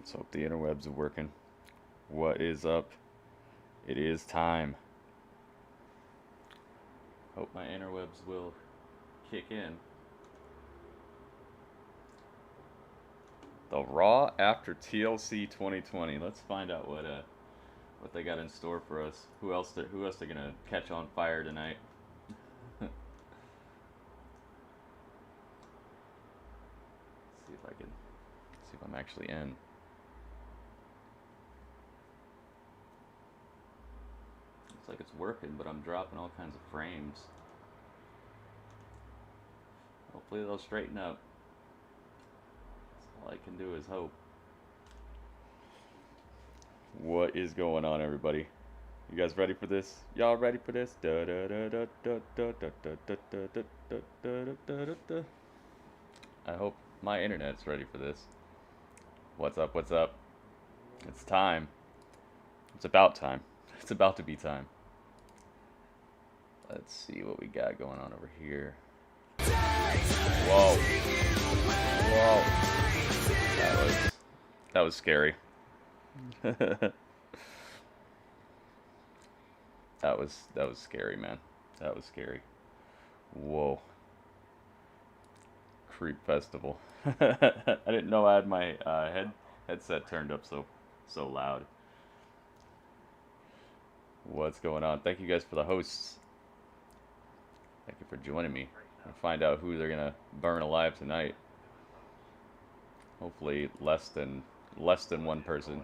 Let's hope the interwebs are working. What is up? It is time. Hope my interwebs will kick in. The Raw after TLC 2020. Let's find out what they got in store for us. Who else they're gonna catch on fire tonight? See if I'm actually in. Looks like it's working, but I'm dropping all kinds of frames. Hopefully they'll straighten up. All I can do is hope. What is going on, everybody? You guys ready for this? Y'all ready for this? I hope my internet's ready for this. What's up? What's up? It's time. It's about time. It's about to be time. Let's see what we got going on over here. Whoa. Whoa. That was scary. that was scary, man. That was scary. Whoa. Creep Festival. I didn't know I had my headset turned up so loud. What's going on? Thank you guys for the hosts. Thank you for joining me. I'll find out who they're gonna burn alive tonight. Hopefully less than one person.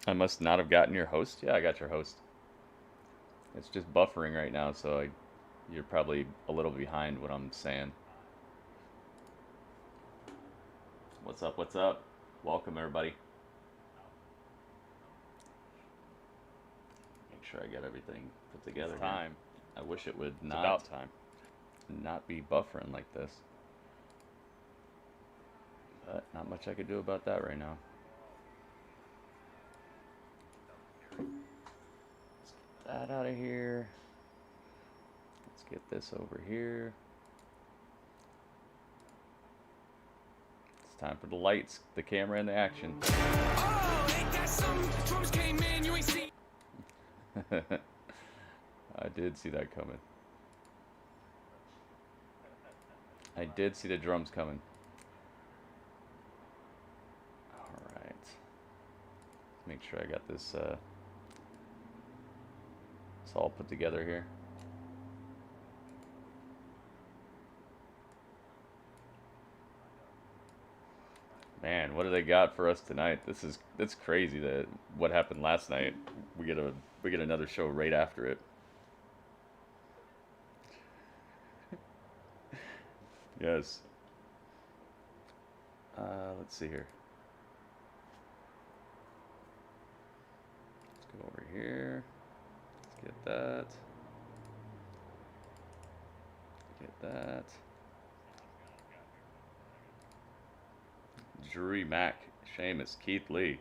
I must not have gotten your host. Yeah, I got your host. It's just buffering right now, so you're probably a little behind what I'm saying. What's up? What's up? Welcome, everybody. Make sure I get everything put together. It's time. I wish it would not be buffering like this. But not much I could do about that right now. Let's get that out of here. Let's get this over here. It's time for the lights, the camera, and the action. Oh, ain't that some drums came in, you ain't see. I did see that coming. I did see the drums coming. Alright. Let's make sure I got this it's all put together here. Man, what do they got for us tonight? That's crazy that what happened last night. We get another show right after it. Yes. Let's see here. Let's go over here. Let's get that. Get that. Drew Mac, Sheamus, Keith Lee.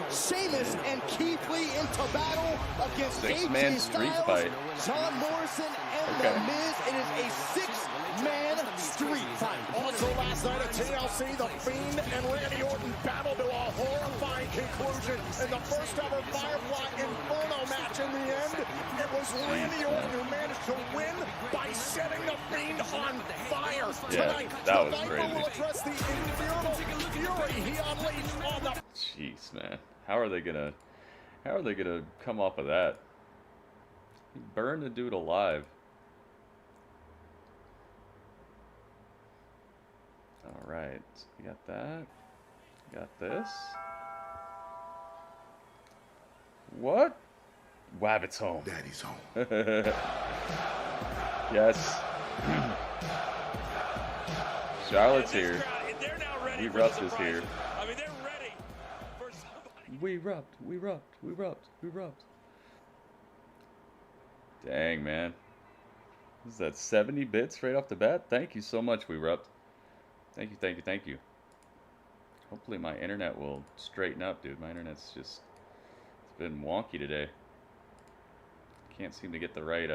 Sheamus and Keith Lee into battle against six-man street fight. John Morrison and The Miz. It is a six-man street fight. Also last night at TLC, The Fiend and Randy Orton battled to a horrifying conclusion in the first ever Firefly Inferno match. In the end, it was Randy Orton who managed to win by setting The Fiend on fire. Yeah, Tonight, that was the crazy. will address the infernal fury he unleashed on the... Jeez, man. How are they gonna come off of that? He burned the dude alive. Alright, we got that. We got this. What? Wabbit's home. Daddy's home. Yes. Charlotte's here. We Rupt is here. I mean, they're ready for somebody. We Rupt. Dang, man. Is that 70 bits right off the bat? Thank you so much, We Rupt. Thank you. Hopefully my internet will straighten up, dude. My internet's just... It's been wonky today. Can't seem to get the right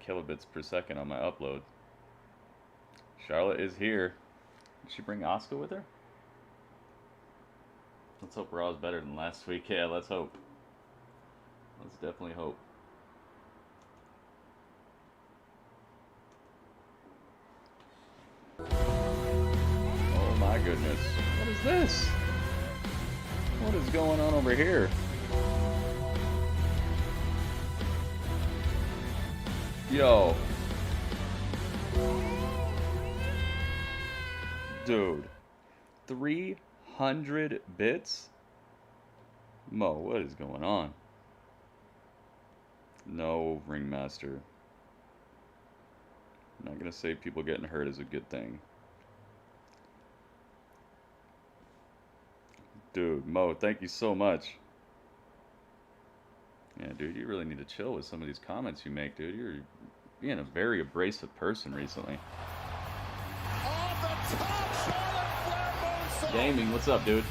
kilobits per second on my upload. Charlotte is here. Did she bring Asuka with her? Let's hope Raw's better than last week. Yeah, let's hope. Let's definitely hope. Oh my goodness. What is this? What is going on over here? Yo. Dude. 300 bits? Mo, what is going on? No, Ringmaster. I'm not gonna say people getting hurt is a good thing. Dude, Mo, thank you so much. Yeah, dude, you really need to chill with some of these comments you make, dude. You're being a very abrasive person recently. Gaming, what's up, dude?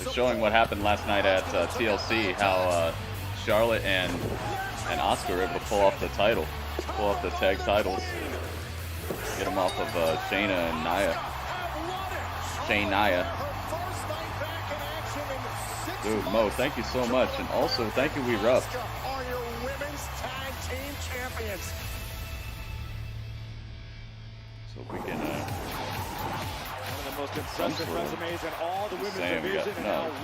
They're showing what happened last night at TLC, how Charlotte and Asuka were able to pull off the title, pull off the tag titles, get them off of Shayna and Nia. Nia. Dude, Mo, thank you so much, and also thank you, We Rough. Are your women's tag team champions? So if we can, One of the most impressive resumes in all the women's division.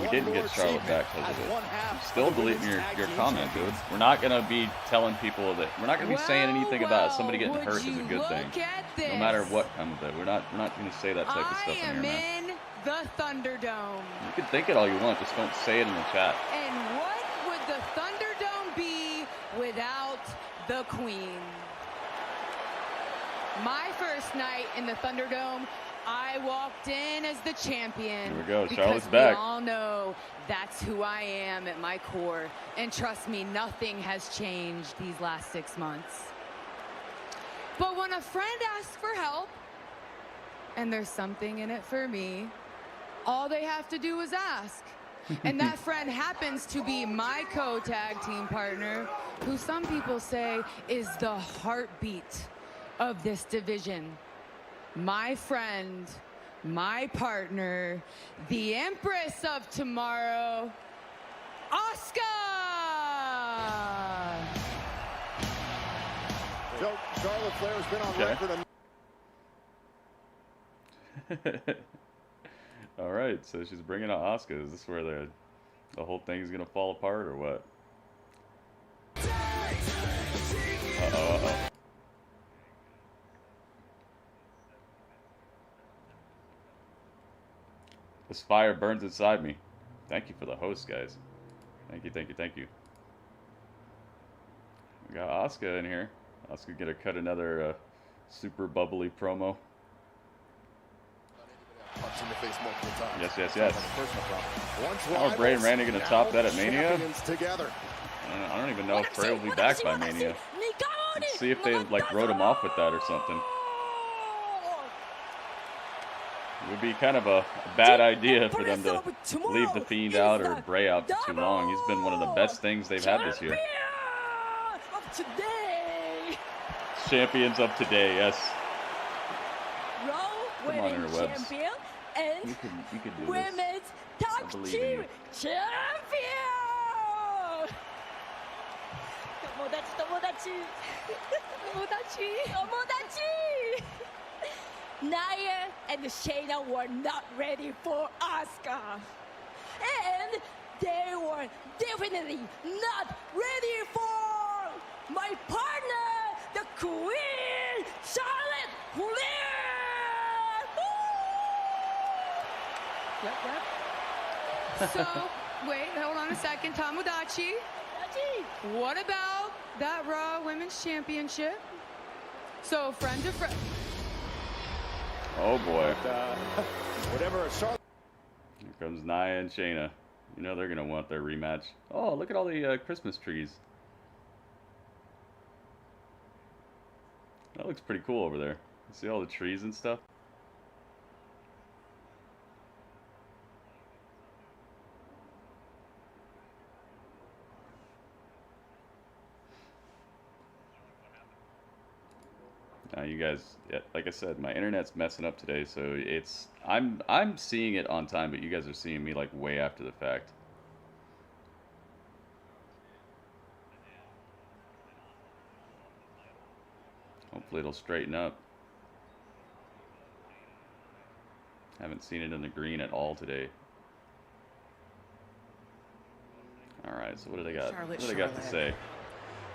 We didn't get Charlotte back because of it. I'm still deleting your comment, dude. We're not gonna be telling people that we're not gonna be saying anything about somebody getting hurt is a good thing, no matter what comes of it. We're not gonna say that type of stuff in here, man. The Thunderdome. You can think it all you want, just don't say it in the chat. And what would the Thunderdome be without the Queen? My first night in the Thunderdome, I walked in as the champion. Here we go, Charlotte's back. We all know that's who I am at my core. And trust me, nothing has changed these last 6 months. But when a friend asks for help, and there's something in it for me, all they have to do is ask. And that friend happens to be my co-tag team partner, who some people say is the heartbeat of this division. My friend, my partner, the Empress of Tomorrow, Asuka! Charlotte Flair's been on record. All right, so she's bringing out Asuka. Is this where the whole thing is gonna fall apart or what? Uh-oh. This fire burns inside me. Thank you for the host, guys. Thank you, thank you, thank you. We got Asuka in here. Asuka gonna cut another super bubbly promo. Yes, yes, yes. How are Bray and Randy going to top that at Mania? I don't even know if Bray will be back by Mania. Let's see if they like wrote him off with that or something. It would be kind of a bad idea for them to leave the Fiend out or Bray out for too long. He's been one of the best things they've had this year. Champions of today, yes. Come on, interwebs. You can do Women's this. Tag Team Champion! Nia and Shayna were not ready for Asuka. And they were definitely not ready for my partner, the Queen, Charlotte Flair! So, wait, hold on a second. Tomodachi, what about that Raw Women's Championship? So, friend to friend. Oh boy. Whatever. Here comes Nia and Shayna. You know they're gonna want their rematch. Oh, look at all the Christmas trees. That looks pretty cool over there. See all the trees and stuff? You guys, yeah, like I said, my internet's messing up today, so I'm seeing it on time, but you guys are seeing me like way after the fact. Hopefully it'll straighten up. Haven't seen it in the green at all today. All right, so what do they got? Charlotte, what do they got to say?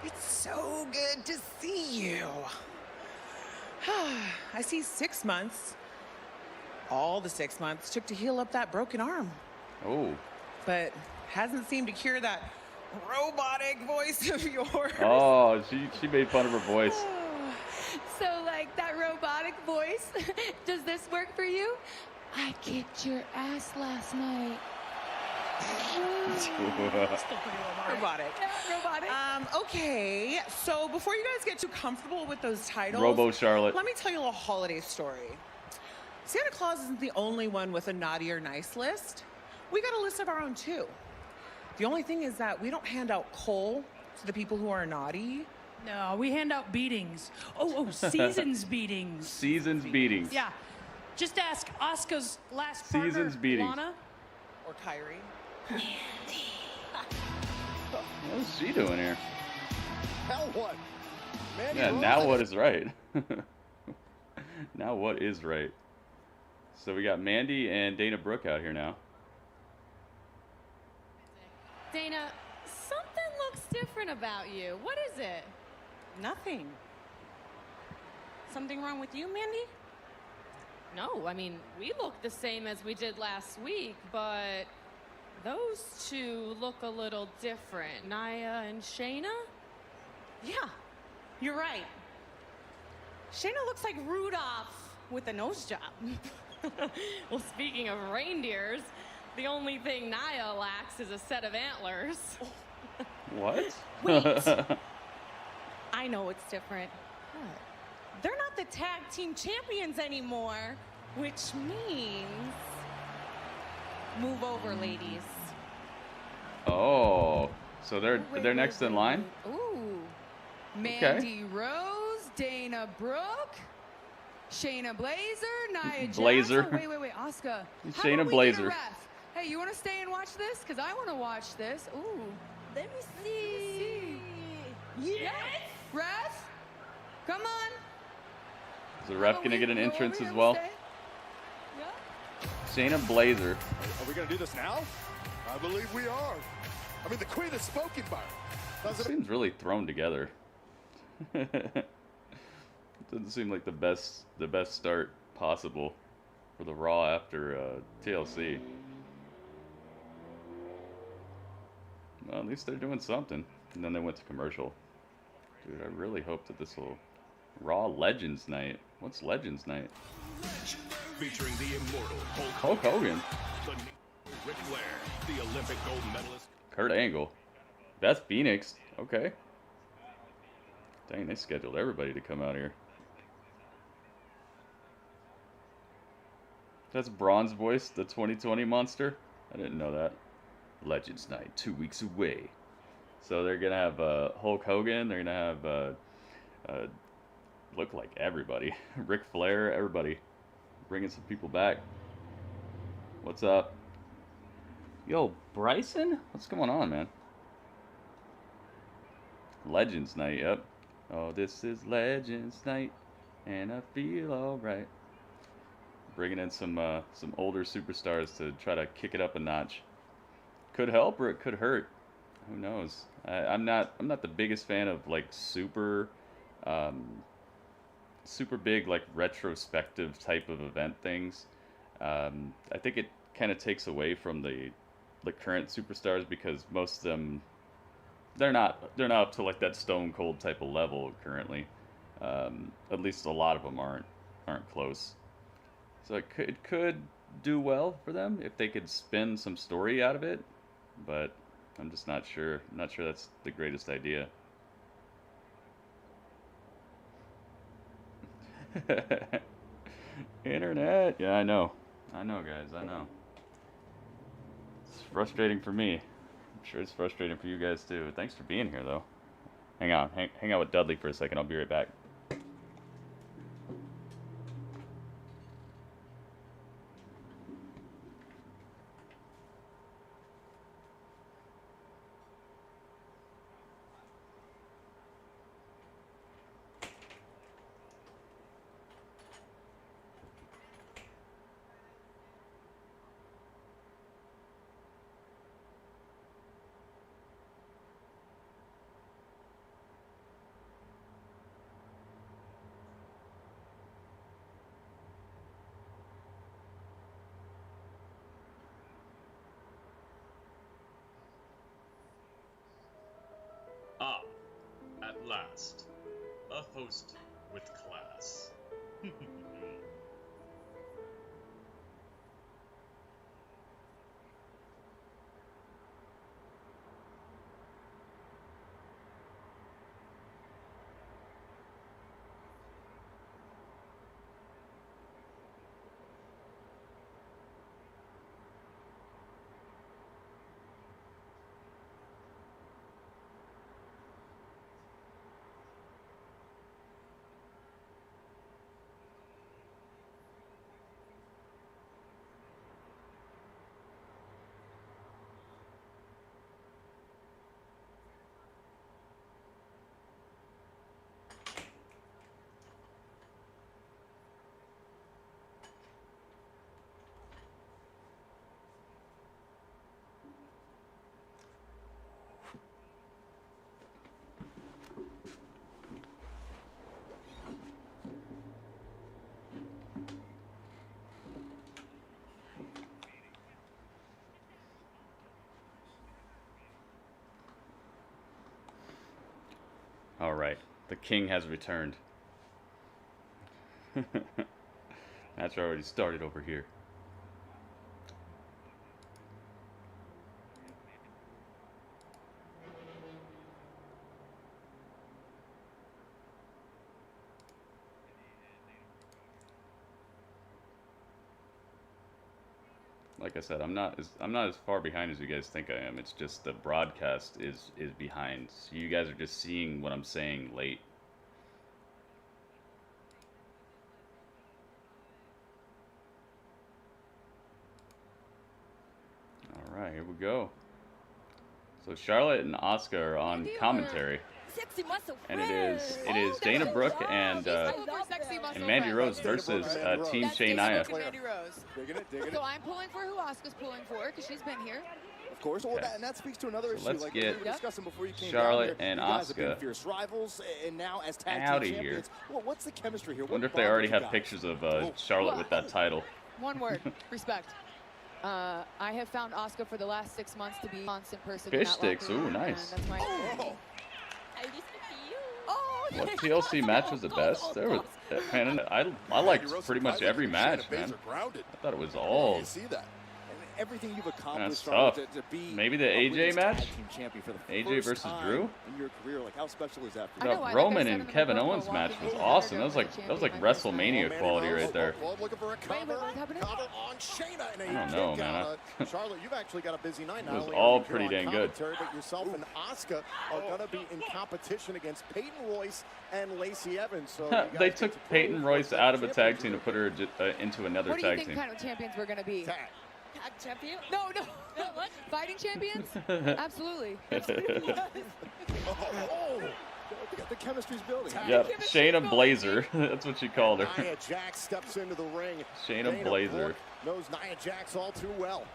It's so good to see you. I see 6 months. All the 6 months took to heal up that broken arm. Oh. But hasn't seemed to cure that robotic voice of yours. Oh, she made fun of her voice. So, like, that robotic voice, does this work for you? I kicked your ass last night. Still pretty robotic. Yeah, robotic. Okay, so before you guys get too comfortable with those titles, Robo Charlotte. let me tell you a little holiday story. Santa Claus isn't the only one with a naughty or nice list. We got a list of our own too. The only thing is that we don't hand out coal to the people who are naughty. No, we hand out beatings. Oh, seasons beatings. Seasons beatings. Yeah. Just ask Asuka's last partner, Seasons beatings. Lana. Or Kyrie. What's she doing here? Now what? Mandy Yeah, Rose now and what is right? Now what is right? So we got Mandy and Dana Brooke out here now. Dana, something looks different about you. What is it? Nothing. Something wrong with you, Mandy? No, I mean, we look the same as we did last week, but those two look a little different. Nia and Shayna? Yeah, you're right. Shayna looks like Rudolph with a nose job. Well, speaking of reindeers, the only thing Nia lacks is a set of antlers. What? Wait. I know it's different. They're not the tag team champions anymore, which means move over, ladies. Oh, so they're next in line? Ooh. Mandy Rose, Dana Brooke, Shayna Blazer, Nia Blazer. Jackson. Wait, Asuka. How Shayna about we Blazer. get a ref? Hey, you want to stay and watch this? Because I want to watch this. Ooh. Let me see. Yes. Ref, come on. Is the ref going to get an entrance as well? Shayna Blazer. Are we going to do this now? I believe we are. I mean, the queen is spoken by. It seems really thrown together. Doesn't seem like the best start possible for the Raw after TLC. Well, at least they're doing something. And then they went to commercial. Dude, I really hope that this will... Raw Legends Night. What's Legends Night? Featuring the immortal Hulk Hogan. the Ric Flair, the Olympic gold medalist. Kurt Angle. Beth Phoenix. Okay. Dang, they scheduled everybody to come out here. That's Braun's voice, the 2020 monster. I didn't know that. Legends Night, 2 weeks away. So they're gonna have Hulk Hogan. They're gonna have look like everybody. Ric Flair, everybody. Bringing some people back. What's up? Yo, Bryson? What's going on, man? Legends Night, yep. Oh, this is Legends Night, and I feel alright. Bringing in some older superstars to try to kick it up a notch. Could help or it could hurt. Who knows? I'm not the biggest fan of like super big like retrospective type of event things. I think it kind of takes away from the current superstars because most of them they're not up to like that Stone Cold type of level currently. At least a lot of them aren't close. So it could do well for them if they could spin some story out of it, but I'm just not sure. I'm not sure that's the greatest idea. Internet. Yeah, I know, guys. I know. It's frustrating for me. I'm sure it's frustrating for you guys too. Thanks for being here, though. Hang on with Dudley for a second. I'll be right back. last, a host with class. All right, the king has returned. Match already started over here. Like I said, I'm not as far behind as you guys think I am. It's just the broadcast is behind. So you guys are just seeing what I'm saying late. All right, here we go. So Charlotte and Asuka are on commentary, and it is Dana Brooke and Mandy Rose versus Team Shania. So I'm pulling for who Asuka's pulling for because she's been here. Of course, well, and that speaks to another issue. Let's like get we were discussing before you came Charlotte down here, and you guys have been Asuka fierce rivals, and now as tag out team of here. champions. Well, what's the chemistry here? I wonder if they already have pictures of Charlotte with that title. One word, respect. I have found Asuka for the last 6 months to be a constant person. Fish in that sticks, locker room, ooh, nice. and that's my What TLC match was the best? There was, man, I liked pretty much every match, man. I thought it was all. Everything you've accomplished, Man, that's Charlotte, tough. to be Maybe the AJ match? AJ versus Drew? In your career, like how special is that for The you? Roman and Kevin Owens match was awesome. That was like WrestleMania quality right there. Looking for a cover on Shayna, and I don't know, man. Charlotte, you've actually got a busy night. It was all pretty dang good. But yourself and Asuka are going to be in competition against Peyton Royce and Lacey Evans. So They took Peyton Royce out of a tag team to put her into another What do you tag think team. kind of champions we're going to be? Tag champion? No. What? Fighting champions? Absolutely. The chemistry's building. Yep, Shayna Blazer. That's what she called her. Nia Jax steps into the ring. Shayna Blazer. Knows Nia Jax all too well.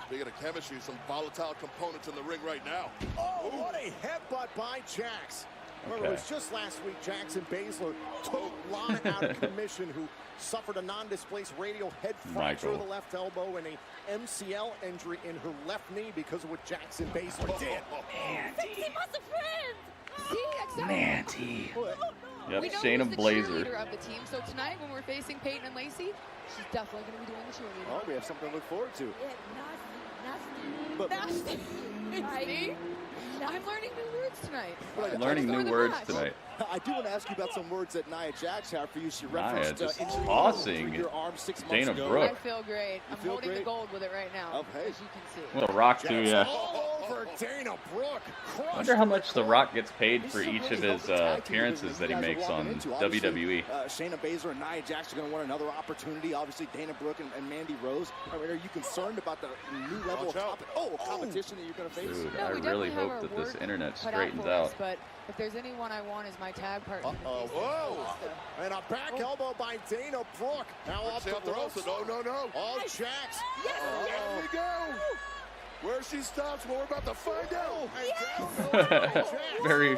Speaking of chemistry, some volatile components in the ring right now. Oh, what a headbutt by Jax. Remember, it was just last week Jackson Baszler took Lana out of commission, who suffered a non-displaced radial head fracture of the left elbow and a MCL injury in her left knee because of what Jackson Baszler did. Mandy. Yep, We know Shayna who's the Blazer. cheerleader of the team. So tonight, when we're facing Peyton and Lacey, she's definitely going to be doing the cheerleading. Oh, we have something to look forward to. Nasty. See? I'm learning new words tonight. Learning new words tonight. I do want to ask you about some words that Nia Jax had for you. She Nia referenced just injury tossing your arm 6 months Dana ago. Brooke. I feel great. I'm feel holding great? the gold with it right now, Okay. as you can see. Well, The Rock too, yeah. All over Dana Brooke. I wonder how much The Rock gets paid for each of his appearances that he makes on WWE. Shayna Baszler and Nia Jax are going to want another opportunity. Obviously, Dana Brooke and Mandy Rose. I mean, are you concerned about the new level of competition that you're going to face? Dude, No, I we really definitely have hope our that this work internet cut straightens for us, out. But if there's anyone I want as my tag partner, Whoa! And a back elbow by Dana Brooke. Now off the ropes. No. All Jax. There we go. Where she stops, what we're about to find out. Very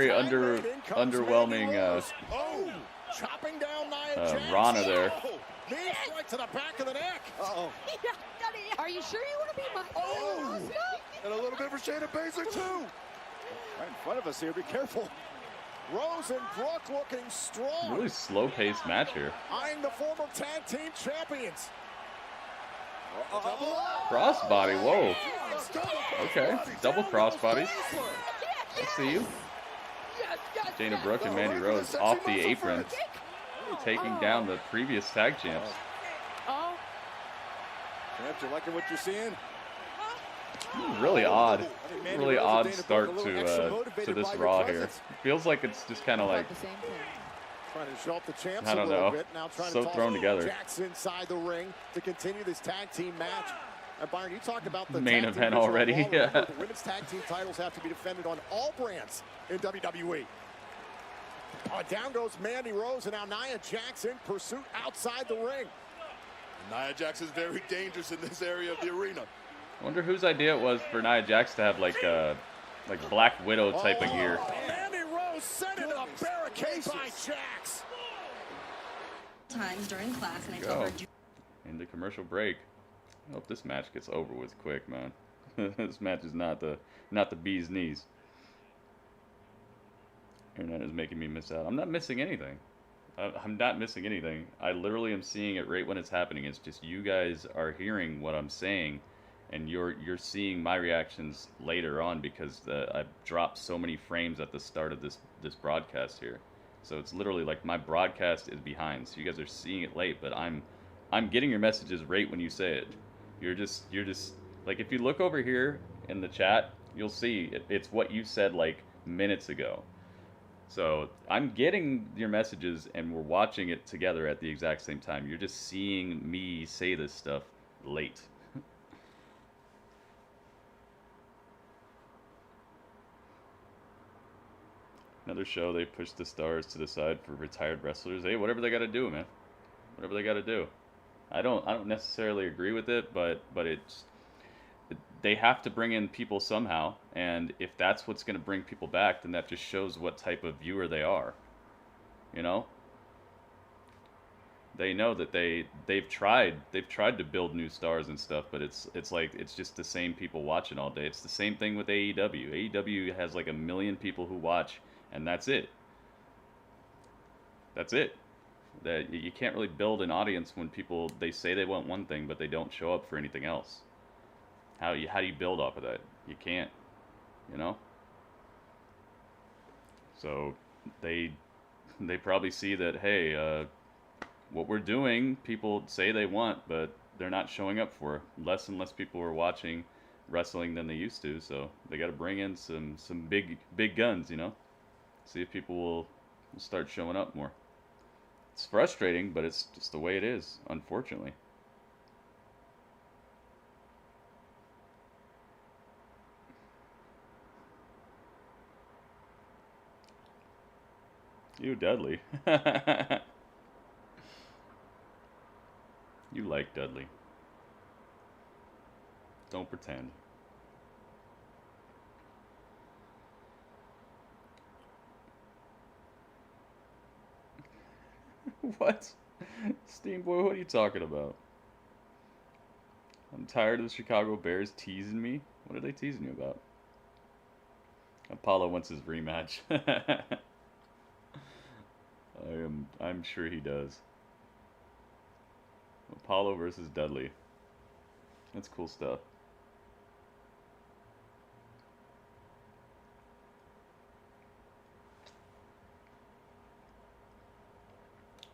underwhelming chopping down Nia Jax. Rana there. Knee strike to the back of the neck. are you sure you want to be my And a little bit for Shayna Baszler, too. Right in front of us here. Be careful. Rose and Brooke looking strong. Really slow-paced match here. Eyeing the former tag team champions. Crossbody, whoa. Okay, double crossbodies. I see you. Dana Brooke and Mandy Rose off the apron, taking down the previous tag champs. Champs, you liking what you're seeing? Really odd start to this Raw here. Feels like it's just kind of like, Trying to show up the champs I don't a little know, bit. Now trying so to thrown together. Jacks inside the ring to continue this tag team match. And Byron, you talked about the Main tag team event division already. of Raw. Yeah. The women's tag team titles have to be defended on all brands in WWE. Down goes Mandy Rose, and now Nia Jax in pursuit outside the ring. Nia Jax is very dangerous in this area of the arena. I wonder whose idea it was for Nia Jax to have like Black Widow type of gear. Mandy Rose setting up barricade by Jax. Times during class, and I Go. told her. In the commercial break. I hope this match gets over with quick, man. This match is not the bee's knees. Internet is making me miss out. I'm not missing anything. I'm not missing anything. I literally am seeing it right when it's happening. It's just you guys are hearing what I'm saying, and you're seeing my reactions later on because I've dropped so many frames at the start of this broadcast here. So it's literally like my broadcast is behind. So you guys are seeing it late, but I'm getting your messages right when you say it. You're just like, if you look over here in the chat, you'll see it's what you said like minutes ago. So I'm getting your messages and we're watching it together at the exact same time. You're just seeing me say this stuff late. Another show, they push the stars to the side for retired wrestlers. Hey, whatever they got to do, man. Whatever they got to do. I don't necessarily agree with it, but they have to bring in people somehow, and if that's what's going to bring people back, then that just shows what type of viewer they are. You know? They know that they've tried to build new stars and stuff, but it's like it's just the same people watching all day. It's the same thing with AEW. AEW has like 1 million people who watch, and that's it. That's it. That you can't really build an audience when people, they say they want one thing but they don't show up for anything else. How do you build off of that? You can't, you know. So they probably see that, hey, what we're doing, people say they want, but they're not showing up for. Less and less people are watching wrestling than they used to, so they got to bring in some big guns, you know. See if people will start showing up more. It's frustrating, but it's just the way it is, unfortunately. You, Dudley. You like Dudley. Don't pretend. What? Steamboy, what are you talking about? I'm tired of the Chicago Bears teasing me. What are they teasing you about? Apollo wants his rematch. I'm sure he does. Apollo versus Dudley. That's cool stuff.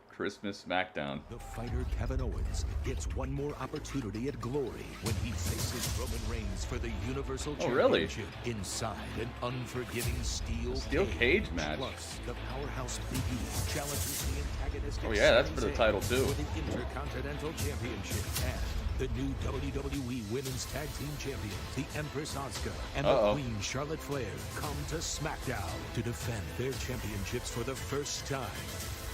Christmas SmackDown. The fighter Kevin Owens gets one more opportunity at glory when he faces Roman Reigns for the Universal Championship inside an unforgiving steel cage match. Plus, the powerhouse Big E challenges the antagonistic. Oh yeah, that's for the title too. For the Intercontinental Championship and the new WWE Women's Tag Team Champions, the Empress Asuka and the Queen Charlotte Flair, come to SmackDown to defend their championships for the first time.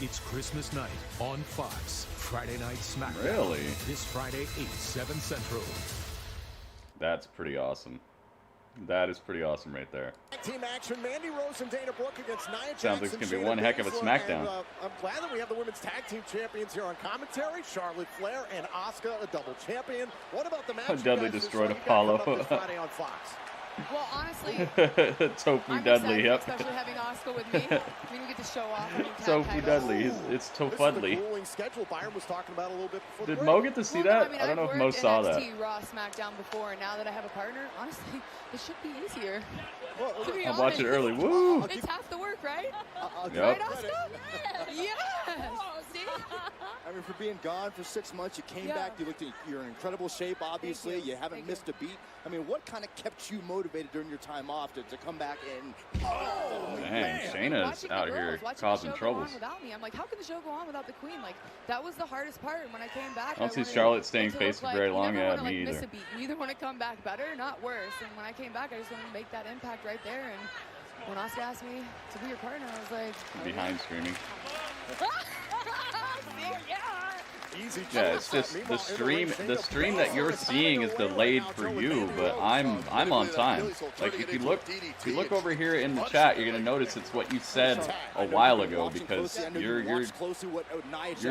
It's Christmas night on Fox. Friday Night SmackDown. Really? This Friday, 8/7 Central. That's pretty awesome. That is pretty awesome right there. Team action, Mandy Rose and Dana Brooke against Nia Jax. Sounds like it's going to be one heck of a SmackDown. And, I'm glad that we have the women's tag team champions here on commentary. Charlotte Flair and Asuka, a double champion. What about the match? Dudley destroyed Apollo. Friday on Fox. Well, honestly, Tofu I'm Dudley, excited, yep. especially having Asuka with me. I mean, we get to show off. Tofu Dudley, it's Tofudley. Did Mo get to see that? I don't know if Mo saw that. NXT, Raw, SmackDown before, and now that I have a partner, honestly, it should be easier. I'll watch it early. Woo! It's half the work, right? Yep. Right, Asuka? Yes! See? I mean, for being gone for 6 months, you came back, you're in incredible shape, obviously. You haven't missed a beat. I mean, what kind of kept you motivated during your time off to come back and... Dang, Shayna's out here causing troubles. Without me. I'm like, how can the show go on without the queen? Like, that was the hardest part. And when I came back, I don't see Charlotte staying face for very long. Yeah, me either. Miss a beat. You either want to come back better, not worse. And when I came back, I just wanted to make that impact right there. And when Asuka asked me to be your partner, I was like... Behind screaming. Yeah, it's just the stream that you're seeing is delayed for you, but I'm on time. Like if you look over here in the chat, you're gonna notice it's what you said a while ago because you're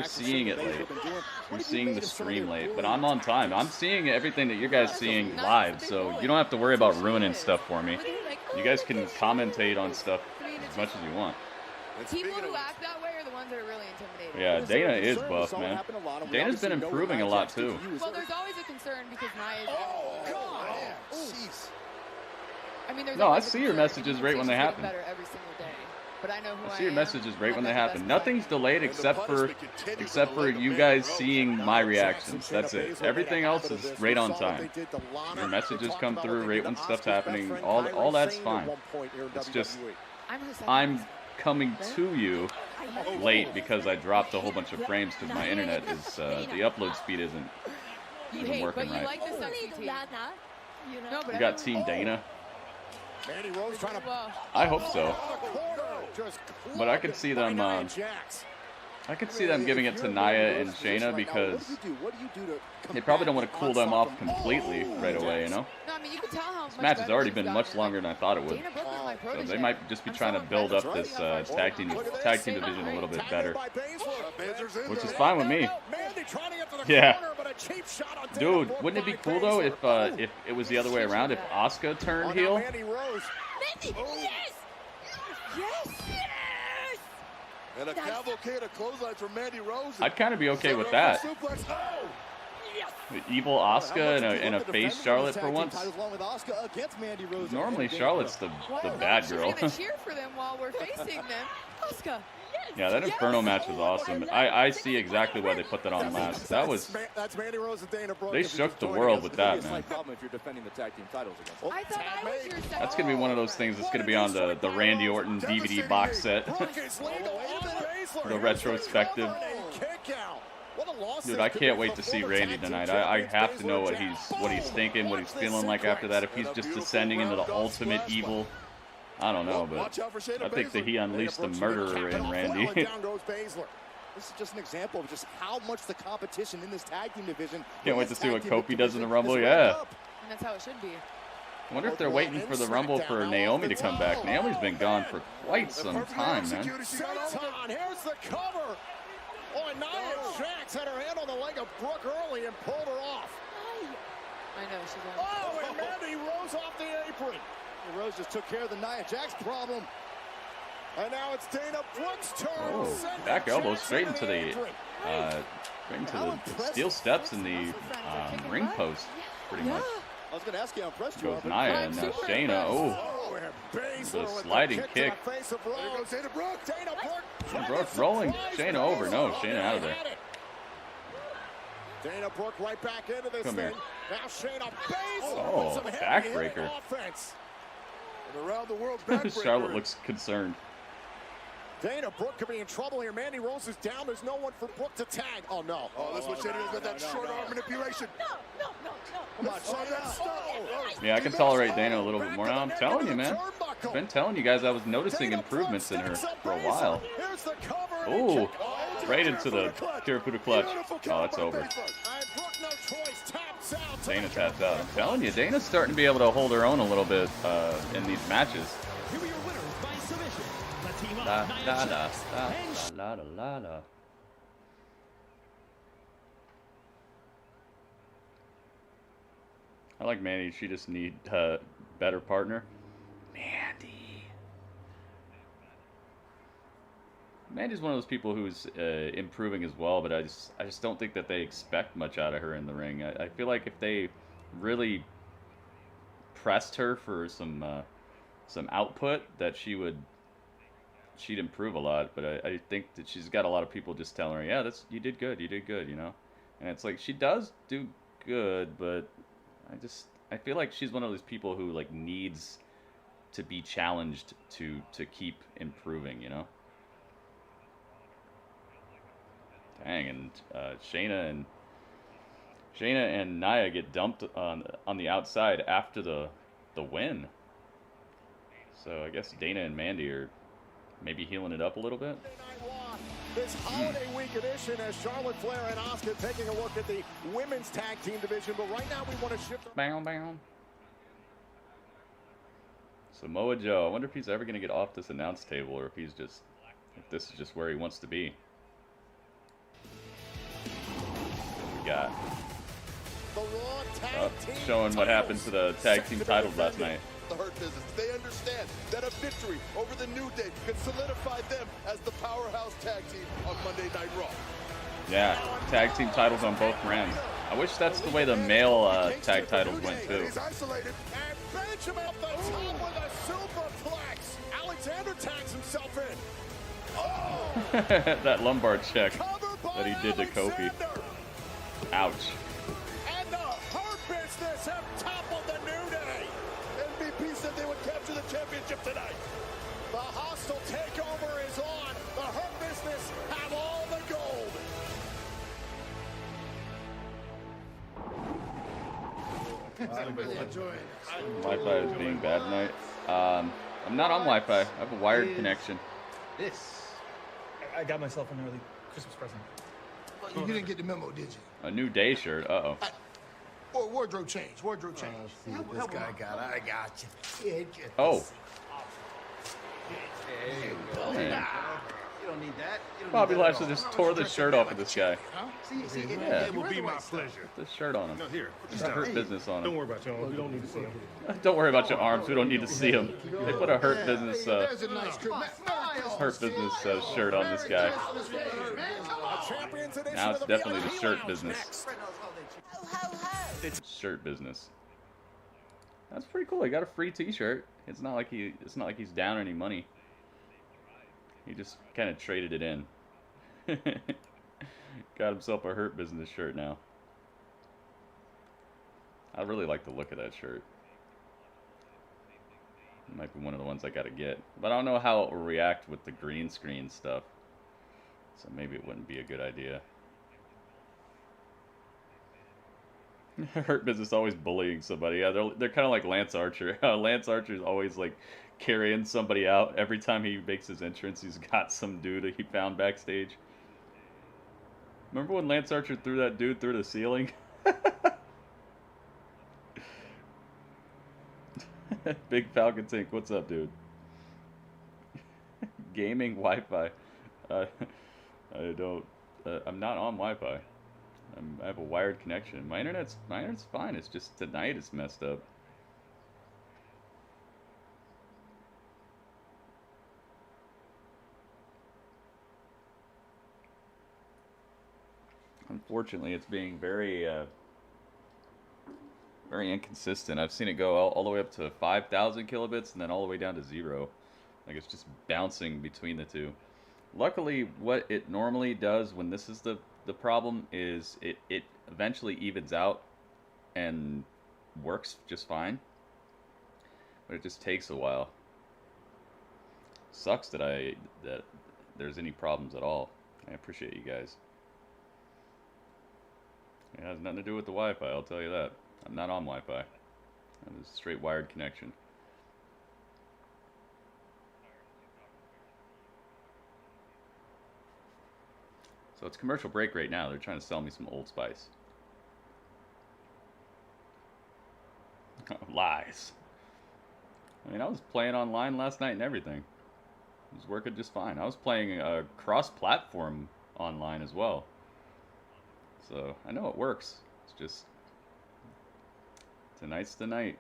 seeing it late. You're seeing the stream late, but I'm on time. I'm seeing everything that you guys seeing live, so you don't have to worry about ruining stuff for me. You guys can commentate on stuff as much as you want. People who act that way are the ones that are really intimidating. Yeah, Dana is buff, man. Dana's been improving a lot, too. Well, there's always a concern because Nia is... Oh, God! Jeez. I mean, there's no, I see your messages right when they happen. Better every single day. But I know who I see your messages right when they happen. Nothing's delayed except for you guys seeing my reactions. That's it. Everything else is right on time. Your messages come through right when stuff's happening. All that's fine. It's just I'm coming to you late because I dropped a whole bunch of frames because my internet is the upload speed isn't working right. Like the sexy team. You got Team Dana. I hope so. But I could see them. I could see them giving it to Nia and Shayna because they probably don't want to cool them off completely right away, you know? No, I mean, you can tell how this match has already been much longer than I thought it would. So they might just be trying to build up this tag team division a little bit better. Which is fine with me. Yeah. Dude, wouldn't it be cool though if it was the other way around, if Asuka turned heel? Yes! Yes! And a cavalcade of clotheslines from Mandy Rose. I'd kind of be okay with that. The evil Asuka and a face Charlotte for once. Normally Charlotte's the bad girl. She's gonna cheer for them while we're facing them. Asuka. Yeah, that Inferno match was awesome. I see exactly why they put that on last. That was... They shook the world with that, man. That's going to be one of those things that's going to be on the Randy Orton DVD box set. The retrospective. Dude, I can't wait to see Randy tonight. I have to know what he's thinking, what he's feeling like after that. If he's just descending into the ultimate evil... I don't know, but I think that he unleashed the murderer in Randy. This is just an example of just how much the competition in this tag team division. Can't wait to see what Kofi does in the Rumble. Yeah. And that's how it should be. I wonder if they're waiting for the Rumble for Naomi to come back. Naomi's been gone for quite some time, man. Here's the cover. Oh, and Nia Jax had her hand on the leg of Brooke early and pulled her off. I know she's on. Oh, and Mandy Rose off the apron. Rose just took care of the Nia Jax problem. And now it's Dana Brooks' turn. Oh, back elbow straight into the steel steps in the ring post, pretty much. I was going to ask you how impressed you are. Goes Nia, and now Shayna. Oh, the sliding kick. Dana Brooks rolling Shayna over. No, Shayna out of there. Dana Brooke right back into this thing. Now Shayna oh, backbreaker. Around the world, Charlotte looks concerned. Dana Brooke could be in trouble here. Mandy Rose is down. There's no one for Brooke to tag. Oh, no. Oh, that's what Shayna does with that short arm manipulation. No. Come on, Shayna. Yeah, I can tolerate Dana a little bit more now. I'm telling you, man. I've been telling you guys I was noticing improvements in her for a while. Oh, right into the Kirifuda clutch. Oh, it's over. Dana tapped out. I'm telling you, Dana's starting to be able to hold her own a little bit in these matches. La, la, la, la, la, la, la. I like Mandy. She just need better partner. Mandy. Mandy's one of those people who's improving as well, but I just don't think that they expect much out of her in the ring. I feel like if they really pressed her for some output, that she'd improve a lot. But I think that she's got a lot of people just telling her, yeah, you did good, you know. And it's like she does do good, but I feel like she's one of those people who like needs to be challenged to keep improving, you know. Dang, and Shayna and Nia get dumped on the outside after the win. So I guess Dana and Mandy are maybe healing it up a little bit. This holiday week edition as Charlotte Flair and Asuka taking a look at the women's tag team division. But right now we want to shift. Bam. Samoa Joe. I wonder if he's ever going to get off this announce table, or if this is just where he wants to be. What we got? The Raw tag team showing what happened to the tag team titles last night. The Hurt Business. They understand that a victory over the New Day could solidify them as the powerhouse tag team on Monday Night Raw. Yeah, tag team titles on both brands. I wish that's the way the male tag titles went too. He's isolated and Benjamin off the top with a superplex. Alexander tags himself in. Oh! That lumbar check that he did to Kofi. Ouch. And the Hurt Business have toppled the New Day. MVP said they would capture the championship tonight. The hostile takeover is on. The Hurt Business have all the gold. Wi-Fi is being bad tonight. I'm not on Wi-Fi. I have a wired connection. I got myself an early Christmas present. You didn't get the memo, did you? A new day shirt. Uh-oh. Or wardrobe change. Wardrobe change. See what this guy got. I got you. Oh. There you go. Man. You don't need that. Bobby Lashley just tore the shirt off of this guy. See, Yeah. It will be my pleasure. Put the shirt on him. No, here. There's a Hurt Business on him. Don't worry about your arms. We don't need to see them. Don't worry about your arms. We don't need to see them. They put a Hurt Business shirt on this guy. Now it's definitely the shirt business. Shirt business. That's pretty cool. He got a free T-shirt. It's not like he's down any money. He just kind of traded it in. Got himself a Hurt Business shirt now. I really like the look of that shirt. It might be one of the ones I gotta get. But I don't know how it will react with the green screen stuff. So maybe it wouldn't be a good idea. Hurt Business always bullying somebody. Yeah, they're kind of like Lance Archer. Lance Archer's always like carrying somebody out. Every time he makes his entrance, he's got some dude he found backstage. Remember when Lance Archer threw that dude through the ceiling? Big Falcon Tank, what's up, dude? Gaming Wi-Fi. I don't. I'm not on Wi-Fi. I have a wired connection. My internet's fine. It's just tonight it's messed up. Unfortunately, it's being very inconsistent. I've seen it go all the way up to 5,000 kilobits and then all the way down to 0. Like it's just bouncing between the two. Luckily, what it normally does when this is the problem is it eventually evens out and works just fine. But it just takes a while. Sucks that there's any problems at all. I appreciate you guys. It has nothing to do with the Wi-Fi, I'll tell you that. I'm not on Wi-Fi. I have a straight wired connection. So it's commercial break right now. They're trying to sell me some Old Spice. Lies. I mean, I was playing online last night and everything. It was working just fine. I was playing cross-platform online as well. So I know it works. It's just tonight's the night.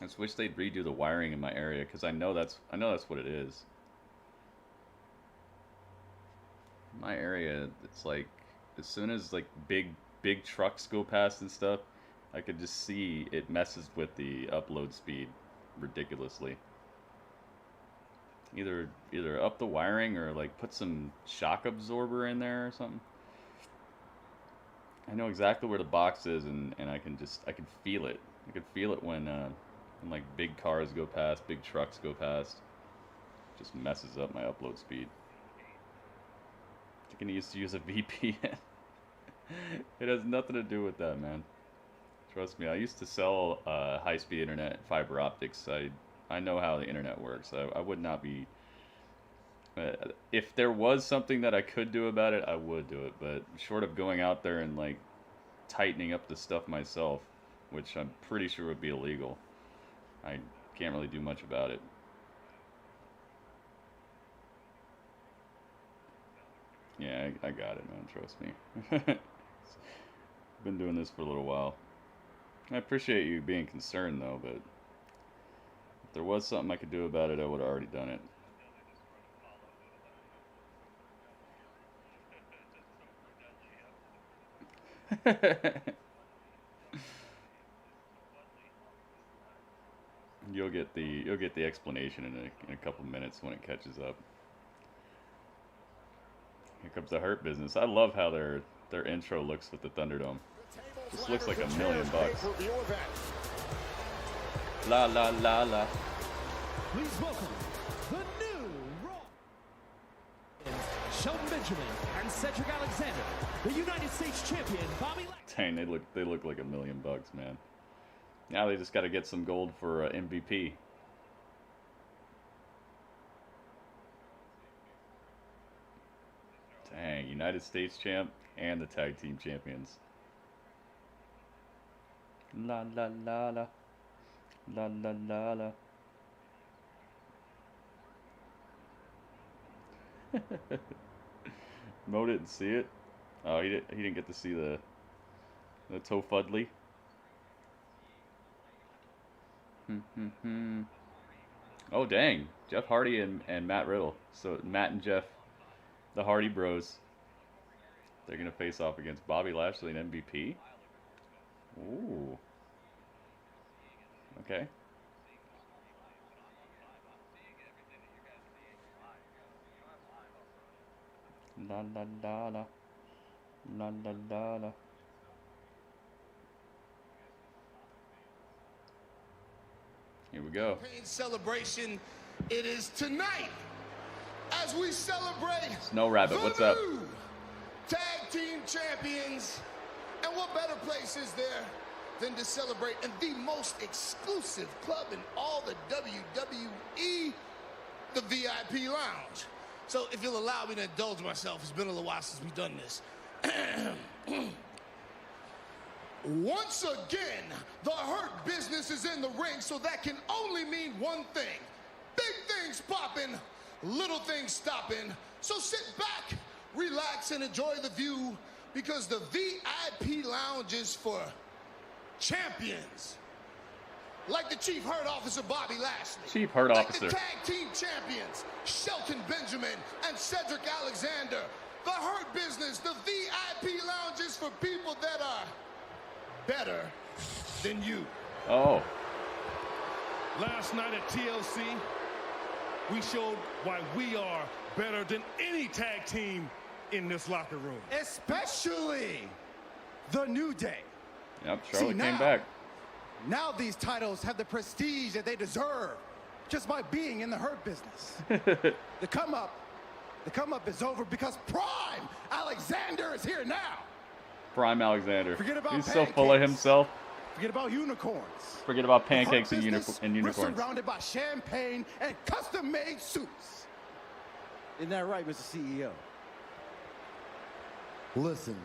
I just wish they'd redo the wiring in my area, because I know that's what it is. My area, it's like as soon as like big trucks go past and stuff, I could just see it messes with the upload speed ridiculously. Either up the wiring or like put some shock absorber in there or something. I know exactly where the box is, and I can feel it. I can feel it when like big cars go past, big trucks go past. Just messes up my upload speed. I can use a VPN. It has nothing to do with that, man. Trust me, I used to sell high-speed internet, fiber optics. I know how the internet works. I would not be... if there was something that I could do about it, I would do it. But short of going out there and like tightening up the stuff myself, which I'm pretty sure would be illegal, I can't really do much about it. Yeah, I got it, man. Trust me. Been doing this for a little while. I appreciate you being concerned, though, but if there was something I could do about it, I would have already done it. You'll get the explanation in a couple minutes when it catches up. Here comes the Hurt Business. I love how their intro looks with the Thunderdome. This looks like $1 million. La la la la. Please welcome the new Raw. Shelton Benjamin and Cedric Alexander, the United States champion Bobby Lashley. Dang, they look like $1 million, man. Now they just got to get some gold for MVP. Dang, United States champ and the tag team champions. La la la la. La la la la. Mo didn't see it. Oh, he didn't get to see the Tofudley. Oh dang, Jeff Hardy and Matt Riddle. So Matt and Jeff, the Hardy Bros, they're gonna face off against Bobby Lashley and MVP. Ooh. Okay. La la la la. La la la la. Here we go. Celebration. It is tonight as we celebrate Snow Rabbit, what's up? Tag team champions. And what better place is there than to celebrate in the most exclusive club in all the WWE, the VIP Lounge. So if you'll allow me to indulge myself, it's been a little while since we've done this. Once again, the Hurt Business is in the ring, so that can only mean one thing. Big things popping, little things stopping. So sit back, relax, and enjoy the view, because the VIP Lounge is for champions. Like the Chief Hurt Officer Bobby Lashley. Chief Hurt Officer. Like the tag team champions, Shelton Benjamin and Cedric Alexander. The Hurt Business, the VIP Lounge is for people that are better than you. Oh. Last night at TLC, we showed why we are better than any tag team in this locker room. Especially the New Day. Yep, Charlotte came back. Now these titles have the prestige that they deserve just by being in the Hurt Business. The come up is over because Prime Alexander is here now. Prime Alexander. Forget about He's pancakes. so full of himself. Forget about unicorns. Forget about pancakes and We're unicorns. surrounded by champagne and custom-made suits. Isn't that right, Mr. CEO? Listen,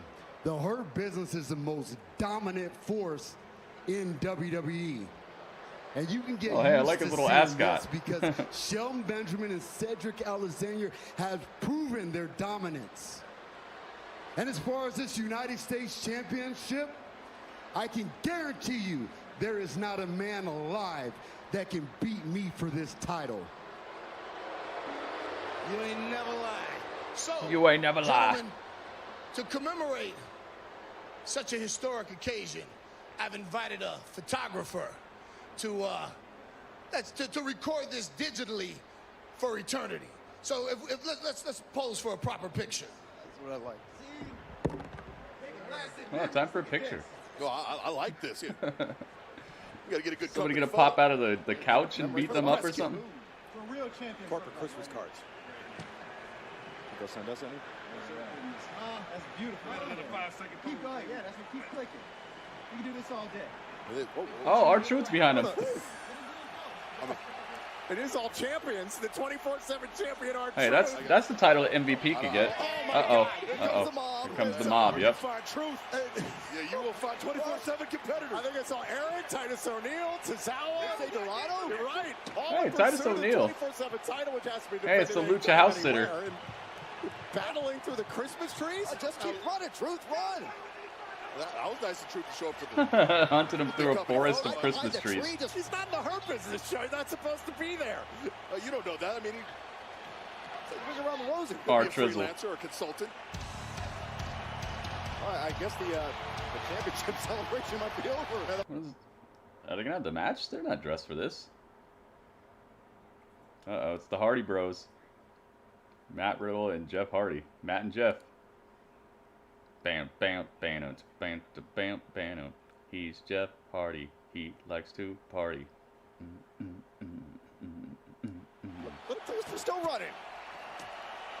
the Hurt Business is the most dominant force in WWE. And you can get hey, I like his little ascot. because Shelton Benjamin and Cedric Alexander have proven their dominance. And as far as this United States Championship, I can guarantee you there is not a man alive that can beat me for this title. You ain't never lied. So, you ain't never lied. To commemorate such a historic occasion, I've invited a photographer to record this digitally for eternity. So let's pose for a proper picture. That's what I like. Oh, time for a picture. No, I like this. Yeah. You gotta get a good. Somebody gonna pop out of the couch and beat them up or something? For real champion. Corporate Christmas cards. Go send us any? That's beautiful. Another 5-second. Keep going. Yeah, that's what. Keep clicking. You can do this all day. Oh, R-Truth's behind him. It is all champions. The 24/7 champion R-Truth. Hey, that's the title that MVP could get. Uh-oh. Uh-oh. Here comes the mob, yep. Yeah, you will find 24/7 competitors. I think it's all Eric, Titus O'Neil, Tozawa, Dorado. You're right. Hey, Titus O'Neil. Hey, it's the Lucha House Sitter. Battling through the Christmas trees? Just keep running, Truth, run. That was nice of Truth to show up for the... Hunted him through a forest of Christmas trees. He's not in the Hurt Business show. He's not supposed to be there. You don't know that. I mean, he was around the rosy. Our Could be a freelancer or a consultant. I guess the championship celebration might be over. Are they gonna have the match? They're not dressed for this. Uh-oh, it's the Hardy Bros. Matt Riddle and Jeff Hardy. Matt and Jeff. Bam, bam, bam, bam, bam, bam. He's Jeff Hardy. He likes to party. Look, we're still running.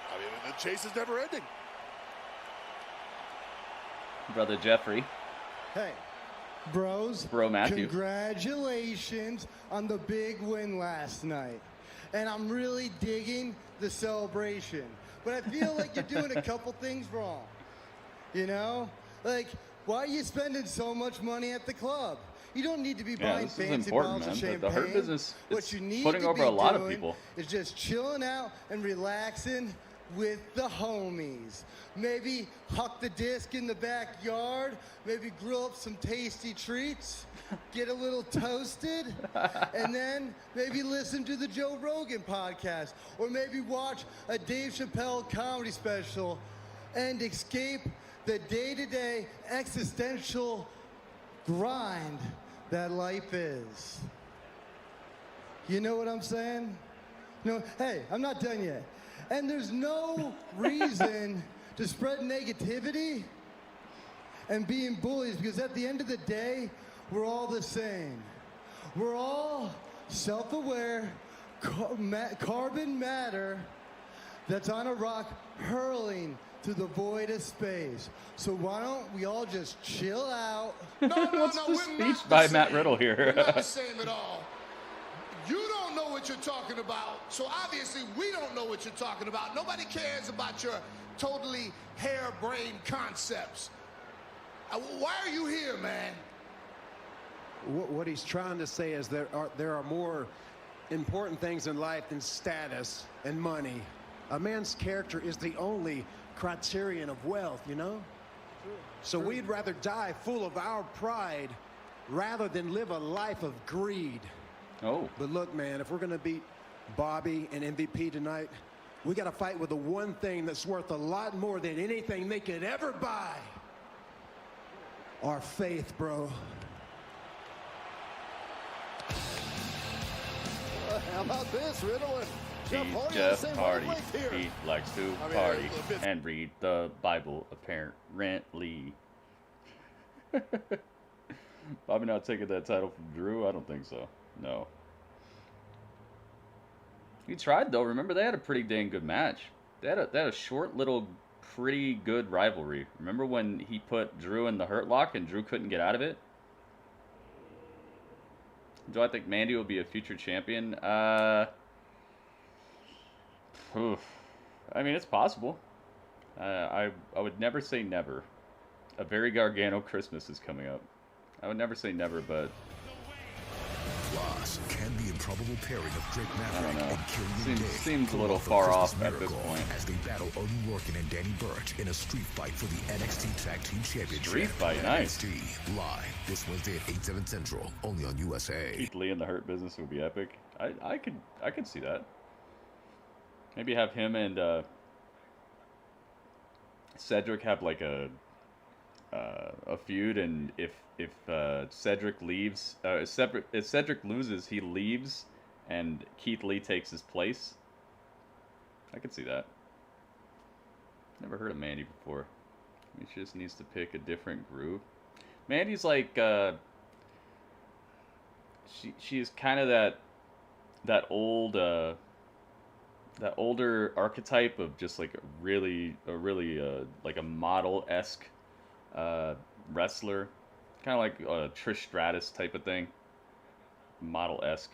I mean, the chase is never ending. Brother Jeffrey. Hey, bros. Bro Matthew. Congratulations on the big win last night. And I'm really digging the celebration. But I feel like you're doing a couple things wrong. You know? Like, why are you spending so much money at the club? You don't need to be buying fancy bottles of champagne. The Hurt Business what you need putting to over be a lot of doing people. Is just chilling out and relaxing with the homies. Maybe huck the disc in the backyard. Maybe grill up some tasty treats. Get a little toasted. And then maybe listen to the Joe Rogan podcast. Or maybe watch a Dave Chappelle comedy special and escape the day-to-day existential grind that life is. You know what I'm saying? No, hey, I'm not done yet. And there's no reason to spread negativity and being bullies, because at the end of the day, we're all the same. We're all self-aware, carbon matter that's on a rock hurling to the void of space. So why don't we all just chill out? What's the speech by Matt Riddle here? We're not the same at all. You don't know what you're talking about, so obviously we don't know what you're talking about. Nobody cares about your totally harebrained concepts. Why are you here, man? What he's trying to say is there are more important things in life than status and money. A man's character is the only criterion of wealth, you know? So we'd rather die full of our pride rather than live a life of greed. Oh. But look, man, if we're going to beat Bobby and MVP tonight, we got to fight with the one thing that's worth a lot more than anything they could ever buy. Our faith, bro. How about this, Riddle? Jeff Hardy. He likes to party and read the Bible, apparently. Bobby not taking that title from Drew? I don't think so. No. He tried, though. Remember, they had a pretty dang good match. They had a short little, pretty good rivalry. Remember when he put Drew in the Hurt Lock and Drew couldn't get out of it? Do I think Mandy will be a future champion? I mean, it's possible. I would never say never. A very Gargano Christmas is coming up. I would never say never, but... Live Plus, can the improbable pairing of Drake Maverick and Killian Day seems a little far off at this point. as they battle Odin Lorcan and Danny Burch in a street fight for the NXT Tag Team Championship. Street fight, nice. NXT live this Wednesday at 8/7 Central, only on USA. Keith Lee in the Hurt Business would be epic. I could see that. Maybe have him and Cedric have like a feud, and if Cedric leaves, if Cedric loses, he leaves, and Keith Lee takes his place. I could see that. Never heard of Mandy before. She just needs to pick a different group. Mandy's like she is kind of that older archetype of just like a really like a model-esque wrestler, kind of like a Trish Stratus type of thing, model-esque.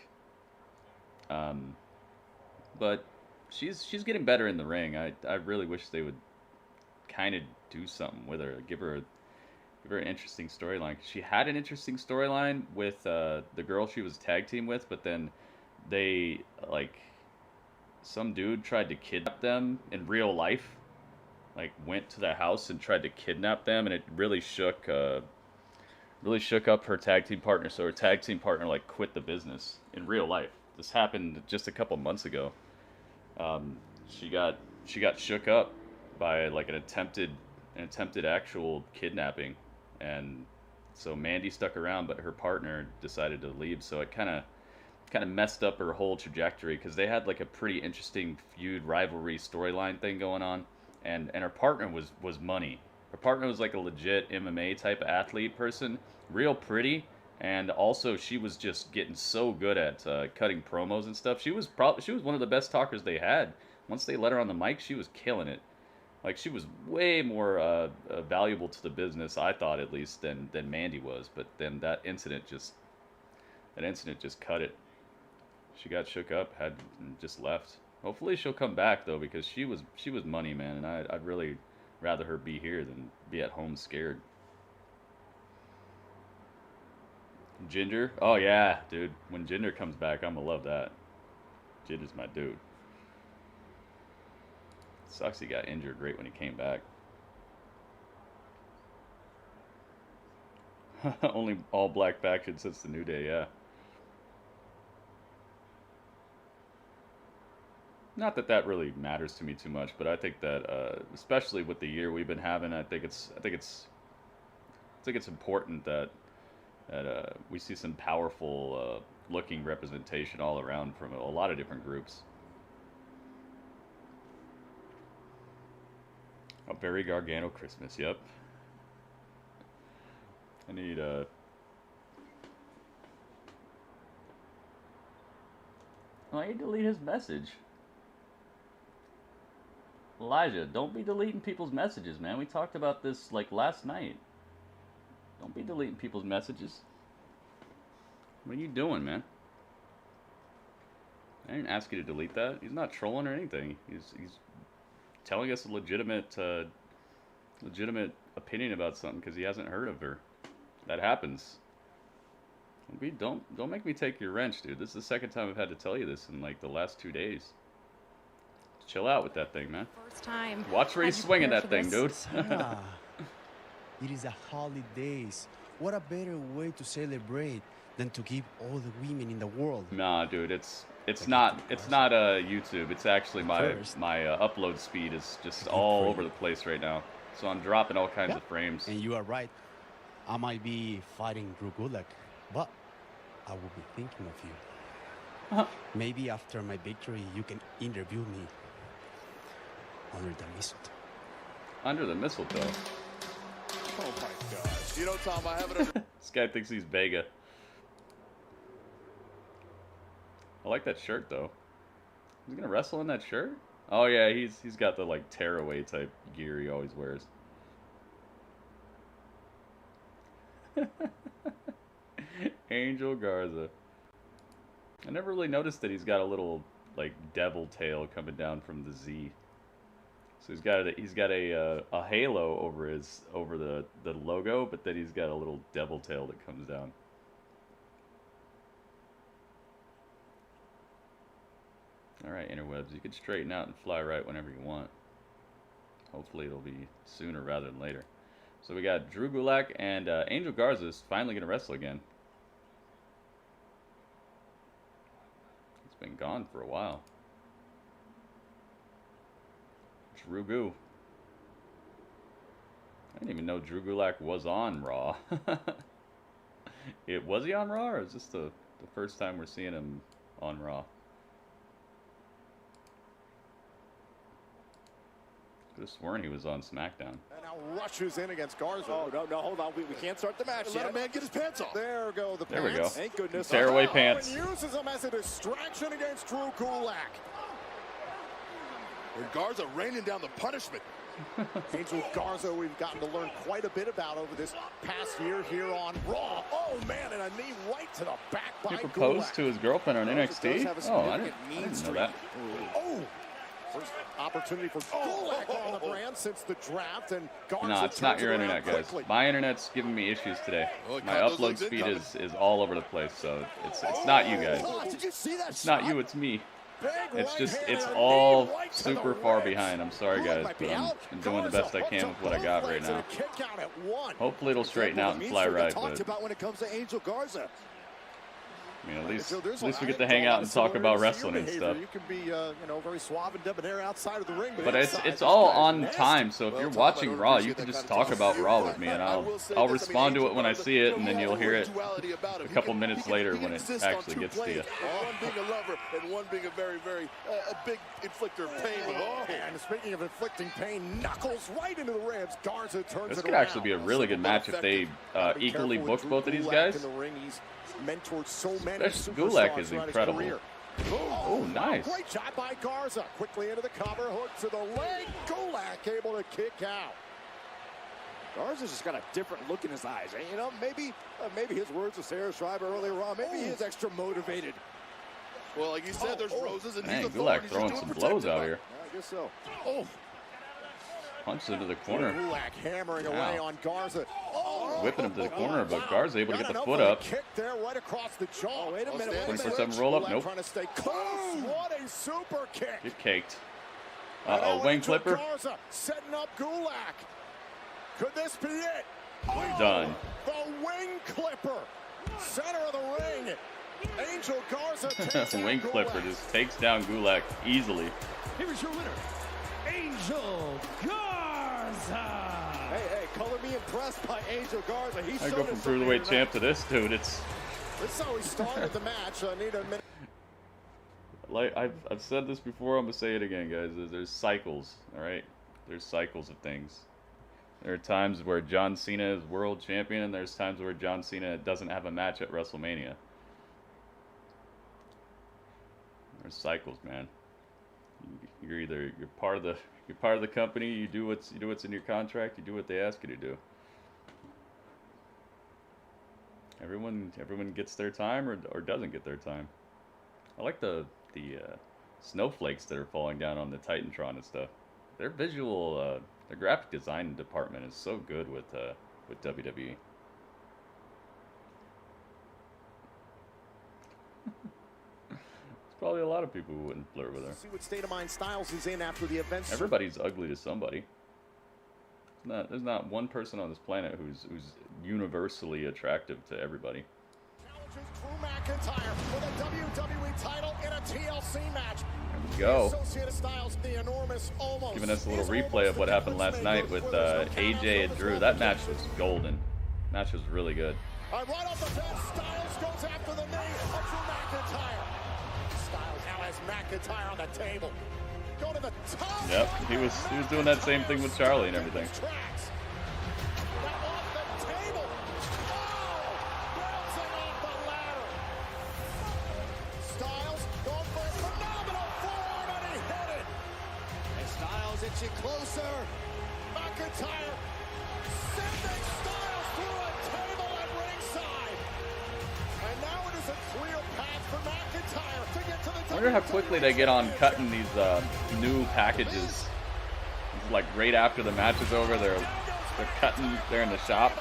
But she's getting better in the ring. I really wish they would kind of do something with her, give her an interesting storyline. She had an interesting storyline with the girl she was tag team with, but then they some dude tried to kidnap them in real life, like went to their house and tried to kidnap them, and it really shook up her tag team partner. So her tag team partner like quit the business in real life. This happened just a couple months ago. She got shook up by like an attempted actual kidnapping, and so Mandy stuck around, but her partner decided to leave. So it kind of messed up her whole trajectory, because they had like a pretty interesting feud rivalry storyline thing going on, and her partner was money. Her partner was like a legit MMA type of athlete person, real pretty, and also she was just getting so good at cutting promos and stuff. She was one of the best talkers they had. Once they let her on the mic, she was killing it. Like, she was way more valuable to the business, I thought, at least, than Mandy was. But then that incident just cut it. She got shook up, and just left. Hopefully she'll come back though, because she was money, man, and I'd really rather her be here than be at home scared. Ginger, oh yeah, dude. When Ginger comes back, I'm gonna love that. Ginger's my dude. Sucks he got injured right when he came back. Only all black faction since the New Day, yeah. Not that really matters to me too much, but I think that especially with the year we've been having, I think it's important that we see some powerful looking representation all around from a lot of different groups. A very Gargano Christmas, yep. I need why you delete his message? Elijah, don't be deleting people's messages, man. We talked about this like last night. Don't be deleting people's messages. What are you doing, man? I didn't ask you to delete that. He's not trolling or anything. He's telling us a legitimate opinion about something because he hasn't heard of her. That happens. Don't make me take your wrench, dude. This is the second time I've had to tell you this in like the last 2 days. Chill out with that thing, man. First time. Watch where he's swinging that thing, dude. It is a holidays. What a better way to celebrate than to give all the women in the world. Nah, dude, it's not YouTube. It's actually my upload speed is just all over the place right now. So I'm dropping all kinds of frames. And you are right. I might be fighting Drew Gulak, but I will be thinking of you. Maybe after my victory, you can interview me under the mistletoe. Under the mistletoe? Oh my gosh. You know, Tom, I have it. This guy thinks he's Vega. I like that shirt, though. He's gonna wrestle in that shirt? Oh yeah, he's got the like tearaway type gear he always wears. Angel Garza. I never really noticed that he's got a little like devil tail coming down from the Z. So he's got a halo over the logo, but then he's got a little devil tail that comes down. Alright, interwebs. You can straighten out and fly right whenever you want. Hopefully it'll be sooner rather than later. So we got Drew Gulak and Angel Garza is finally going to wrestle again. It's been gone for a while. Drew Gu. I didn't even know Drew Gulak was on Raw. Was he on Raw, or is this the first time we're seeing him on Raw? Could have sworn he was on SmackDown. And now rushes in against Garza. Oh, no, hold on. We can't start the match yet. Let a man get his pants off. There go the pants. There we go. Thank goodness. Tear away pants. And uses them as a distraction against Drew Gulak. And Garza raining down the punishment. Angel Garza, we've gotten to learn quite a bit about over this past year here on Raw. Oh, man, and a knee right to the back by Gulak. He proposed to his girlfriend on NXT? Oh, I didn't know that. Oh! First opportunity for Gulak on the brand since the draft, and Garza No, it's not your internet, guys. My internet's giving me issues today. My upload speed is all over the place, so it's not you guys. Did you see that? It's not you, it's me. It's all super far behind. I'm sorry, guys, but I'm doing the best I can with what I got right now. Hopefully it'll straighten out and fly right, but about when it comes to Angel Garza. I mean, at least we get to hang out and talk about wrestling and stuff. You can be, very suave and debonair outside of the ring, but it's all on time. So if you're watching Raw, you can just talk about Raw with me, and I'll respond to it when I see it, and then you'll hear it a couple minutes later when it actually gets to you. One being a lover and one being a very, very a big inflictor of pain. And speaking of inflicting pain, knuckles right into the ribs. Garza turns it around. This could actually be a really good match if they equally booked both of these guys. Mentored so many Gulak is incredible. Oh, nice. Great job by Garza. Quickly into the cover, hook to the leg. Gulak able to kick out. Garza's just got a different look in his eyes. And, you know, maybe his words to Sarah Schreiber earlier on, maybe he is extra motivated. Well, like you said, there's roses and these Gulak throwing some blows out here. I guess so. Oh. Punch into the corner. Gulak hammering away on Garza. Whipping him to the corner, but Garza able to get the foot up. Kick there right across the jaw. Wait a minute. 24/7 roll up. Nope. Trying to stay close. What a super kick. Get caked. Uh-oh, wing clipper. Garza setting up Gulak. Could this be it? Done. The wing clipper. Center of the ring. Angel Garza takes wing clipper just takes down Gulak easily. Here is your winner, Angel Garza. Hey, color me impressed by Angel Garza. I go from cruiserweight champ to this dude. This is how we started the match. I need a minute. Like I've said this before, I'm gonna say it again, guys. There's cycles, all right? There's cycles of things. There are times where John Cena is world champion, and there's times where John Cena doesn't have a match at WrestleMania. There's cycles, man. You're part of the company. You do what's in your contract. You do what they ask you to do. Everyone gets their time or doesn't get their time. I like the snowflakes that are falling down on the Titantron and stuff. Their visual, their graphic design department is so good with WWE. Probably a lot of people who wouldn't flirt with her. See what state of mind Styles is in after the event. Everybody's ugly to somebody. There's not one person on this planet who's universally attractive to everybody. Challenges Drew McIntyre for the WWE title in a TLC match. There we go. Styles, the enormous, giving us a little replay of what happened last night with AJ and Drew. That match was golden. Match was really good. Right off the bat, Styles goes after the knee of Drew McIntyre. Styles now has McIntyre on the table. Go to the top. Yep, he was doing that same thing with Charlie and everything. Inching closer. McIntyre sending Styles through a table at ringside. And now it is a clear path for McIntyre to get to the I wonder how quickly they get on cutting these new packages. Like right after the match is over, they're cutting. They're in the shop.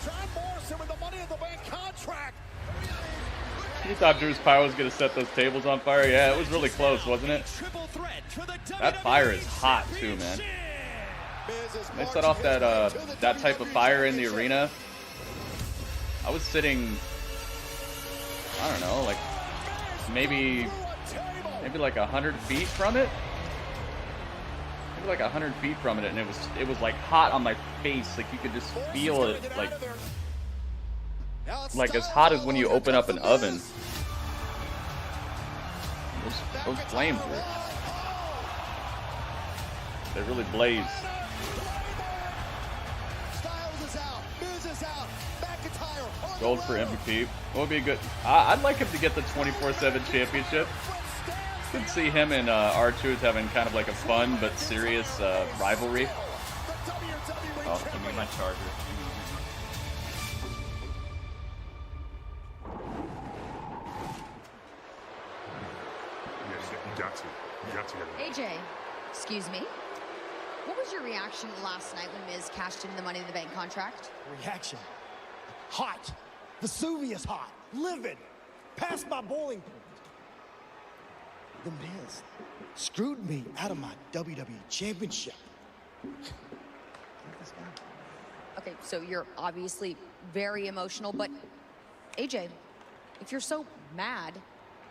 John Morrison with the Money in the Bank contract. You thought Drew's power was going to set those tables on fire? Yeah, it was really close, wasn't it? That fire is hot too, man. They set off that that type of fire in the arena. I was sitting, I don't know, like maybe like 100 feet from it. Maybe like 100 feet from it, and it was like hot on my face. Like you could just feel it, like as hot as when you open up an oven. Those flames were, they really blaze. Gold for MVP. What would be good? I'd like him to get the 24/7 championship. Could see him and R-Truth having kind of like a fun but serious rivalry. Oh, give me my charger. You got to. AJ, excuse me. What was your reaction last night when Miz cashed in the Money in the Bank contract? Reaction? Hot. Vesuvius hot. Livid. Past my boiling point. The Miz screwed me out of my WWE Championship. Okay, so you're obviously very emotional, but AJ, if you're so mad,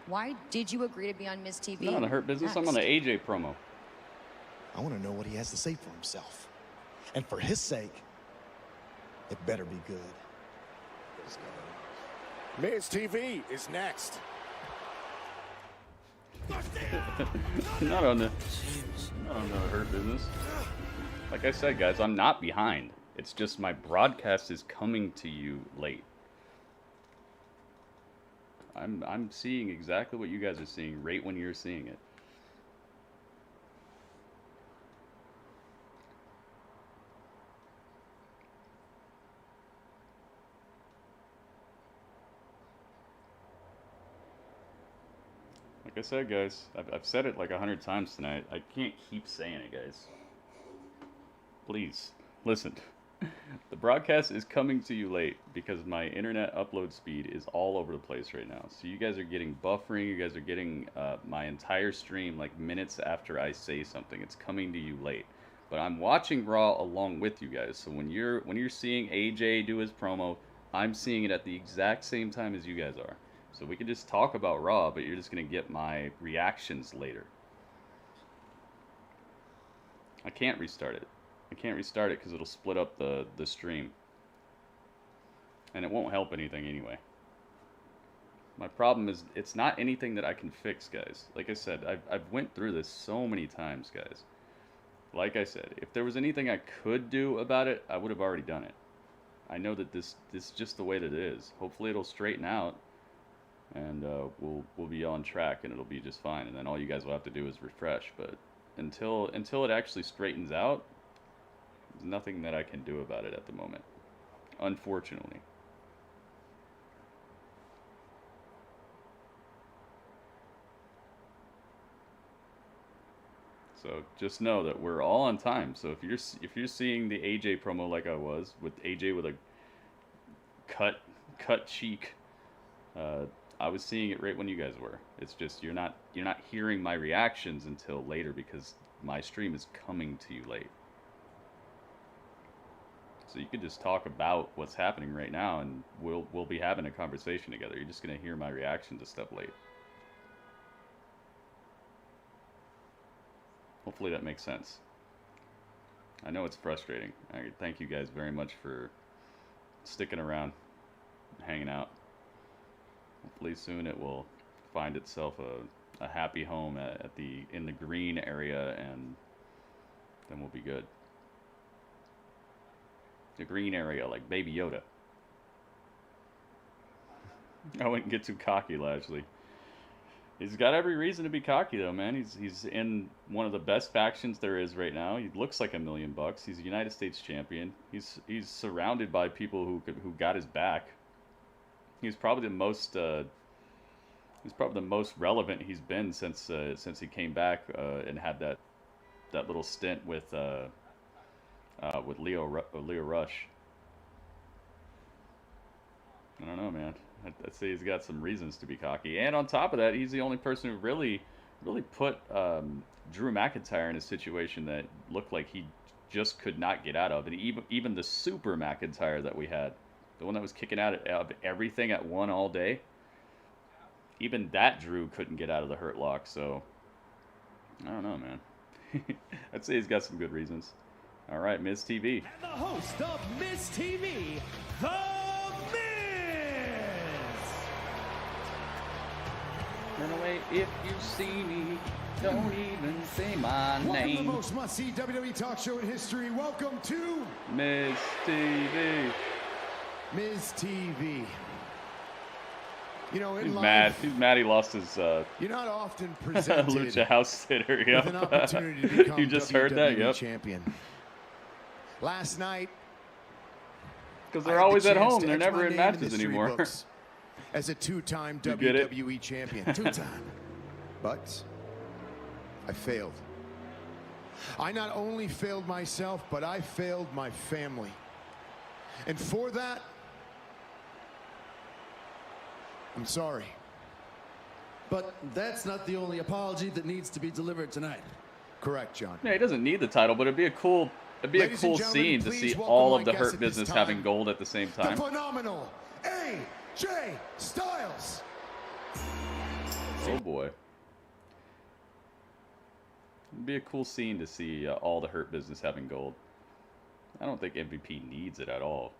why did you agree to be on Miz TV? I'm not on the Hurt Business. I'm on the AJ promo. I want to know what he has to say for himself. And for his sake, it better be good. Miz TV is next. not on the Hurt Business. Like I said, guys, I'm not behind. It's just my broadcast is coming to you late. I'm seeing exactly what you guys are seeing right when you're seeing it. Like I said, guys, I've said it like 100 times tonight. I can't keep saying it, guys. Please, listen. The broadcast is coming to you late because my internet upload speed is all over the place right now. So you guys are getting buffering. You guys are getting my entire stream like minutes after I say something. It's coming to you late. But I'm watching Raw along with you guys. So when you're seeing AJ do his promo, I'm seeing it at the exact same time as you guys are. So we can just talk about Raw, but you're just going to get my reactions later. I can't restart it. I can't restart it because it'll split up the stream. And it won't help anything anyway. My problem is it's not anything that I can fix, guys. Like I said, I've went through this so many times, guys. Like I said, if there was anything I could do about it, I would have already done it. I know that this is just the way that it is. Hopefully it'll straighten out. And we'll be on track and it'll be just fine. And then all you guys will have to do is refresh. But until it actually straightens out, there's nothing that I can do about it at the moment, unfortunately. So just know that we're all on time. So if you're seeing the AJ promo like I was, with AJ with a cut cheek, I was seeing it right when you guys were. It's just you're not hearing my reactions until later because my stream is coming to you late. So you could just talk about what's happening right now and we'll be having a conversation together. You're just gonna hear my reaction to stuff late. Hopefully that makes sense. I know it's frustrating. I thank you guys very much for sticking around, hanging out. Hopefully soon it will find itself a happy home in the green area, and then we'll be good. The green area, like Baby Yoda. I wouldn't get too cocky, Lashley. He's got every reason to be cocky, though, man. He's in one of the best factions there is right now. He looks like $1 million. He's a United States champion. He's surrounded by people who got his back. He's probably the most relevant he's been since he came back and had that little stint with Leo Rush. I don't know, man. I'd say he's got some reasons to be cocky. And on top of that, he's the only person who really put Drew McIntyre in a situation that looked like he just could not get out of. And even the Super McIntyre that we had, the one that was kicking out of everything at one all day, even that Drew couldn't get out of the Hurt Lock. So, I don't know, man. I'd say he's got some good reasons. All right, Miz TV. And the host of Miz TV, The Miz! Run away if you see me. Don't even say my Welcome name. to the most must-see WWE talk show in history. Welcome to Miz TV. Miz TV. You know, in He's life, mad. He's mad he lost his you're not often presented Lucha House sitter. with Yep. an opportunity to become You just WWE heard that? Yep. champion. Last night, Because I they're had the always at chance home. to They're etch never my in name matches history anymore. books as a two-time You get it? WWE champion. Two-time. But I failed. I not only failed myself, but I failed my family. And for that, I'm sorry. But that's not the only apology that needs to be delivered tonight. Correct, John. Yeah, he doesn't need the title, but it'd be a cool Ladies and gentlemen, scene to please see welcome all my of the guest Hurt at this Business time, having gold at the same The time. phenomenal AJ Styles. Oh boy. It'd be a cool scene to see all the Hurt Business having gold. I don't think MVP needs it at all.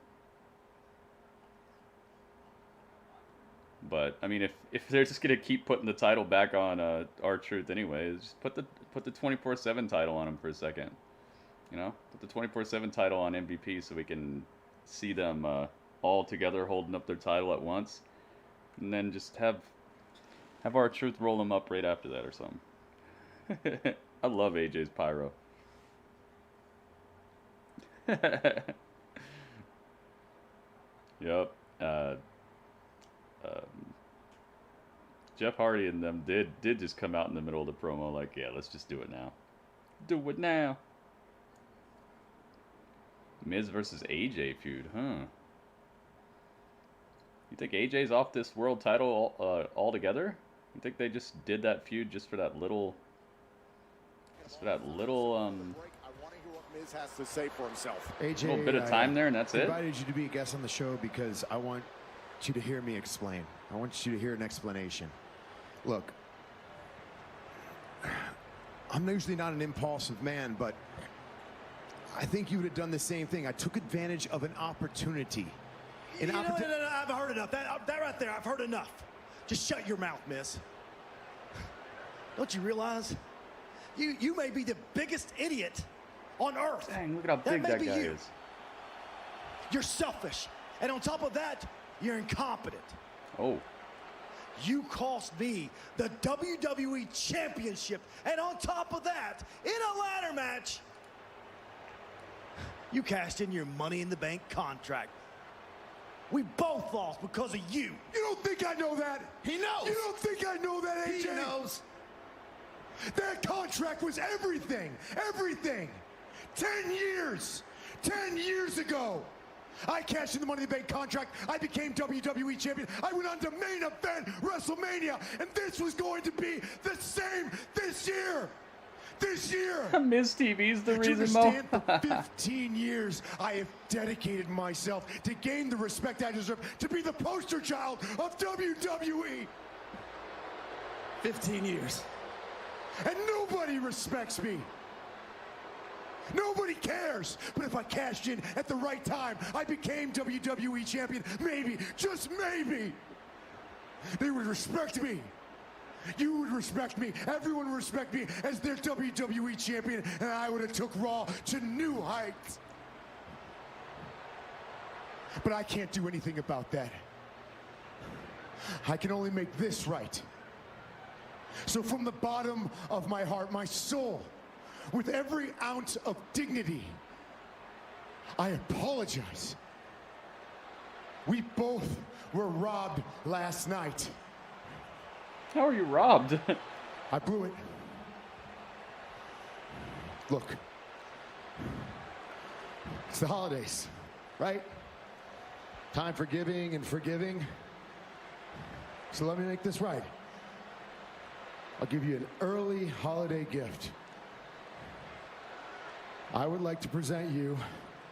But I mean, if they're just gonna keep putting the title back on R-Truth anyways, just put the 24/7 title on him for a second. You know, put the 24/7 title on MVP so we can see them all together holding up their title at once, and then just have R-Truth roll them up right after that or something. I love AJ's pyro. Yep. Jeff Hardy and them did just come out in the middle of the promo like, yeah, let's just do it now. Do it now. Miz versus AJ feud, huh? You think AJ's off this world title altogether? You think they just did that feud just for that little... Miz has to say for himself. AJ, a little bit of time there and that's I it? invited you to be a guest on the show because I want you to hear me explain. I want you to hear an explanation. Look, I'm usually not an impulsive man, but I think you would have done the same thing. I took advantage of an opportunity. No, I've heard enough. That right there, I've heard enough. Just shut your mouth, Miz. Don't you realize you may be the biggest idiot on earth? Dang, look at how big that guy is. You're selfish, and on top of that, you're incompetent. Oh. You cost me the WWE Championship, and on top of that, in a ladder match, you cashed in your Money in the Bank contract. We both lost because of you. You don't think I know that? He knows. You don't think I know that, AJ? He knows. That contract was everything. Everything. 10 years. 10 years ago. I cashed in the Money in the Bank contract. I became WWE champion. I went on to main event WrestleMania. And this was going to be the same this year. This year. Miz TV's the Do you reason, Mo. understand? For 15 years, I have dedicated myself to gain the respect I deserve, to be the poster child of WWE. 15 years. And nobody respects me. Nobody cares. But if I cashed in at the right time, I became WWE champion. Maybe, just maybe, they would respect me. You would respect me. Everyone would respect me as their WWE champion, and I would have took Raw to new heights. But I can't do anything about that. I can only make this right. So from the bottom of my heart, my soul, with every ounce of dignity, I apologize. We both were robbed last night. How are you robbed? I blew it. Look, it's the holidays, right? Time for giving and forgiving. So let me make this right. I'll give you an early holiday gift. I would like to present you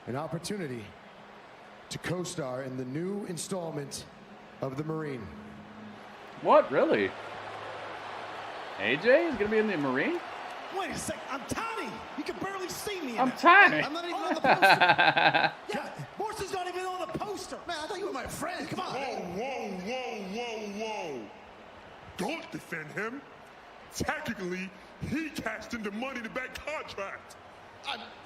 an opportunity to co-star in the new installment of The Marine. What, really? AJ is gonna be in the Marine? Wait a sec, I'm tiny. You can barely see me. I'm tiny. I'm not even on the poster. Yeah, Morrison's not even on the poster. Man, I thought you were my friend. Come on. Whoa. Don't defend him. Technically, he cashed in the Money in the Bank contract.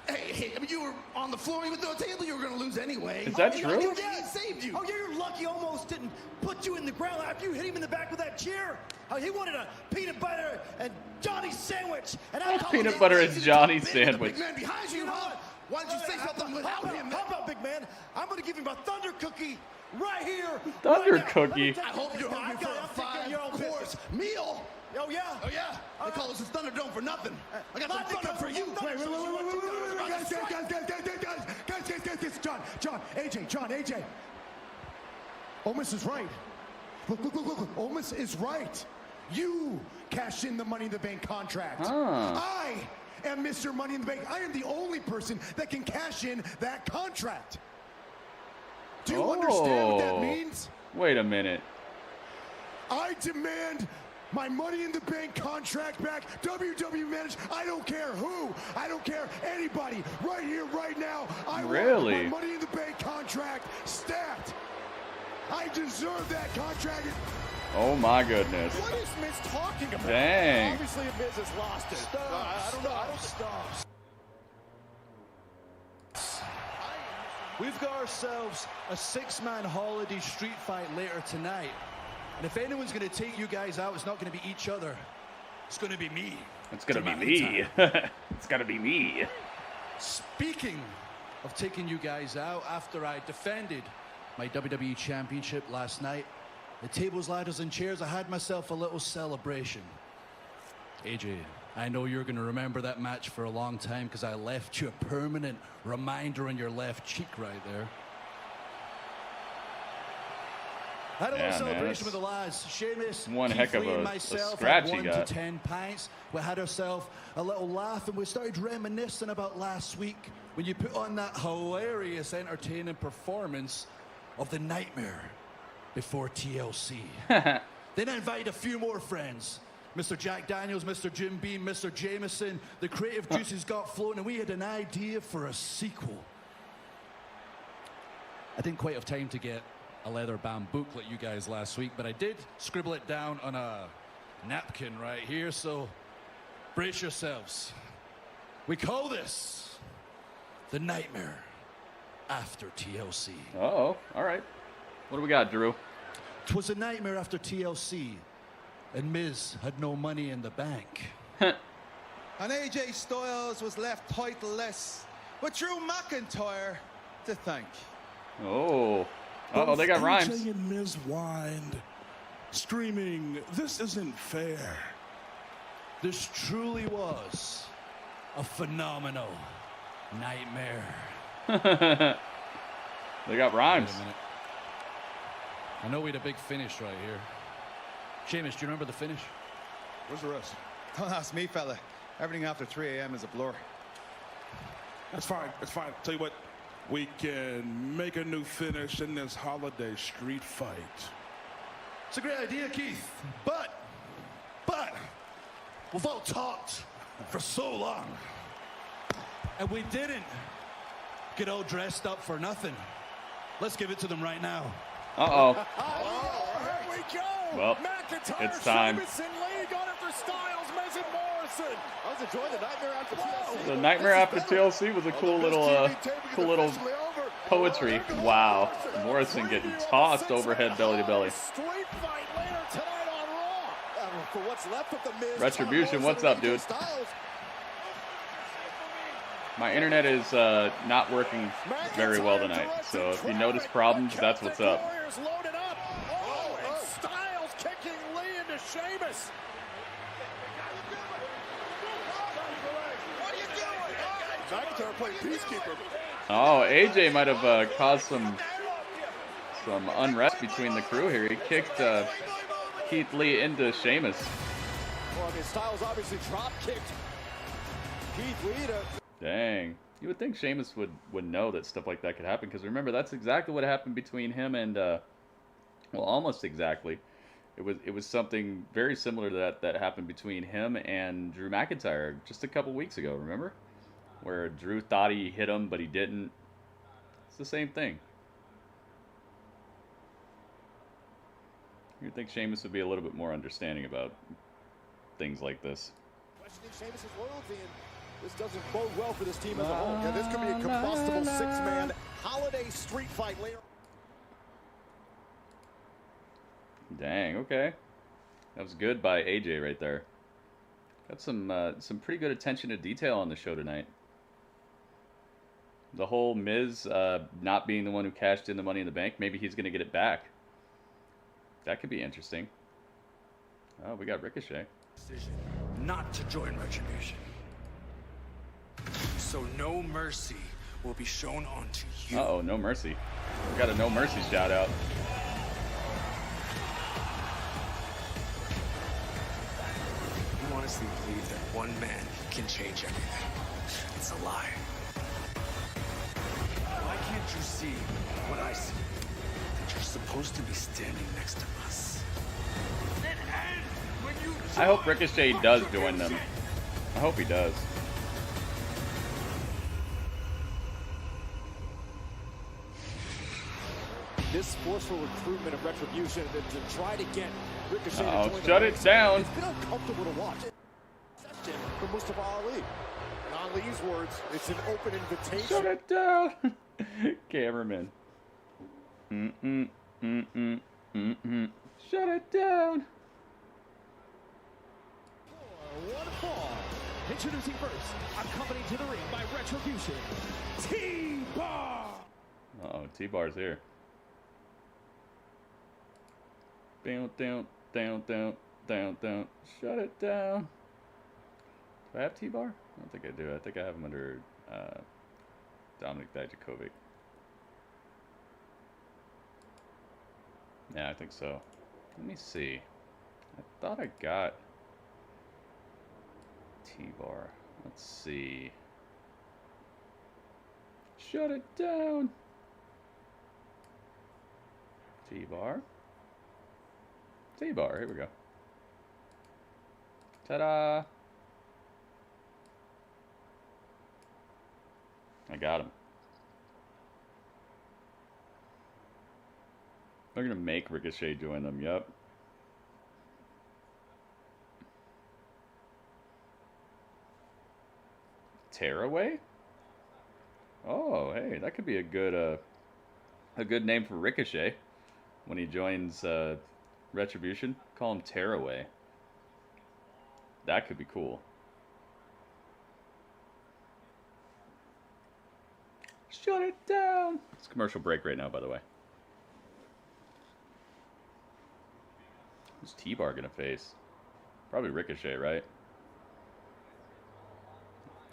Hey, I mean, you were on the floor with no table. You were going to lose anyway. Is that true? He saved you. Oh, yeah, you're lucky. Almost didn't put you in the ground after you hit him in the back with that chair. He wanted a peanut butter and Johnny sandwich. And I peanut butter and Johnny sandwich. Big man behind you, huh? Why don't you say something without him? How about, big man? I'm going to give him a thunder cookie right here. Thunder cookie. I hope you're hungry for a 5-course meal. Oh, yeah. Oh, yeah. They call us the ThunderDome for nothing. I got some thunder for you. Wait, guys, John, AJ. Omis is right. Look. Omis is right. You cashed in the Money in the Bank contract. I am Mr. Money in the Bank. I am the only person that can cash in that contract. Do you understand what that means? Wait a minute. I demand my Money in the Bank contract back. WWE managed. I don't care who. I don't care anybody. Right here, right now. I want my Money in the Bank contract stacked. I deserve that contract. Oh my goodness. What is Miz talking about? Dang. Obviously, Miz has lost it. I don't know. We've got ourselves a 6-man holiday street fight later tonight. And if anyone's going to take you guys out, it's not going to be each other. It's going to be me. It's going to be me. It's going to be me. Speaking of taking you guys out, after I defended my WWE Championship last night, the tables, ladders, and chairs, I had myself a little celebration. AJ, I know you're going to remember that match for a long time because I left you a permanent reminder on your left cheek right there. I had a little celebration with the lads. Sheamus, one heck of a scratch he got. 1 to 10 pints. We had ourselves a little laugh and we started reminiscing about last week when you put on that hilarious, entertaining performance of the Nightmare before TLC. Then I invited a few more friends. Mr. Jack Daniels, Mr. Jim Beam, Mr. Jameson. The creative juices got flowing and we had an idea for a sequel. I didn't quite have time to get a leather-bound booklet you guys last week, but I did scribble it down on a napkin right here, so brace yourselves. We call this The Nightmare After TLC. Uh-oh. All right. What do we got, Drew? 'Twas a nightmare after TLC, and Miz had no money in the bank. And AJ Styles was left titleless, with Drew McIntyre to thank. Oh. Uh-oh, they got rhymes. AJ and Miz whined, screaming, "This isn't fair." This truly was a phenomenal nightmare. They got rhymes. Wait a minute. I know we had a big finish right here. Sheamus, do you remember the finish? Where's the rest? Don't ask me, fella. Everything after 3 a.m. is a blur. That's fine. It's fine. Tell you what, we can make a new finish in this holiday street fight. It's a great idea, Keith. But we've all talked for so long, and we didn't get all dressed up for nothing. Let's give it to them right now. Uh-oh. Here we go. Well, McIntyre, it's time. Sheamus in lead, got it for Styles, Miz and Morrison. I was enjoying the Nightmare After TLC. The Nightmare After TLC was a cool little poetry. Wow. Morrison getting tossed overhead belly to belly. Street fight later tonight on Raw. For what's left of the Miz. Retribution, what's up, dude? My internet is not working very well tonight, so if you notice problems, that's what's up. Loaded up. Oh, and Styles kicking Lee into Sheamus. McIntyre playing peacekeeper. Oh, AJ might have caused some unrest between the crew here. He kicked Keith Lee into Sheamus. Well, I mean, Styles obviously drop kicked Keith Lee to... Dang. You would think Sheamus would know that stuff like that could happen, because remember, that's exactly what happened between him and, well, almost exactly. It was something very similar to that happened between him and Drew McIntyre just a couple weeks ago, remember? Where Drew thought he hit him, but he didn't. It's the same thing. You'd think Sheamus would be a little bit more understanding about things like this. Questioning Sheamus' loyalty, and this doesn't bode well for this team as a whole. Yeah, this could be a combustible six-man holiday street fight later. Dang, okay. That was good by AJ right there. Got some pretty good attention to detail on the show tonight. The whole Miz not being the one who cashed in the Money in the Bank, maybe he's going to get it back. That could be interesting. Oh, we got Ricochet. Decision not to join Retribution. So no mercy will be shown onto you. Uh-oh, no mercy. We got a no mercy shout out. You honestly believe that one man can change everything? It's a lie. Why can't you see what I see? That you're supposed to be standing next to us. It ends when you I hope Ricochet does join them. I hope he does. This forceful recruitment of Retribution to try to get Ricochet to join shut it down. It's been uncomfortable to watch. For Mustafa Ali. In Ali's words, it's an open invitation. Shut it down. Cameraman. Shut it down. One fall. Introducing first, accompanied to the ring by Retribution, T-Bar. Uh-oh, T-Bar's here. Down, down, down, down, down, down. Shut it down. Do I have T-Bar? I don't think I do. I think I have him under Dominic Dijakovic. Yeah, I think so. Let me see. I thought I got T-Bar. Let's see. Shut it down. T-Bar. T-Bar, here we go. Ta-da! I got him. They're gonna make Ricochet join them, yep. Tearaway? Oh, hey, that could be a good name for Ricochet when he joins Retribution. Call him Tearaway. That could be cool. Shut it down. It's a commercial break right now, by the way. Who's T-Bar gonna face? Probably Ricochet, right?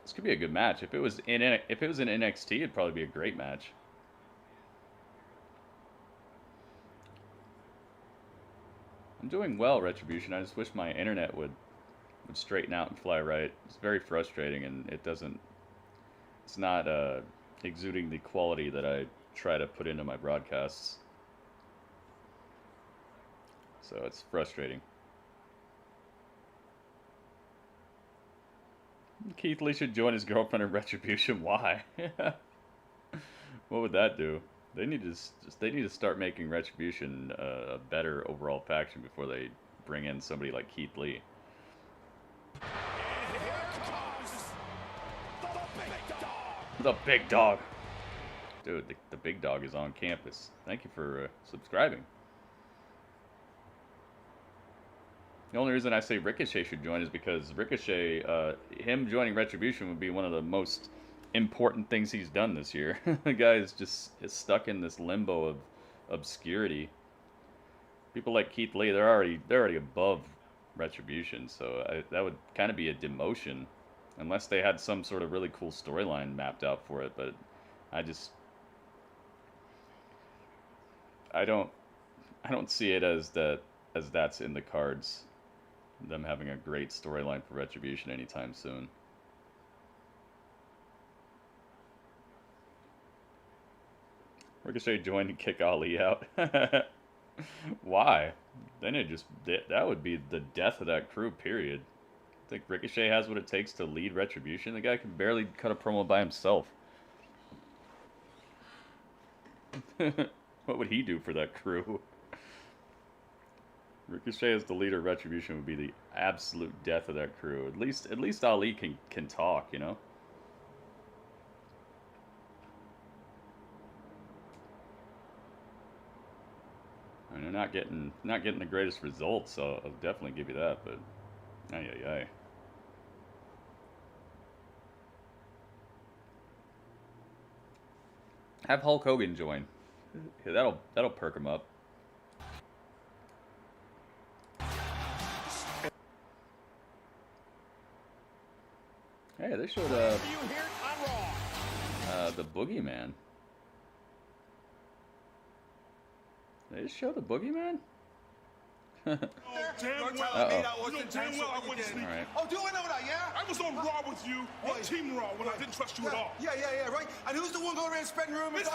This could be a good match. If it was in NXT, it'd probably be a great match. I'm doing well, Retribution. I just wish my internet would straighten out and fly right. It's very frustrating, and it's not exuding the quality that I try to put into my broadcasts. So it's frustrating. Keith Lee should join his girlfriend in Retribution. Why? What would that do? They need to start making Retribution a better overall faction before they bring in somebody like Keith Lee. The big dog. Dude, the big dog is on campus. Thank you for subscribing. The only reason I say Ricochet should join is because Ricochet, him joining Retribution would be one of the most important things he's done this year. The guy is stuck in this limbo of obscurity. People like Keith Lee, they're already above Retribution, so that would kind of be a demotion, unless they had some sort of really cool storyline mapped out for it. But I don't see it as that as that's in the cards. Them having a great storyline for Retribution anytime soon. Ricochet joined to kick Ali out. Why? Then that would be the death of that crew, period. I think Ricochet has what it takes to lead Retribution. The guy can barely cut a promo by himself. What would he do for that crew? Ricochet as the leader of Retribution would be the absolute death of that crew. At least Ali can talk, you know? I mean, they're not getting the greatest results, so I'll definitely give you that, but ay. Have Hulk Hogan join. Yeah, that'll perk him up. Hey, they showed the Boogeyman. They just show the Boogeyman? Damn well I wasn't sleeping. Alright. Oh, do I know that, yeah? I was on Raw with you, on Team Raw, when I didn't trust you at all. Yeah, right. And who's the one going around spreading rumors?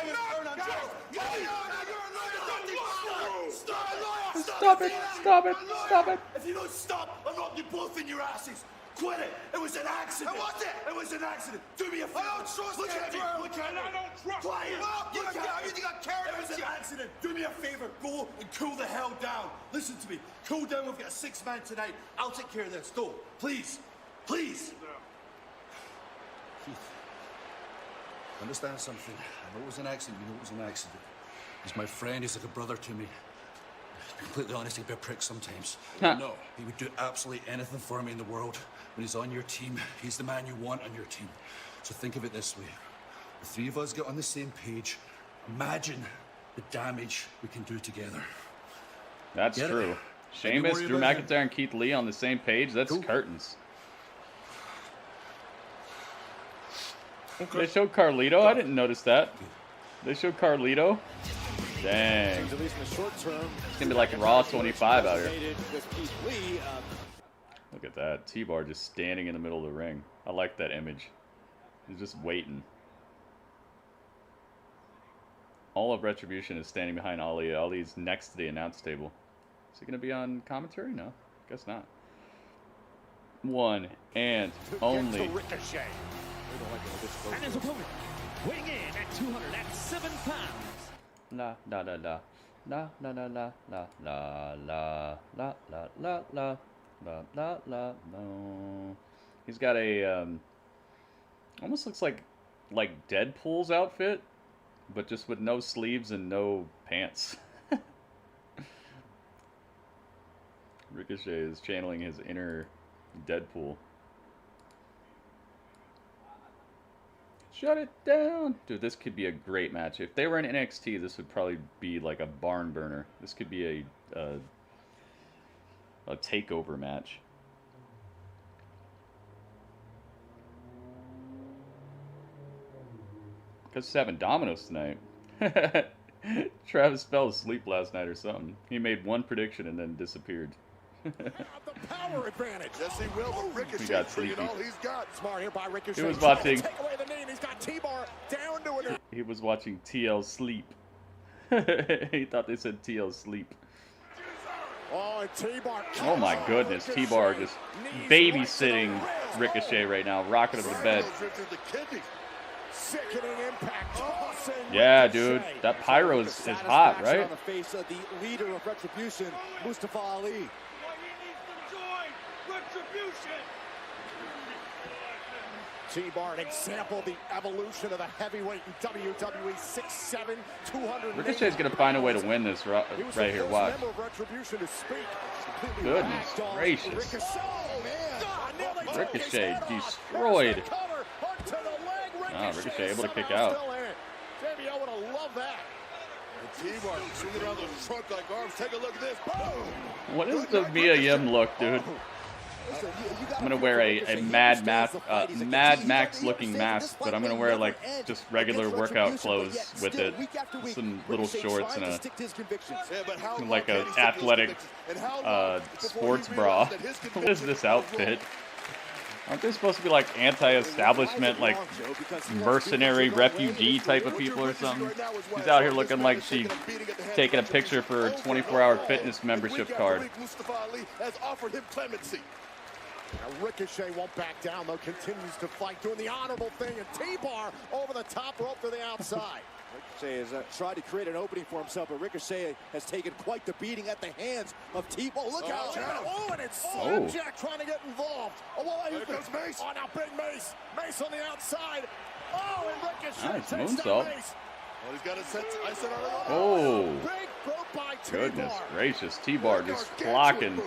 Stop it! If you don't stop, I'll knock you both in your asses. Quit it! It was an accident! What was it? It was an accident! Do me a favor! I don't trust you! Look at me! I don't trust you! You got carried! It was an accident! Do me a favor! Go and cool the hell down! Listen to me! Cool down, we've got a 6-man tonight. I'll take care of this. Go! Please! Please! Keith, understand something. I know it was an accident. You know it was an accident. He's my friend. He's like a brother to me. Completely honest, he'd be a prick sometimes. No, he would do absolutely anything for me in the world. When he's on your team, he's the man you want on your team. So think of it this way. The three of us get on the same page. Imagine the damage we can do together. That's true. Sheamus, Drew McIntyre, and Keith Lee on the same page? That's curtains. Okay. They showed Carlito? I didn't notice that. They showed Carlito? Dang. At least in the short term, it's gonna be like Raw 25 out here. Look at that. T-Bar just standing in the middle of the ring. I like that image. He's just waiting. All of Retribution is standing behind Ali. Ali's next to the announce table. Is he gonna be on commentary? No, guess not. One and only. Ricochet. And his opponent, weighing in at 207 pounds. La la la la la la la la la la la la la la la la la no. He's got a almost looks like Deadpool's outfit, but just with no sleeves and no pants. Ricochet is channeling his inner Deadpool. Shut it down! Dude, this could be a great match. If they were in NXT, this would probably be like a barn burner. This could be a takeover match. Because he's having Domino's tonight. Travis fell asleep last night or something. He made one prediction and then disappeared. The power advantage. Yes, he will. But Ricochet, He got sleepy. all he's got. Smart here by Ricochet. He was watching. Take away the knee, and he's got T-Bar down to it. He was watching TL sleep. He thought they said TL sleep. Oh, T-Bar. Oh my goodness, T-Bar just babysitting Ricochet right now, rocking him to bed. Sickening impact. Yeah, dude, that pyro is hot, right? On the face of the leader of Retribution, Mustafa Ali. T-Bar, an example of the evolution of the heavyweight in WWE. 6'7", 200. Ricochet's gonna find a way to win this right here. Watch. Goodness gracious. Ricochet destroyed. Oh, Ricochet able to kick out. Jamie, I would have loved that. T-Bar swinging around the trunk like arms. Take a look at this. Boom! What is the Mia Yim look, dude? I'm gonna wear a Mad Max looking mask, but I'm gonna wear like just regular workout clothes with it, some little shorts and like a athletic sports bra. What is this outfit? Aren't they supposed to be like anti-establishment, like mercenary refugee type of people or something? She's out here looking like she's taking a picture for her 24-hour fitness membership card. Now Ricochet won't back down, though, continues to fight, doing the honorable thing, and T-Bar over the top rope to the outside. Ricochet has tried to create an opening for himself, but Ricochet has taken quite the beating at the hands of T-Bar. Look out! Oh, and it's Slapjack trying to get involved. Oh, well, there goes Mace. Oh, now big Mace. Mace on the outside. Oh, and Ricochet takes down Mace. Well, he's got his ice on early. Oh, big boot by goodness gracious. T-Bar just blocking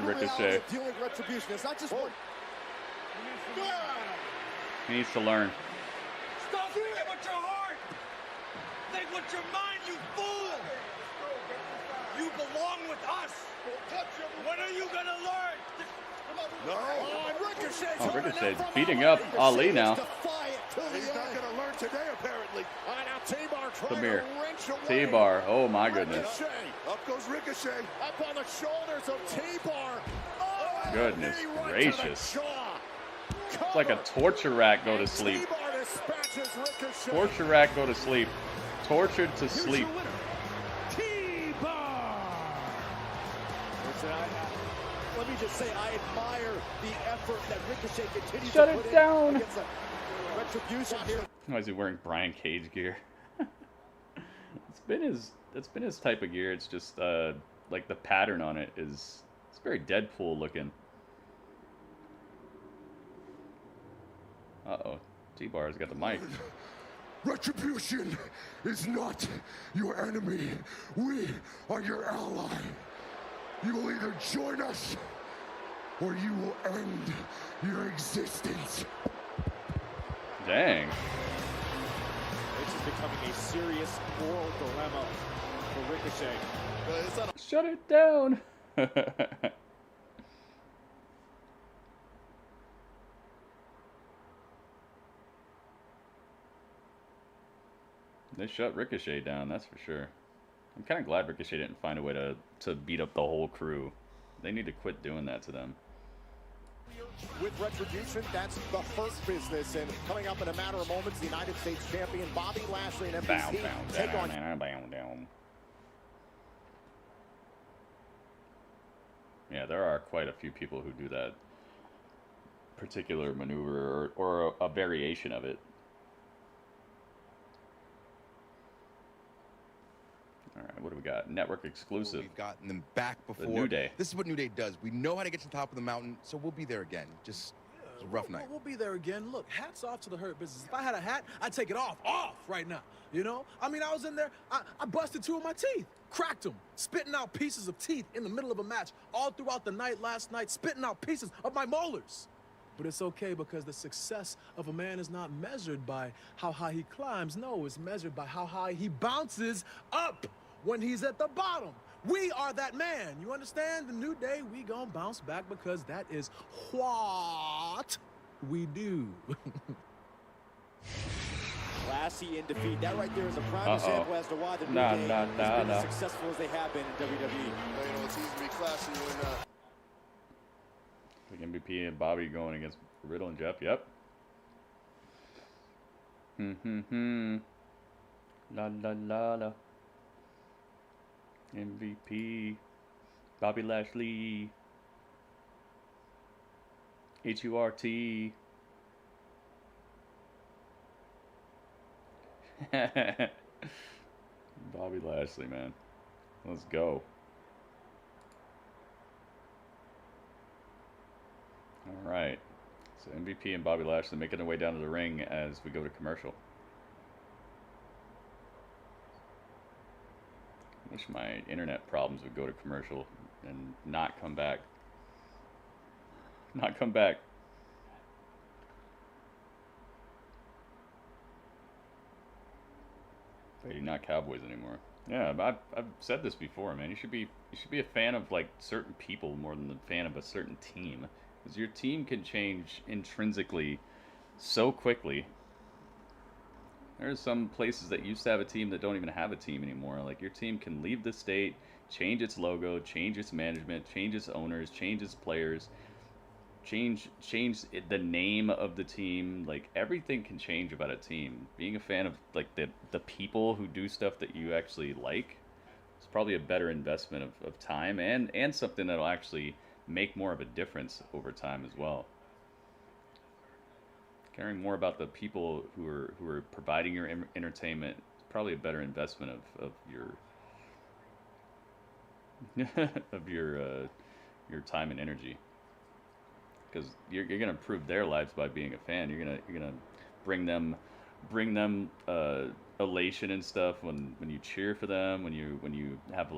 Ricochet. Dealing with retribution. It's not just one. He needs to learn. Stop thinking with your heart! Think with your mind, you fool! You belong with us! When are you gonna learn? No! Oh, Ricochet's beating up Ali now. He's not gonna learn today, apparently. Now T-Bar Come here. T-Bar. Oh my goodness. Up goes Ricochet. Up on the shoulders of T-Bar. Oh, goodness gracious. It's like a torture rack go to sleep. Torture rack go to sleep. Tortured to sleep. Let me just say, I admire the effort that Ricochet continues Shut to it put down. in against the retribution here. Why is he wearing Brian Cage gear? It's been his type of gear. It's just like the pattern on it it's very Deadpool looking. Uh-oh. T-Bar's got the mic. Retribution is not your enemy. We are your ally. You will either join us or you will end your existence. Dang. This is becoming a serious moral dilemma for Ricochet. Shut it down. They shut Ricochet down, that's for sure. I'm kind of glad Ricochet didn't find a way to beat up the whole crew. They need to quit doing that to them. With retribution, that's the Hurt Business, and coming up in a matter of moments, the United States champion Bobby Lashley and MVP take on. Yeah, there are quite a few people who do that particular maneuver or a variation of it. All right, what do we got? Network exclusive. We've gotten them back before. The New Day. This is what New Day does. We know how to get to the top of the mountain, so we'll be there again. Just a rough night. We'll be there again. Look, hats off to the Hurt Business. If I had a hat, I'd take it off right now. You know? I mean, I was in there, I busted 2 of my teeth, cracked them, spitting out pieces of teeth in the middle of a match, all throughout the night last night, spitting out pieces of my molars. But it's okay because the success of a man is not measured by how high he climbs. No, it's measured by how high he bounces up when he's at the bottom. We are that man. You understand? The New Day, we gonna bounce back because that is what we do. Lassie in defeat. That right there is a prime example as to why the New Day has been as successful as they have been in WWE. You know, it's easy to be classy when Like MVP and Bobby going against Riddle and Jeff. Yep. La la la la. MVP. Bobby Lashley. H-U-R-T. Bobby Lashley, man. Let's go. All right. So MVP and Bobby Lashley making their way down to the ring as we go to commercial. Wish my internet problems would go to commercial and not come back. Not come back. Wait, you're not Cowboys anymore. Yeah, but I've said this before, man. You should be a fan of like certain people more than a fan of a certain team, because your team can change intrinsically so quickly. There's some places that used to have a team that don't even have a team anymore. Like, your team can leave the state, change its logo, change its management, change its owners, change its players, change the name of the team. Like, everything can change about a team. Being a fan of like the people who do stuff that you actually like is probably a better investment of time, and something that'll actually make more of a difference over time as well. Caring more about the people who are providing your entertainment is probably a better investment of your time and energy, because you're gonna improve their lives by being a fan. You're gonna bring them elation and stuff when you cheer for them, when you have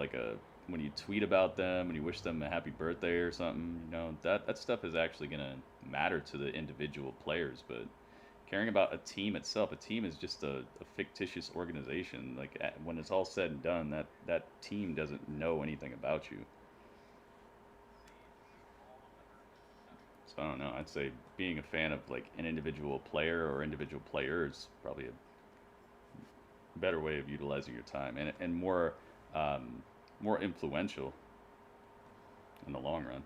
when you tweet about them, when you wish them a happy birthday or something. You know, that stuff is actually gonna matter to the individual players. But caring about a team itself, a team is just a fictitious organization. Like, when it's all said and done, that team doesn't know anything about you. So I don't know. I'd say being a fan of like an individual player or individual players probably a better way of utilizing your time, and more influential in the long run.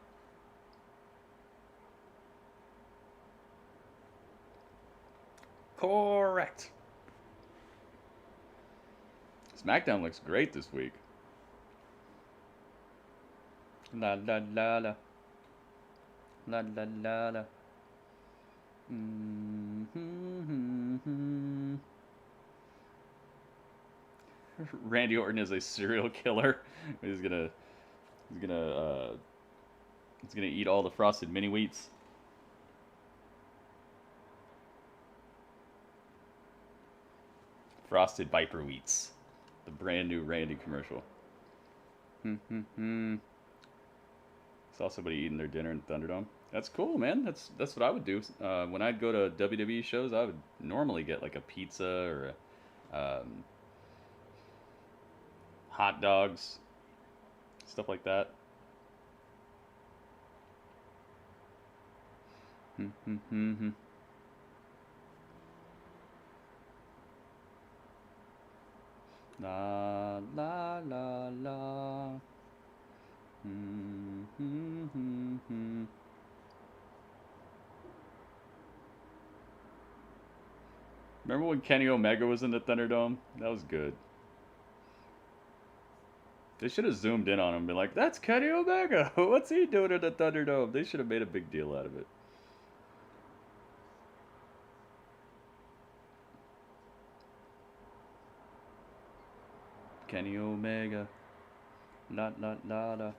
Correct. SmackDown looks great this week. La la la la. La la la la. Randy Orton is a serial killer. He's gonna eat all the frosted mini wheats. Frosted Viper Wheats, the brand new Randy commercial. Saw somebody eating their dinner in Thunderdome. That's cool, man. That's what I would do. When I'd go to WWE shows, I would normally get like a pizza or hot dogs, stuff like that. La la la la. Remember when Kenny Omega was in the Thunderdome? That was good. They should have zoomed in on him and been like, "That's Kenny Omega. What's he doing in the Thunderdome?" They should have made a big deal out of it. Kenny Omega. La la la la.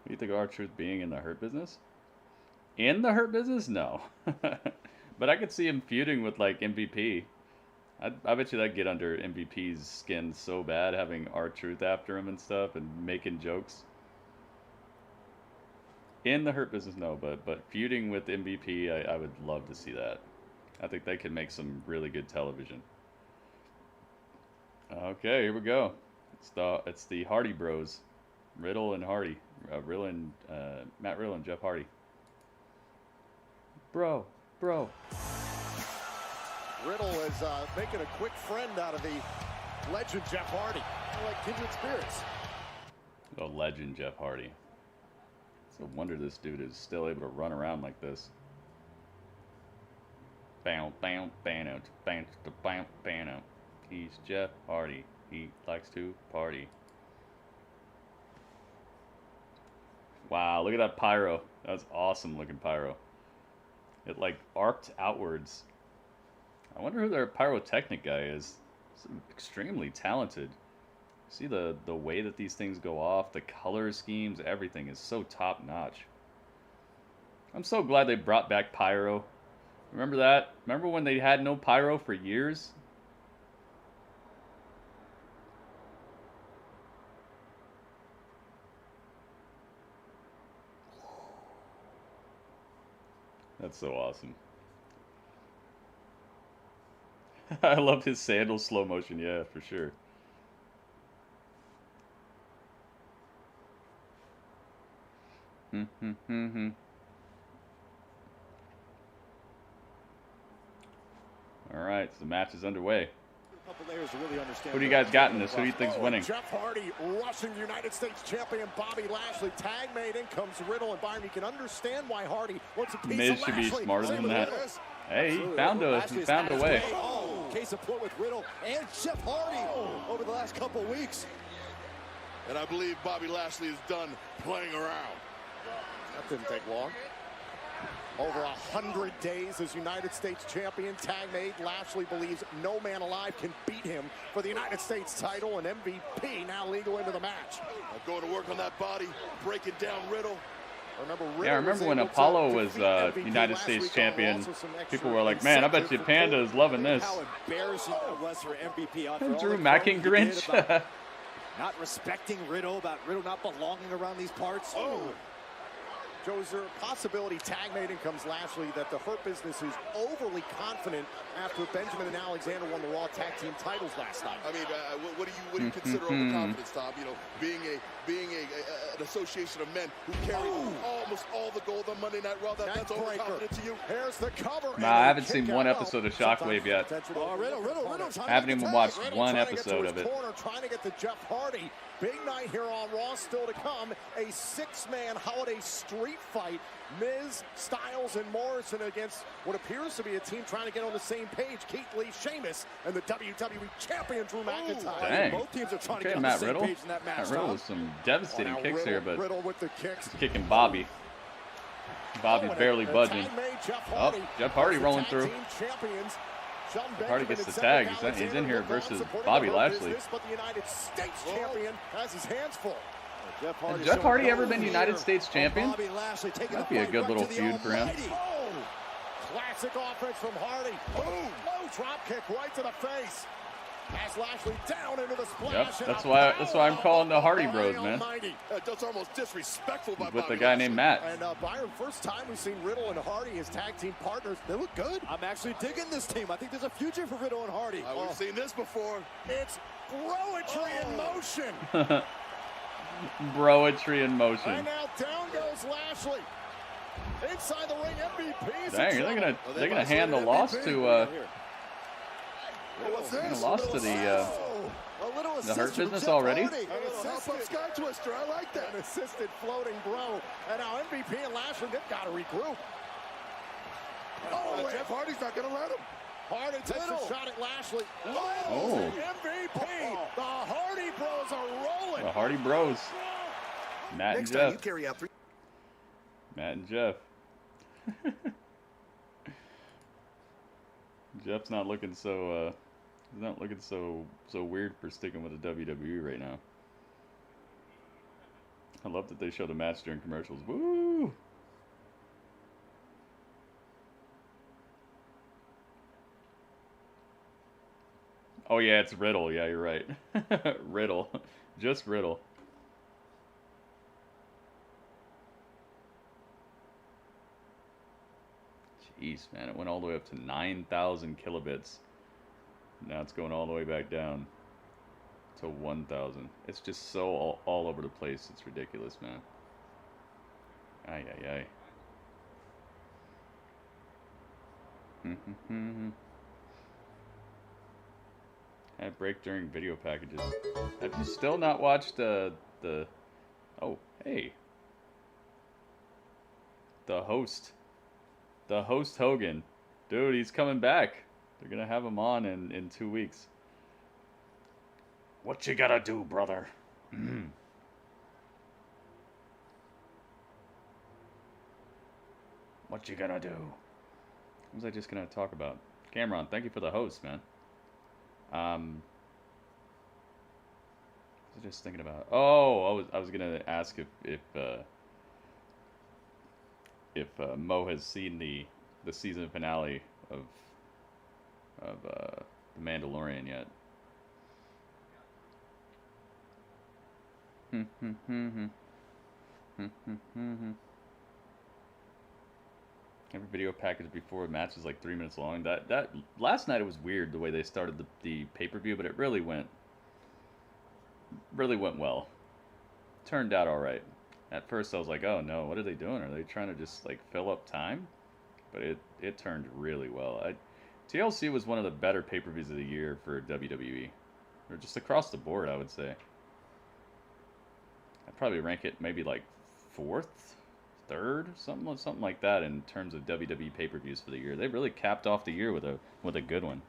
You think R-Truth being in the Hurt Business? In the Hurt Business? No. But I could see him feuding with like MVP. I bet you that'd get under MVP's skin so bad, having R-Truth after him and stuff and making jokes. In the Hurt Business, no, but feuding with MVP, I would love to see that. I think they could make some really good television. Okay, here we go. It's the Hardy Bros, Riddle and Hardy, Matt Riddle and Jeff Hardy. Bro. Riddle is making a quick friend out of the legend Jeff Hardy. They're like kindred spirits. The legend Jeff Hardy. It's a wonder this dude is still able to run around like this. Bow, bow, bow, bow, bow, bow. He's Jeff Hardy. He likes to party. Wow, look at that pyro. That was awesome looking pyro. It like arced outwards. I wonder who their pyrotechnic guy is. He's extremely talented. See the way that these things go off, the color schemes, everything is so top notch. I'm so glad they brought back pyro. Remember that? Remember when they had no pyro for years? That's so awesome. I love his sandals slow motion. Yeah, for sure. All right, so the match is underway. Who do you guys got in this? Who do you think's winning? Jeff Hardy rushing the United States champion Bobby Lashley. Tag made in comes Riddle and Byron. You can understand why Hardy wants a piece Miz of should Lashley. be smarter than that. Hey, he found a way. Oh, case of point with Riddle and Jeff Hardy over the last couple weeks. And I believe Bobby Lashley is done playing around. That didn't take long. Over 100 days as United States champion, tag made. Lashley believes no man alive can beat him for the United States title, and MVP now legal into the match. Going to work on that body, breaking down Riddle. Yeah, I remember when Apollo was United States champion, people were like, man, I bet you Panda is loving this. How embarrassing that was for MVP. And Drew Mackin-Grinch. Not respecting Riddle, about Riddle not belonging around these parts. Joe, is there a possibility, tag mating comes Lashley, that the Hurt Business is overly confident after Benjamin and Alexander won the Raw Tag Team titles last night? I mean, what do you consider overconfidence, Tom? You know, being an association of men who carry almost all the gold on Monday Night Raw. That's overconfident to you. Here's the cover. Nah, I haven't seen one episode of Shockwave yet. I haven't even watched one episode of it. Trying to get to Jeff Hardy. Big night here on Raw still to come. A 6-man holiday street fight. Miz, Styles, and Morrison against what appears to be a team trying to get on the same page. Keith Lee, Sheamus, and the WWE champion Drew McIntyre. Dang. Both teams are trying to Okay, get on Matt the same Riddle. page in that match. Matt Riddle with some devastating kicks here, but Riddle with the kicks. he's kicking Bobby. Bobby's barely budging. Oh, Jeff Hardy rolling through. Hardy gets the tag. He's in here versus Bobby Lashley. But the United States champion has his hands full. Has Jeff Hardy ever been United States champion? That'd be a good little feud for him. Classic offense from Hardy. Boom! Low drop kick right to the face. Has Lashley down into the splash. Yep, that's why I'm calling the Hardy Bros, man. That's almost disrespectful by with the guy named Matt. And Byron, first time we've seen Riddle and Hardy as tag team partners. They look good. I'm actually digging this team. I think there's a future for Riddle and Hardy. We've seen this before. It's broetry in motion. Broetry in motion. And now down goes Lashley. Inside the ring, MVP. Dang, they're gonna hand the loss to lost to the Hurt Business already. An assisted sky twister. I like that. An assisted floating bro. And now MVP and Lashley, they've got to regroup. Jeff Hardy's not going to let him. Hardy takes a shot at Lashley. Oh. MVP. The Hardy Bros are rolling. The Hardy Bros. Matt and Jeff. You carry out 3. Matt and Jeff. Jeff's not looking so he's not looking so weird for sticking with the WWE right now. I love that they show the match during commercials. Woo! Oh yeah, it's Riddle. Yeah, you're right. Riddle. Just Riddle. Jeez, man, it went all the way up to 9,000 kilobits. Now it's going all the way back down to 1,000. It's just so all over the place. It's ridiculous, man. Ay, ay, ay. Had break during video packages. Have you still not watched the oh, hey. The host Hogan. Dude, he's coming back. They're gonna have him on in 2 weeks. What you gotta do, brother? What you gonna do? What was I just gonna talk about? Cameron, thank you for the host, man. I was just thinking about. Oh, I was gonna ask if Mo has seen the season finale of The Mandalorian yet. Every video package before a match is like 3 minutes long. That last night it was weird the way they started the pay-per-view, but it really went well. Turned out all right. At first I was like, oh no, what are they doing? Are they trying to just like fill up time? But it turned really well. TLC was one of the better pay-per-views of the year for WWE, or just across the board, I would say. I'd probably rank it maybe like 4th, 3rd, something like that in terms of WWE pay-per-views for the year. They really capped off the year with a good one.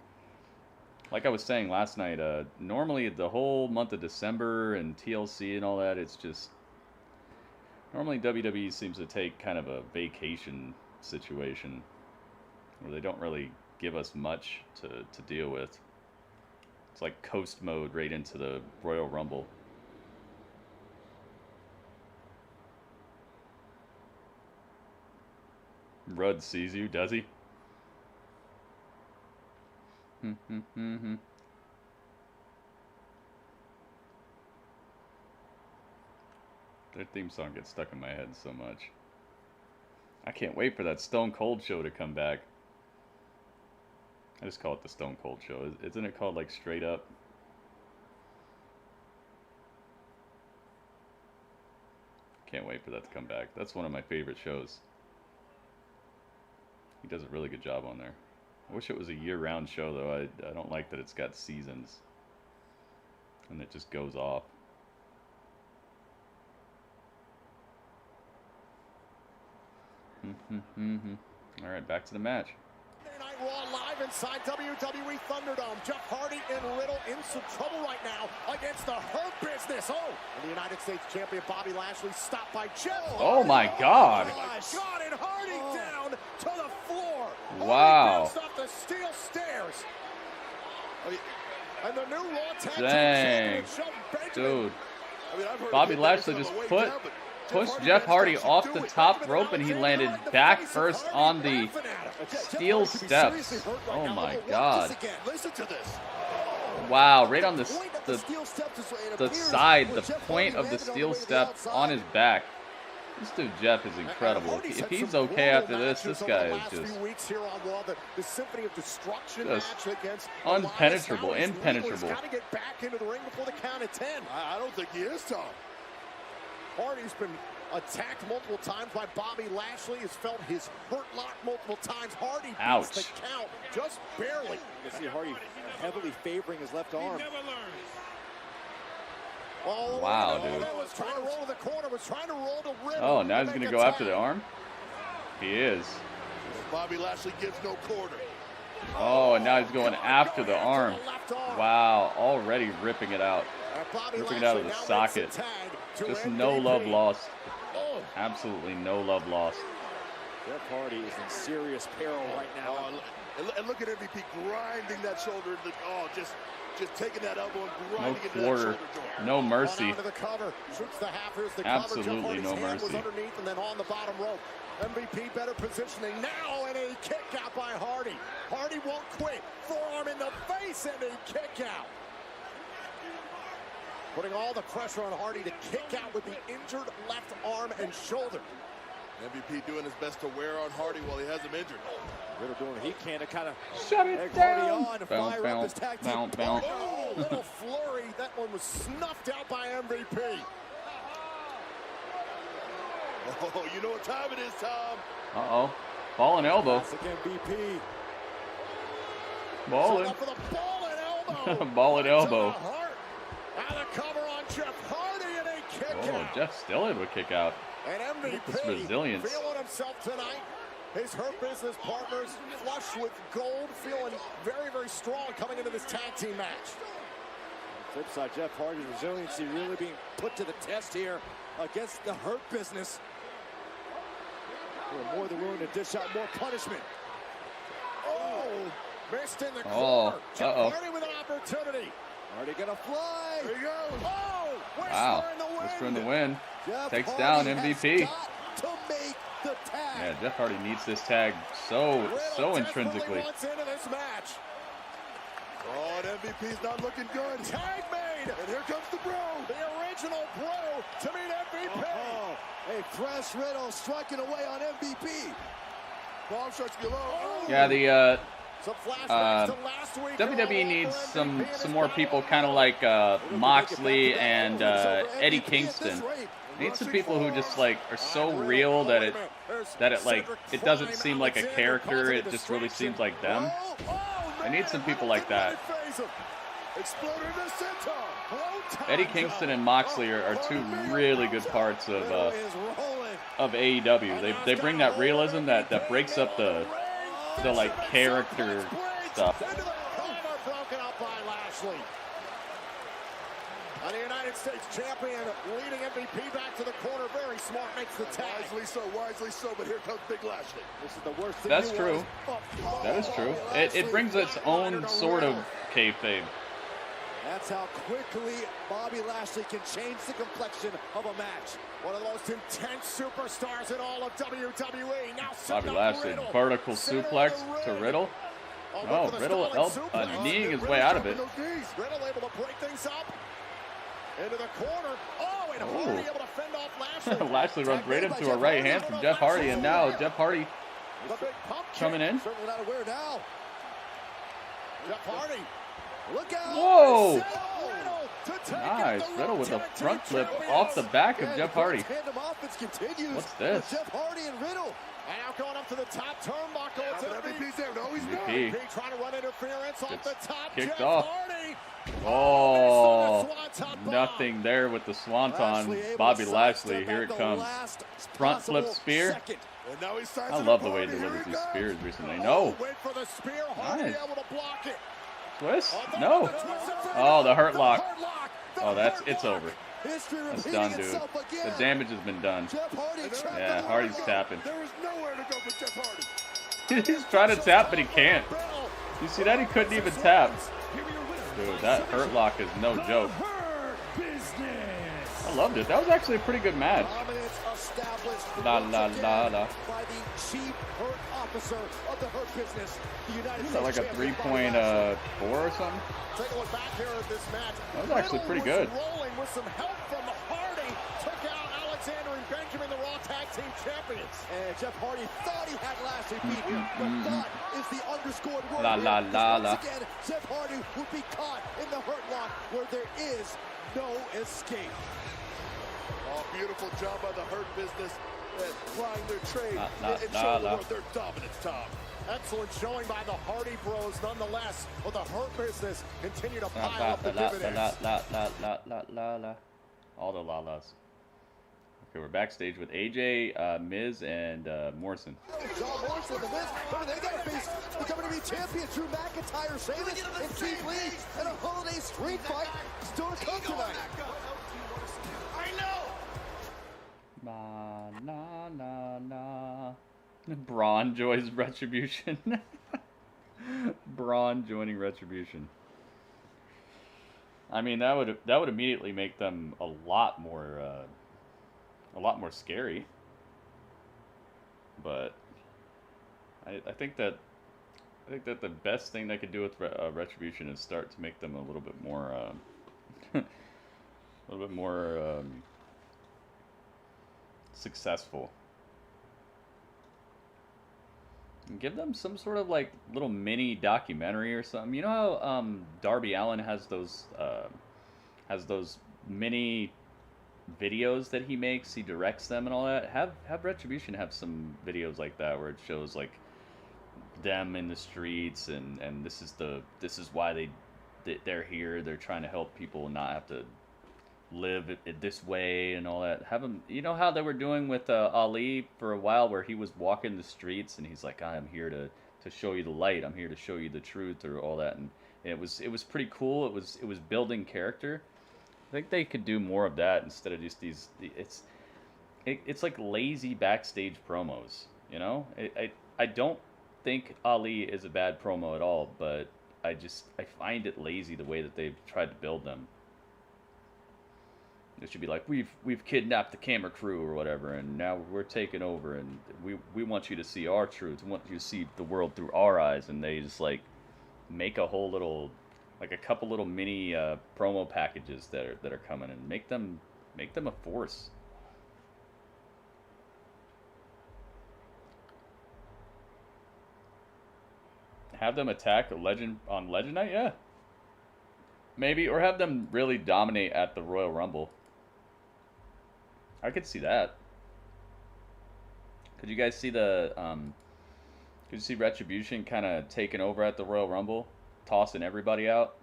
Like I was saying last night, normally the whole month of December and TLC and all that, it's just normally WWE seems to take kind of a vacation situation where they don't really give us much to deal with. It's like coast mode right into the Royal Rumble. Rudd sees you, does he? Their theme song gets stuck in my head so much. I can't wait for that Stone Cold show to come back. I just call it the Stone Cold show. Isn't it called like Straight Up? Can't wait for that to come back. That's one of my favorite shows. He does a really good job on there. I wish it was a year-round show, though. I don't like that it's got seasons. And it just goes off. Alright, back to the match. Night Raw live inside WWE ThunderDome. Jeff Hardy and Riddle in some trouble right now against the Hurt Business. Oh, and the United States champion Bobby Lashley stopped by Jeff Hardy. Oh my God. Oh my God, and Hardy down to the floor. Wow. Hardy off the steel stairs. And the new Raw Tag Team Dang. champion, Shelton Benjamin. Dude. Bobby Lashley just pushed Jeff Hardy off the top rope, and he landed back first on the steel steps. Oh my God. Wow, right on the side, the point of the steel steps on his back. This dude Jeff is incredible. If he's okay after this, this guy is just unpenetrable, impenetrable. Got to get back into the ring before the count of 10. I don't think he is, Tom. Hardy's been attacked multiple times by Bobby Lashley. Has felt his hurt lock multiple times. Hardy beats the count just barely. You see Hardy heavily favoring his left arm. Wow, dude. Was trying to roll to the corner, was trying to roll to Riddle. Oh, now he's going to go after the arm? He is. Bobby Lashley gives no quarter. Oh, and now he's going after the arm. Wow, already ripping it out. Ripping it out of the socket. Just no love lost. Absolutely no love lost. Jeff Hardy is in serious peril right now. And look at MVP grinding that shoulder. Oh, just taking that elbow and grinding no quarter, no mercy. Absolutely no mercy. Underneath and then on the bottom rope. MVP better positioning now, and a kick out by Hardy. Hardy won't quit. Forearm in the face and a kick out. Putting all the pressure on Hardy to kick out with the injured left arm and shoulder. MVP doing his best to wear on Hardy while he has him injured. Riddle doing what he can to kind of shut it down. Oh, little flurry. That one was snuffed out by MVP. Oh, you know what time it is, Tom. Uh-oh. Ball and elbow. Classic MVP. Ball and elbow. Ball and elbow. Now the cover on Jeff Hardy and a kick out. Jeff still able to kick out. And MVP this resilience. Feeling himself tonight. His Hurt Business partners flush with gold, feeling very, very strong coming into this tag team match. Flip side, Jeff Hardy's resiliency really being put to the test here against the Hurt Business. We're more than willing to dish out more punishment. Oh, missed in the corner. Jeff Hardy with an opportunity. Hardy gonna fly. There he goes. Oh, wow. Whisper in the wind. Takes down MVP. Yeah, Jeff Hardy needs this tag so intrinsically. Into this match. Oh, and MVP's not looking good. Tag made. And here comes the bro. The original bro to meet MVP. Hey, fresh Riddle striking away on MVP. Yeah, the WWE needs some more people kind of like Moxley and Eddie Kingston. They need some people who just like are so real that it like it doesn't seem like a character. It just really seems like them. I need some people like that. Eddie Kingston and Moxley are two really good parts of AEW. They bring that realism that breaks up the like character stuff. And the United States champion leading MVP back to the corner. Very smart, makes the tag. Wisely so, but here comes Big Lashley. This is the worst thing. That's true. That is true. It brings its own sort of kayfabe. That's how quickly Bobby Lashley can change the complexion of a match. One of the most intense superstars in all of WWE. Now Bobby Lashley, vertical suplex to Riddle. Oh, Riddle kneeing his way out of it. Riddle able to break things up. Into the corner. Oh, and Hardy able to fend off Lashley. Lashley runs right into a right hand from Jeff Hardy, and now Jeff Hardy coming in. Certainly not aware now. Jeff Hardy. Look out. Whoa. Nice. Riddle with a front flip off the back of Jeff Hardy. What's this? Jeff Hardy and Riddle. And now going up to the top turnbuckle. It's MVP's there. No, he's not. MVP trying to run interference off the top. kicked Jeff off. Hardy. Oh, nothing there with the swanton. Bobby Lashley, here it comes. Front flip spear. I love the way he delivers these spears recently. No. Nice. Twist? No. Oh, the hurt lock. Oh, it's over. That's done, dude. The damage has been done. Yeah, Hardy's tapping. He's trying to tap, but he can't. You see that? He couldn't even tap. Dude, that hurt lock is no joke. I loved it. That was actually a pretty good match. La la la la. By the chief hurt officer of the hurt business, the United States like a 3.4 or something? Take a look back here at this match. That was actually pretty good. Rolling with some help from Hardy. Took out Alexander and Benjamin, the Raw Tag Team Champions. And Jeff Hardy thought he had Lashley beat here, but thought is the underscored word. La la la la. Once again, Jeff Hardy would be caught in the hurt lock where there is no escape. Oh, beautiful job by the hurt business at plying their trade and showing the world their dominance, Tom. Excellent showing by the Hardy Bros, nonetheless. With the hurt business, continue to pile up the dividends. All the la-las. Okay, we're backstage with AJ, Miz, and Morrison. John Morrison with the Miz. They got to face the WWE champion Drew McIntyre, Sheamus, and Keith Lee in a holiday street fight. Still to come tonight. Na na na na. Braun joins Retribution. Braun joining Retribution. I mean, that would immediately make them a lot more scary. But I think that the best thing they could do with Retribution is start to make them a little bit more successful. And give them some sort of like little mini documentary or something. You know how Darby Allin has those mini videos that he makes, he directs them and all that. Have Retribution have some videos like that where it shows like them in the streets and this is why they're here. They're trying to help people not have to live it this way and all that. Have them, you know how they were doing with Ali for a while, where he was walking the streets and he's like, I am here to show you the light. I'm here to show you the truth, or all that. And it was pretty cool. It was building character. I think they could do more of that instead of just these. It's like lazy backstage promos. You know, I don't think Ali is a bad promo at all, but I find it lazy the way that they've tried to build them. It should be like, we've kidnapped the camera crew or whatever, and now we're taking over, and we want you to see our truth. We want you to see the world through our eyes. And they just like make a whole little, like a couple little mini promo packages that are coming, and make them a force. Have them attack a legend on Legend Night? Yeah. Maybe. Or have them really dominate at the Royal Rumble. I could see that. Could you guys see the... could you see Retribution kind of taking over at the Royal Rumble? Tossing everybody out?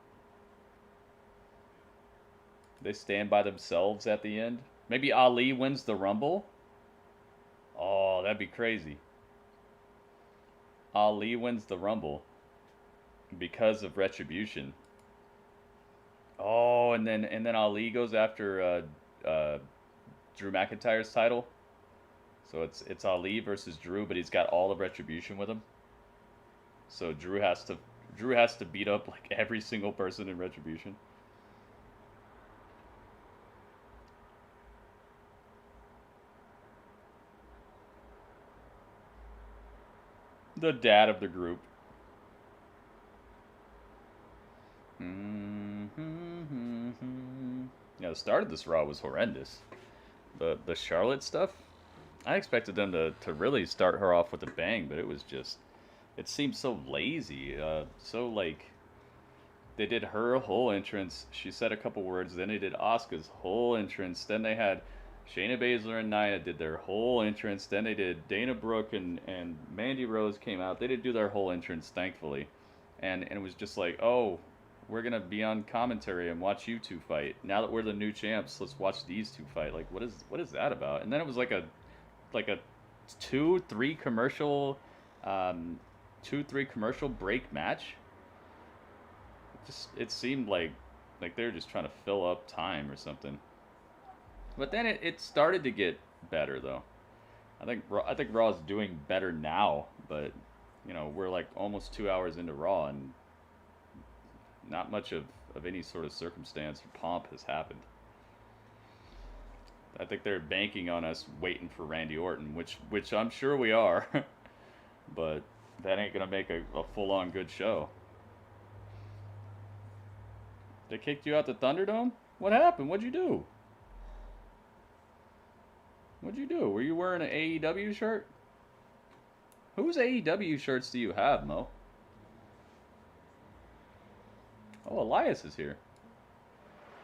They stand by themselves at the end? Maybe Ali wins the Rumble? Oh, that'd be crazy. Ali wins the Rumble because of Retribution. Oh, and then Ali goes after Drew McIntyre's title. So it's Ali versus Drew, but he's got all of Retribution with him. So Drew has to beat up like every single person in Retribution. The dad of the group. Yeah, the start of this Raw was horrendous. The Charlotte stuff, I expected them to really start her off with a bang, but it was just, it seemed so lazy. So like, they did her whole entrance. She said a couple words. Then they did Asuka's whole entrance. Then they had Shayna Baszler and Nia did their whole entrance. Then they did Dana Brooke and Mandy Rose came out. They didn't do their whole entrance, thankfully. And it was just like, oh, we're going to be on commentary and watch you two fight. Now that we're the new champs, let's watch these two fight. Like, what is that about? And then it was like a 2-3 commercial break match. It seemed like they were just trying to fill up time or something. But then it started to get better though. I think Raw is doing better now, but you know, we're like almost 2 hours into Raw and not much of any sort of circumstance or pomp has happened. I think they're banking on us waiting for Randy Orton, which I'm sure we are, but that ain't gonna make a full-on good show. They kicked you out the Thunderdome? What happened? What'd you do? What'd you do? Were you wearing an AEW shirt? Whose AEW shirts do you have, Mo? Oh, Elias is here.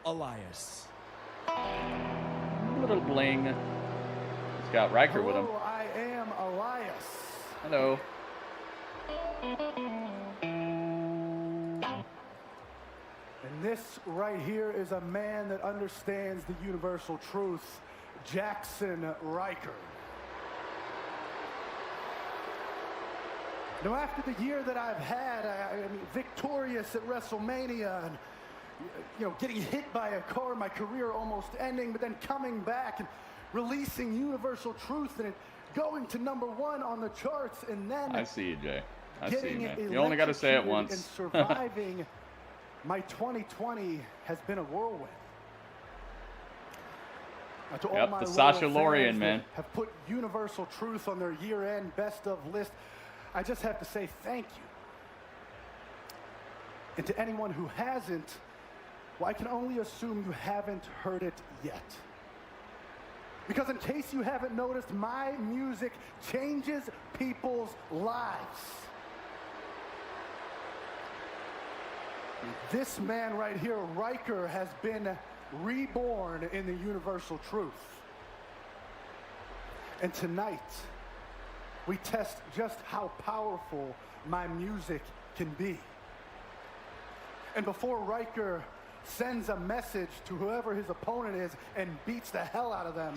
Elias. Little bling. He's got Ryder with him. Hello, I am Elias. Hello. And this right here is a man that understands the universal truth, Jackson Ryder. Now, after the year that I've had, I mean, victorious at WrestleMania, and you know, getting hit by a car, my career almost ending, but then coming back and releasing Universal Truth and it going to #1 on the charts, and then I see you, Jay. I see you, man. You only got to say it once. And surviving my 2020 has been a whirlwind. To all my the Sasha loyal Lorian, fans man. that have put Universal Truth on their year-end best of list, I just have to say thank you. And to anyone who hasn't, well, I can only assume you haven't heard it yet. Because in case you haven't noticed, my music changes people's lives. This man right here, Ryder, has been reborn in the Universal Truth. And tonight, we test just how powerful my music can be. And before Ryder sends a message to whoever his opponent is and beats the hell out of them,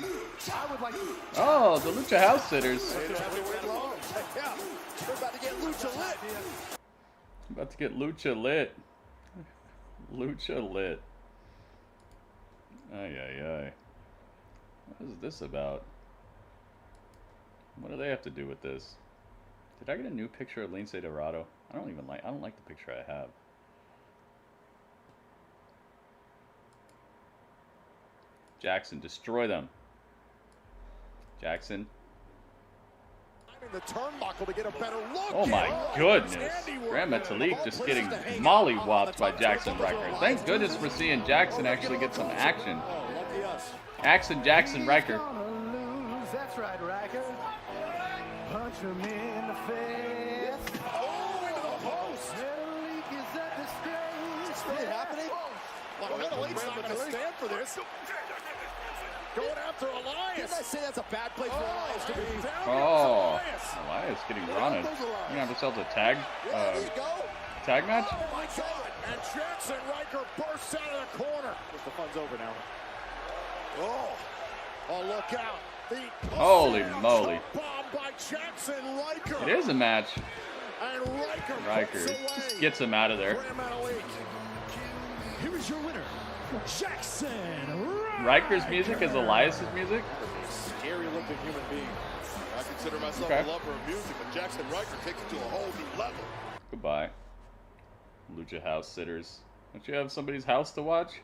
I would like to... Oh, the Lucha House Sitters. Yeah, we're about to get Lucha lit. About to get Lucha lit. Lucha lit. Ay, ay, ay. What is this about? What do they have to do with this? Did I get a new picture of Lince Dorado? I don't like the picture I have. Jackson, destroy them. Jackson. The turnbuckle to get a better look. Oh my goodness. Grand Metalik just getting mollywopped by Jackson Ryder. Thank goodness we're seeing Jackson actually get some action. Jackson Ryder. That's right, Ryder. Punch him in the face. Oh, into the post. Well, Middle East's not going to stand for this. Going after Elias. Didn't I say that's a bad play for Elias to be down? Oh, Elias getting running. We're gonna have ourselves a tag match. Oh my God! And Jackson Ryder bursts out of the corner. The fun's over now. Oh, look out! Holy moly! Bomb by Jackson Ryder. It is a match. And Ryder just gets him out of there. Here is your winner, Jackson Ryder's music is Elias's music. Scary looking human being. I consider myself a lover of music, but Jackson Ryder takes it to a whole new level. Goodbye, Lucha House sitters. Don't you have somebody's house to watch?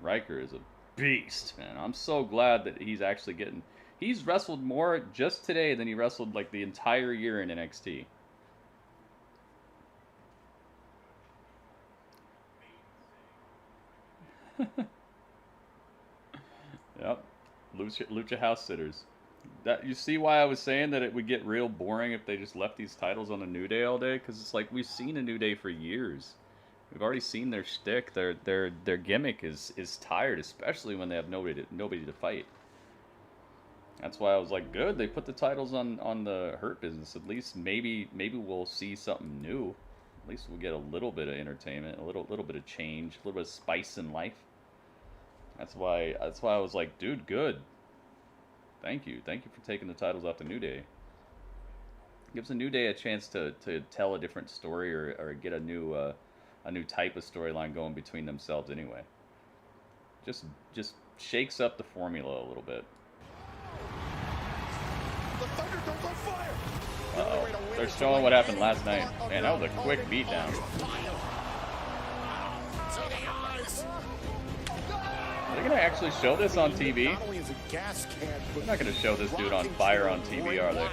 Ryder is a beast, man. I'm so glad that he's actually getting... He's wrestled more just today than he wrestled like the entire year in NXT. Yep, Lucha House sitters. That, you see why I was saying that it would get real boring if they just left these titles on a New Day all day? Because it's like we've seen a New Day for years. We've already seen their shtick. Their gimmick is tired, especially when they have nobody to fight. That's why I was like, good, they put the titles on the Hurt Business. At least maybe we'll see something new. At least we'll get a little bit of entertainment, a little bit of change, a little bit of spice in life. That's why I was like, dude, good. Thank you for taking the titles off the New Day. Gives the New Day a chance to tell a different story or get a new type of storyline going between themselves anyway. Just shakes up the formula a little bit. The ThunderDome's on fire. Uh-oh. They're showing what happened last night. Man, that was a quick beatdown. Are they going to actually show this on TV? They're not going to show this dude on fire on TV, are they?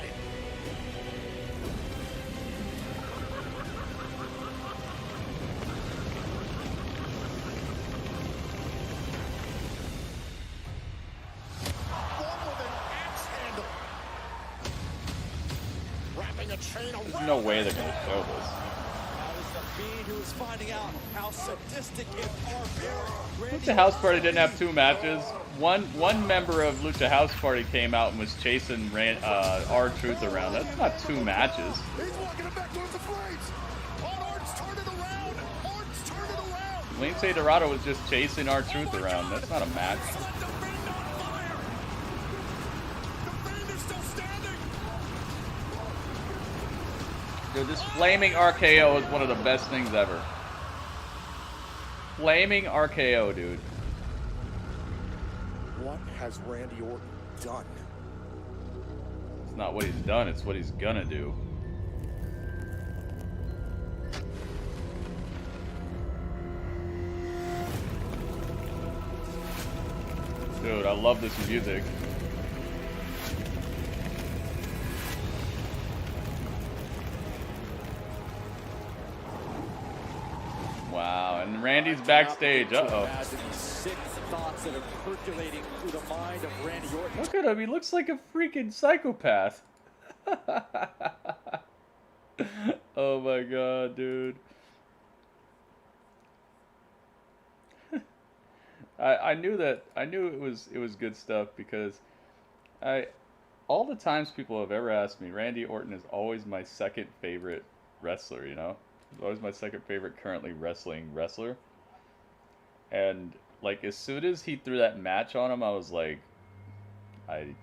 There's no way they're going to show this. Lucha House Party didn't have 2 matches. One member of Lucha House Party came out and was chasing R-Truth around. That's not 2 matches. Lince Dorado was just chasing R-Truth around. That's not a match. Dude, this flaming RKO is one of the best things ever. Flaming RKO, dude. What has Randy Orton done? It's not what he's done, it's what he's gonna do. Dude, I love this music. Wow, and Randy's backstage. Uh-oh. Look at him, he looks like a freaking psychopath. Oh my god, dude. I knew it was good stuff because all the times people have ever asked me, Randy Orton is always my second favorite wrestler, you know? He's always my second favorite currently wrestling wrestler. And like as soon as he threw that match on him, I was like, I'm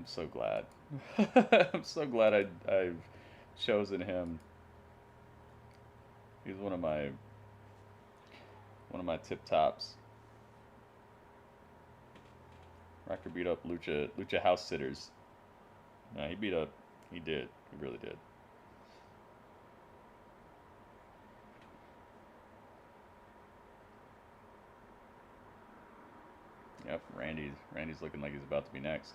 so glad. I'm so glad I've chosen him. He's one of my tip tops. Ryder beat up Lucha House sitters. No, he did. He really did. Yep, Randy's looking like he's about to be next.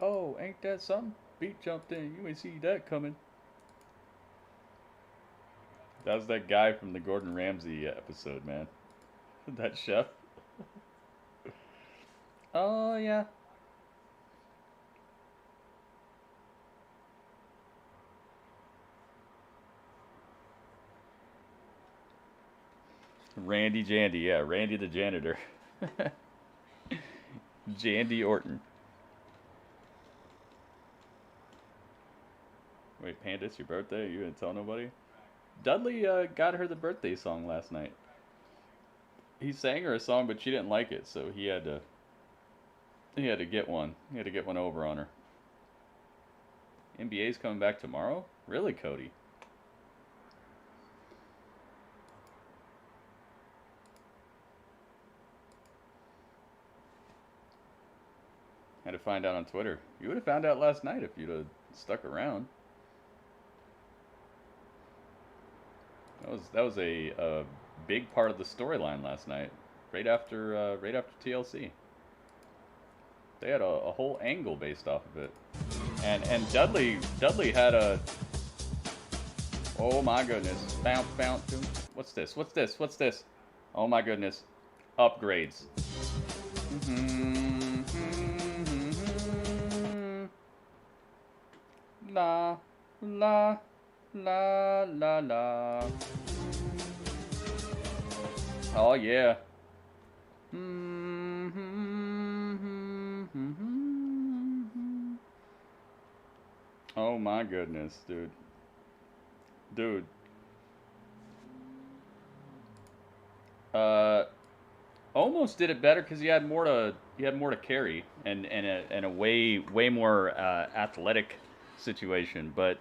Oh, ain't that something? Beat jumped in. You ain't see that coming. That was that guy from the Gordon Ramsay episode, man. That chef. Oh, yeah. Randy Jandy, yeah, Randy the janitor. Jandy Orton. Wait, Panda, it's your birthday? You didn't tell nobody? Dudley got her the birthday song last night. He sang her a song, but she didn't like it, so he had to get one. He had to get one over on her. NBA's coming back tomorrow? Really, Cody? Had to find out on Twitter. You would have found out last night if you'd have stuck around. That was a big part of the storyline last night, right after TLC. They had a whole angle based off of it, and Dudley had a, oh my goodness, bounce. What's this? Oh my goodness, upgrades. La la la la la. Oh yeah. Oh my goodness, dude. Almost did it better because he had more to carry and a way more athletic situation, but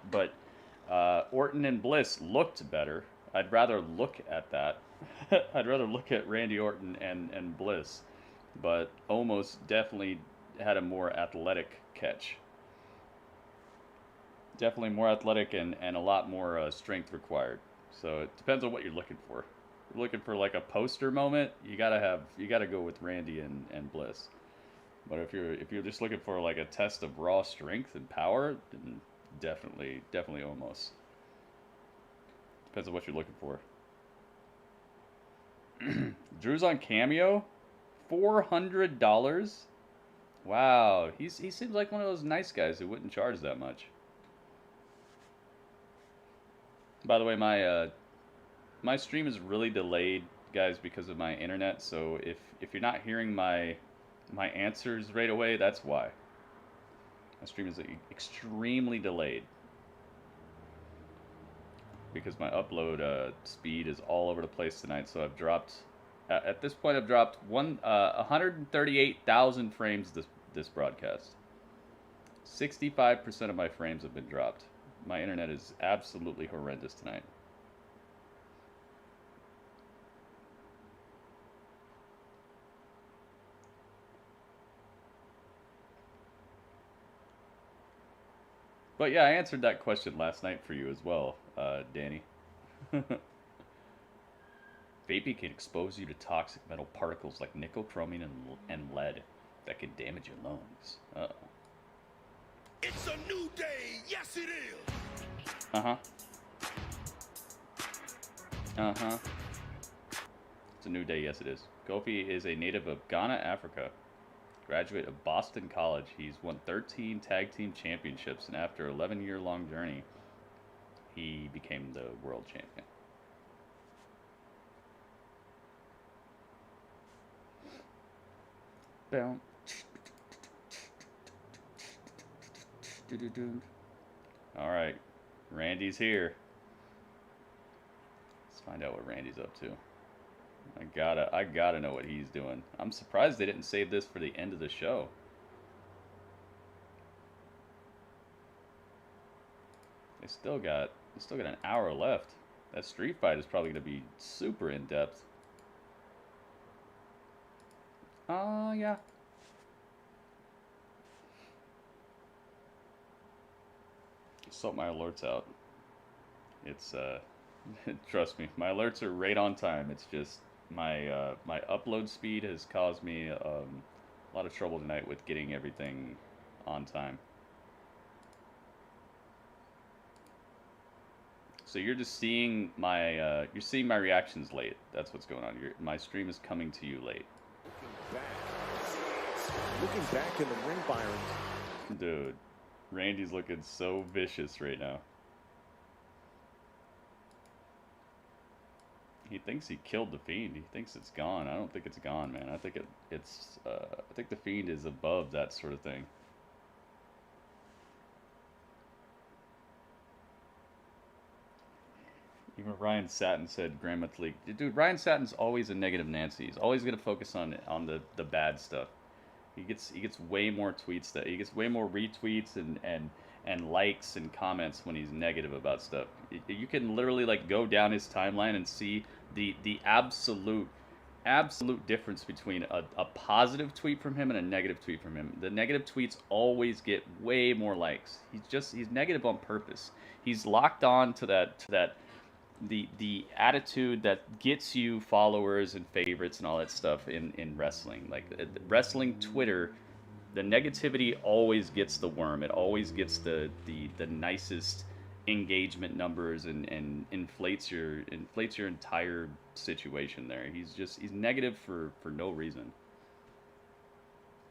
Orton and Bliss looked better. I'd rather look at that. I'd rather look at Randy Orton and Bliss, but almost definitely had a more athletic catch. Definitely more athletic and a lot more strength required. So it depends on what you're looking for. If you're looking for like a poster moment, you gotta go with Randy and Bliss. But if you're just looking for like a test of raw strength and power, then definitely almost. Depends on what you're looking for. Drew's on Cameo, $400. Wow, he seems like one of those nice guys who wouldn't charge that much. By the way, my stream is really delayed, guys, because of my internet. So if you're not hearing my answers right away, that's why. My stream is extremely delayed because my upload speed is all over the place tonight. So I've dropped, at this point, I've dropped 138,000 frames this broadcast. 65% of my frames have been dropped. My internet is absolutely horrendous tonight. But yeah, I answered that question last night for you as well, Danny. Vaping can expose you to toxic metal particles like nickel, chromium, and lead that can damage your lungs. Uh-oh. It's a new day, yes it is! It's a new day, yes it is. Kofi is a native of Ghana, Africa. Graduate of Boston College. He's won 13 tag team championships, and after an 11-year-long journey, he became the world champion. Boom. All right, Randy's here. Let's find out what Randy's up to. I gotta know what he's doing. I'm surprised they didn't save this for the end of the show. They still got an hour left. That street fight is probably gonna be super in depth. Yeah. Sort my alerts out. It's trust me, my alerts are right on time. It's just my my upload speed has caused me a lot of trouble tonight with getting everything on time. So you're just seeing my reactions late. That's what's going on. My stream is coming to you late. Looking back in the ring, Byron. Dude, Randy's looking so vicious right now. He thinks he killed the Fiend. He thinks it's gone. I don't think it's gone, man. I think it's. I think the Fiend is above that sort of thing. Even Ryan Satin said Grandma League. Dude, Ryan Satin's always a negative Nancy. He's always gonna focus on the bad stuff. He gets way more tweets he gets way more retweets and likes and comments when he's negative about stuff. You can literally like go down his timeline and see the absolute difference between a positive tweet from him and a negative tweet from him. The negative tweets always get way more likes. He's negative on purpose. He's locked on to that the attitude that gets you followers and favorites and all that stuff in wrestling. Like wrestling Twitter, the negativity always gets the worm. It always gets the nicest engagement numbers and inflates your entire situation there. He's negative for no reason.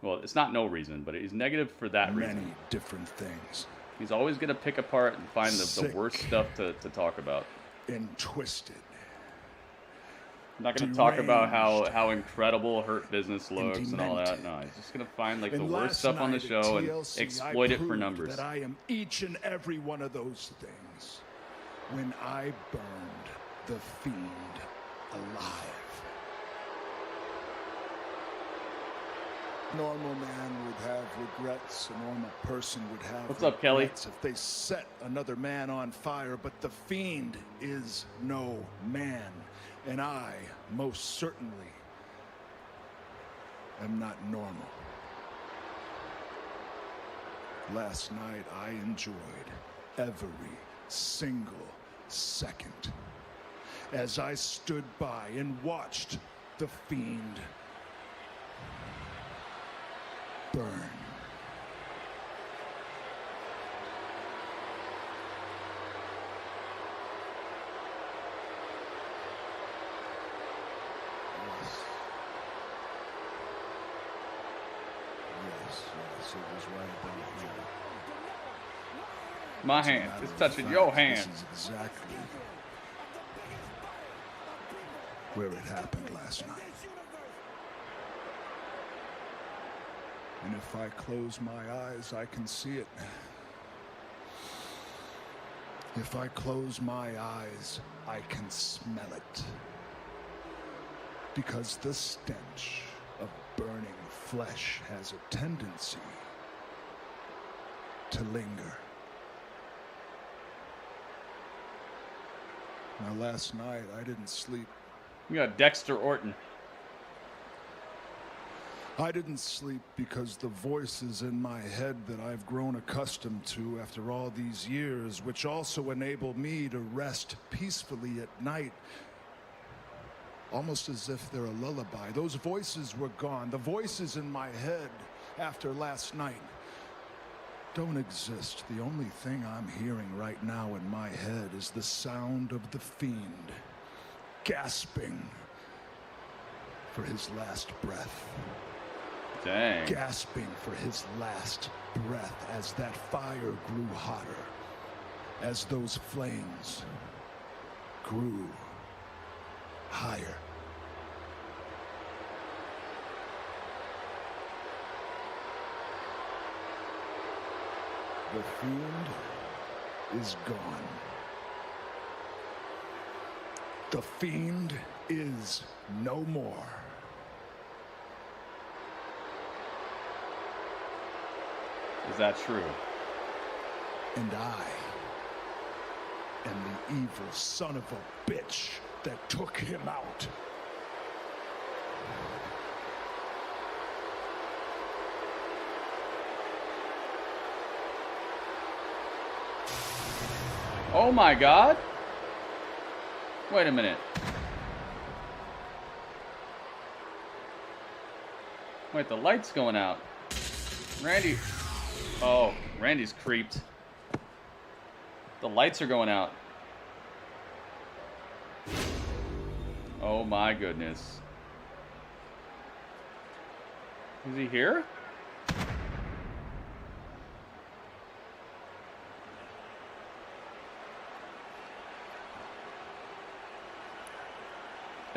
Well, it's not no reason, but he's negative for that reason. Many different things. He's always going to pick apart and find the worst stuff to talk about. And twisted. I'm not going to talk about how incredible Hurt Business looks and all that. No, he's just going to find like the worst stuff on the show and exploit it for numbers. That I am each and every one of those things when I burned the Fiend alive. Normal man would have regrets. A normal person would have What's up, Kelly? If they set another man on fire, but the Fiend is no man. And I, most certainly, am not normal. Last night, I enjoyed every single second as I stood by and watched the Fiend burn. Yes, it was right about here. My hand. It's touching your hand. This is exactly where it happened last night. And if I close my eyes, I can see it. If I close my eyes, I can smell it. Because the stench of burning flesh has a tendency to linger. Now, last night, I didn't sleep. You got Dexter Orton. I didn't sleep because the voices in my head that I've grown accustomed to after all these years, which also enable me to rest peacefully at night, almost as if they're a lullaby. Those voices were gone. The voices in my head after last night don't exist. The only thing I'm hearing right now in my head is the sound of the Fiend gasping for his last breath. Dang. Gasping for his last breath as that fire grew hotter, as those flames grew higher. The Fiend is gone. The Fiend is no more. Is that true? And I am the evil son of a bitch that took him out. Oh my God. Wait a minute. Wait, the light's going out. Randy. Oh, Randy's creeped. The lights are going out. Oh my goodness. Is he here?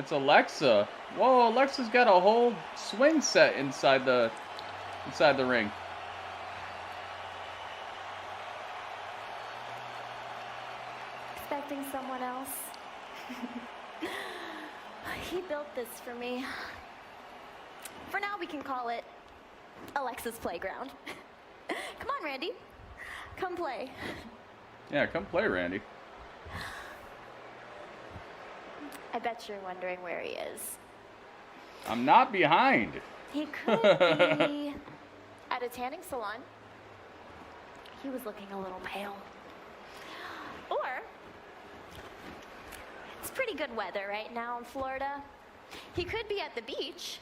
It's Alexa. Whoa, Alexa's got a whole swing set inside the ring. Expecting someone else. He built this for me. For now, we can call it Alexa's Playground. Come on, Randy. Come play. Yeah, come play, Randy. I bet you're wondering where he is. I'm not behind. He could be at a tanning salon. He was looking a little pale. Or, it's pretty good weather right now in Florida. He could be at the beach.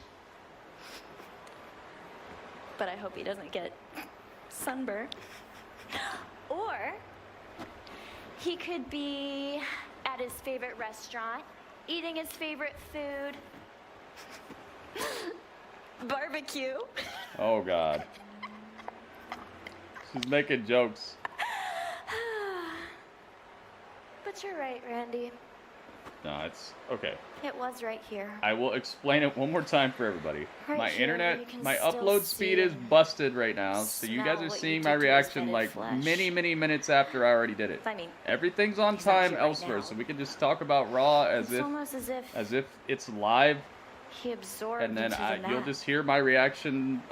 But I hope he doesn't get sunburned. Or, he could be at his favorite restaurant, eating his favorite food. Barbecue. Oh, God. She's making jokes. But you're right, Randy. No, it's okay. It was right here. I will explain it one more time for everybody. Right My here, internet, my still upload see speed is busted right now, so you guys smell are what seeing you my did to his reaction fetid like flesh. many minutes after I already did it. I mean, Everything's on he's time actually right elsewhere, now. so we can just talk about Raw It's almost as if it's live, he absorbed and then into the you'll mat. just hear my reaction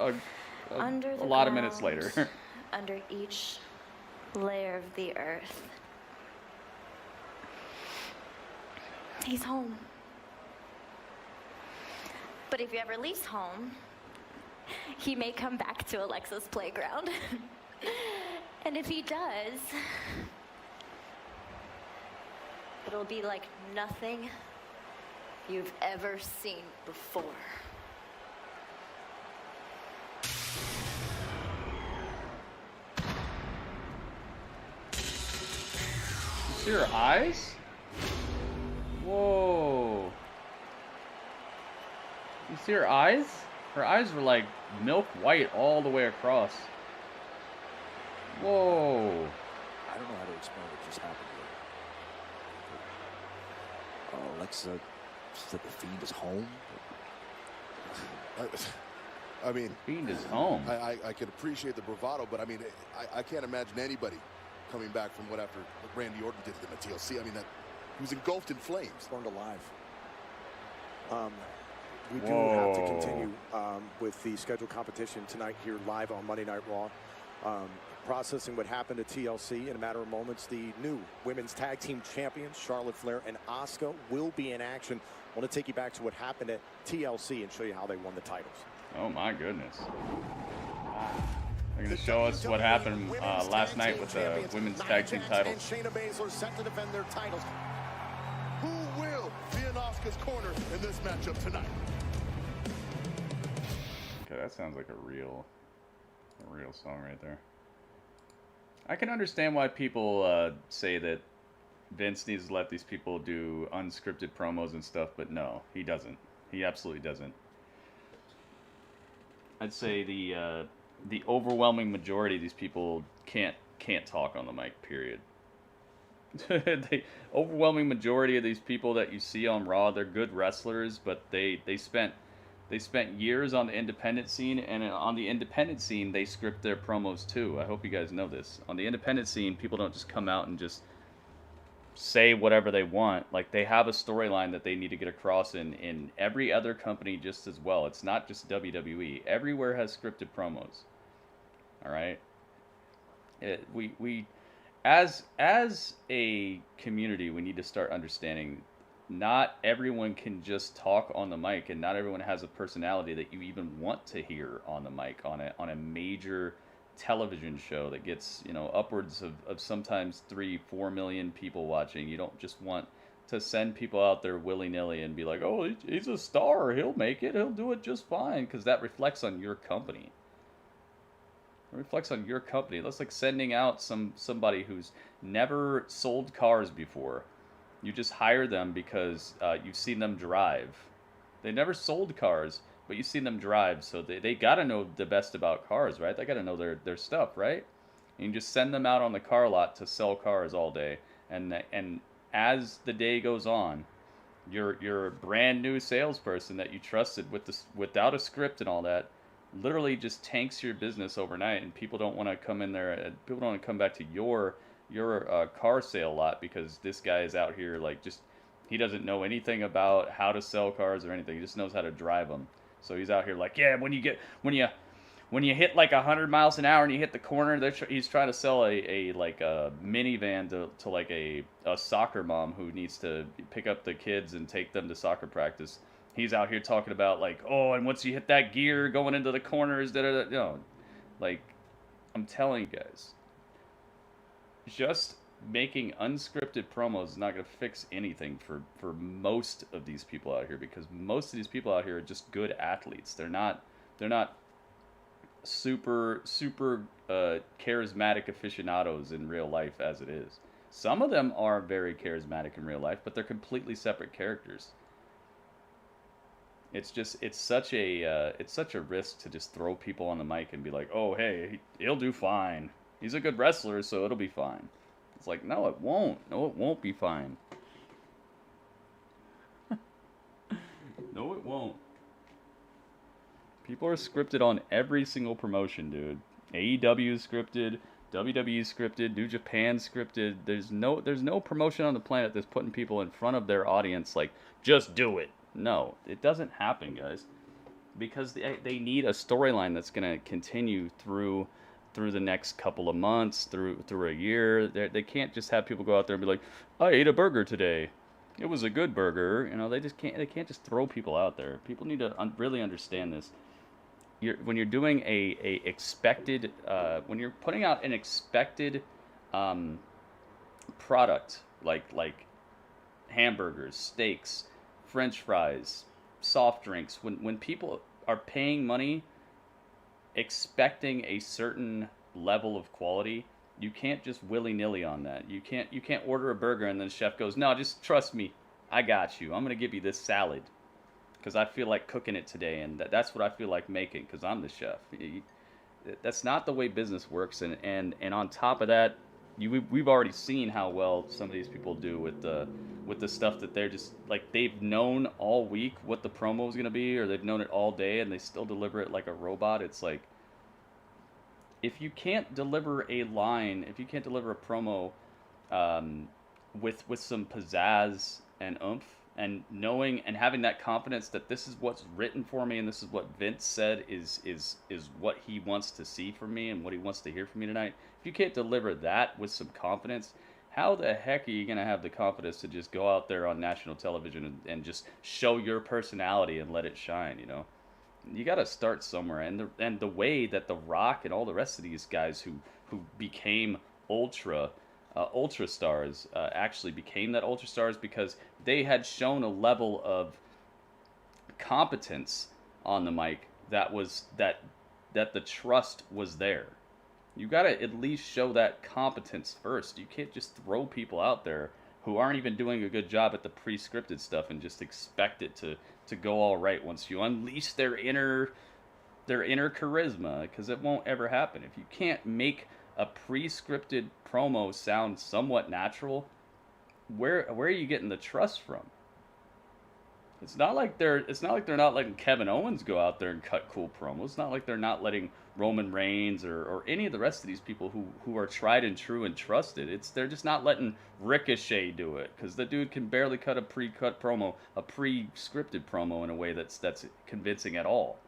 Under a the lot of minutes ground, later. Under each layer of the earth. He's home. But if he ever leaves home, he may come back to Alexa's Playground. And if he does, it'll be like nothing you've ever seen before. You see her eyes? Whoa. You see her eyes? Her eyes were like milk white all the way across. Whoa. I don't know how to explain what just happened here. Oh, Alexa said the Fiend is home. I mean, Fiend is home. I can appreciate the bravado, but I mean, I can't imagine anybody coming back from what Randy Orton did to them at TLC. I mean, he was engulfed in flames. Burned alive. We do have to continue with the scheduled competition tonight here live on Monday Night Raw. Processing what happened at TLC in a matter of moments. The new women's tag team champions, Charlotte Flair and Asuka, will be in action. I want to take you back to what happened at TLC and show you how they won the titles. Oh my goodness. They're going to show us what happened last night with the women's tag team titles. And Shayna Baszler set to defend their titles. Who will be in Asuka's corner in this matchup tonight? Okay, that sounds like a real song right there. I can understand why people say that Vince needs to let these people do unscripted promos and stuff, but no, he doesn't. He absolutely doesn't. I'd say the overwhelming majority of these people can't talk on the mic, period. The overwhelming majority of these people that you see on Raw, they're good wrestlers, but they spent years on the independent scene, and on the independent scene, they script their promos too. I hope you guys know this. On the independent scene, people don't just come out and just say whatever they want. Like, they have a storyline that they need to get across in every other company just as well. It's not just WWE. Everywhere has scripted promos. All right? We as a community, we need to start understanding not everyone can just talk on the mic, and not everyone has a personality that you even want to hear on the mic on a major television show that gets, you know, upwards of sometimes 3-4 million people watching. You don't just want to send people out there willy-nilly and be like, oh, he's a star, he'll make it, he'll do it just fine, because that reflects on your company. It reflects on your company. That's like sending out somebody who's never sold cars before. You just hire them because you've seen them drive. They never sold cars, but you've seen them drive, so they got to know the best about cars, right? They got to know their stuff, right? And you just send them out on the car lot to sell cars all day, and as the day goes on, You're a brand new salesperson that you trusted with this without a script and all that. Literally just tanks your business overnight, and people don't want to come in there. And people don't want to come back to your car sale lot because this guy is out here like just he doesn't know anything about how to sell cars or anything. He just knows how to drive them. So he's out here like, yeah, when you hit like 100 miles an hour and you hit the corner, he's trying to sell a minivan to like a soccer mom who needs to pick up the kids and take them to soccer practice. He's out here talking about like, oh, and once you hit that gear going into the corners, like, I'm telling you guys, just making unscripted promos is not going to fix anything for most of these people out here, because most of these people out here are just good athletes. They're not super charismatic aficionados in real life as it is. Some of them are very charismatic in real life, but they're completely separate characters. It's such a risk to just throw people on the mic and be like, oh, hey, he'll do fine. He's a good wrestler, so it'll be fine. It's like, no, it won't. No, it won't be fine. No, it won't. People are scripted on every single promotion, dude. AEW is scripted, WWE is scripted, New Japan scripted. There's no promotion on the planet that's putting people in front of their audience like, just do it. No, it doesn't happen, guys. Because they need a storyline that's going to continue through the next couple of months, through a year. They can't just have people go out there and be like, I ate a burger today. It was a good burger. You know, they can't just throw people out there. People need to really understand this. When you're doing when you're putting out an expected product like hamburgers, steaks, French fries, soft drinks, when people are paying money expecting a certain level of quality, you can't just willy-nilly on that. You can't order a burger and then the chef goes, no, just trust me, I got you. I'm gonna give you this salad because I feel like cooking it today, and that's what I feel like making because I'm the chef. That's not the way business works, and on top of that, we've already seen how well some of these people do with the stuff that they're just like, they've known all week what the promo is going to be, or they've known it all day and they still deliver it like a robot. It's like, if you can't deliver a line, if you can't deliver a promo with some pizzazz and oomph, and knowing and having that confidence that this is what's written for me and this is what Vince said is what he wants to see from me and what he wants to hear from me tonight, if you can't deliver that with some confidence, how the heck are you going to have the confidence to just go out there on national television and just show your personality and let it shine, you know? You got to start somewhere, and the way that The Rock and all the rest of these guys who became ultra stars actually became that ultra stars because they had shown a level of competence on the mic that the trust was there. You got to at least show that competence first. You can't just throw people out there who aren't even doing a good job at the pre-scripted stuff and just expect it to go all right once you unleash their inner charisma, because it won't ever happen. If you can't make a pre-scripted promo sound somewhat natural, where are you getting the trust from? It's not like they're not letting Kevin Owens go out there and cut cool promos. It's not like they're not letting Roman Reigns or any of the rest of these people who are tried and true and trusted. They're just not letting Ricochet do it, because the dude can barely cut a pre-cut promo, a pre-scripted promo in a way that's convincing at all.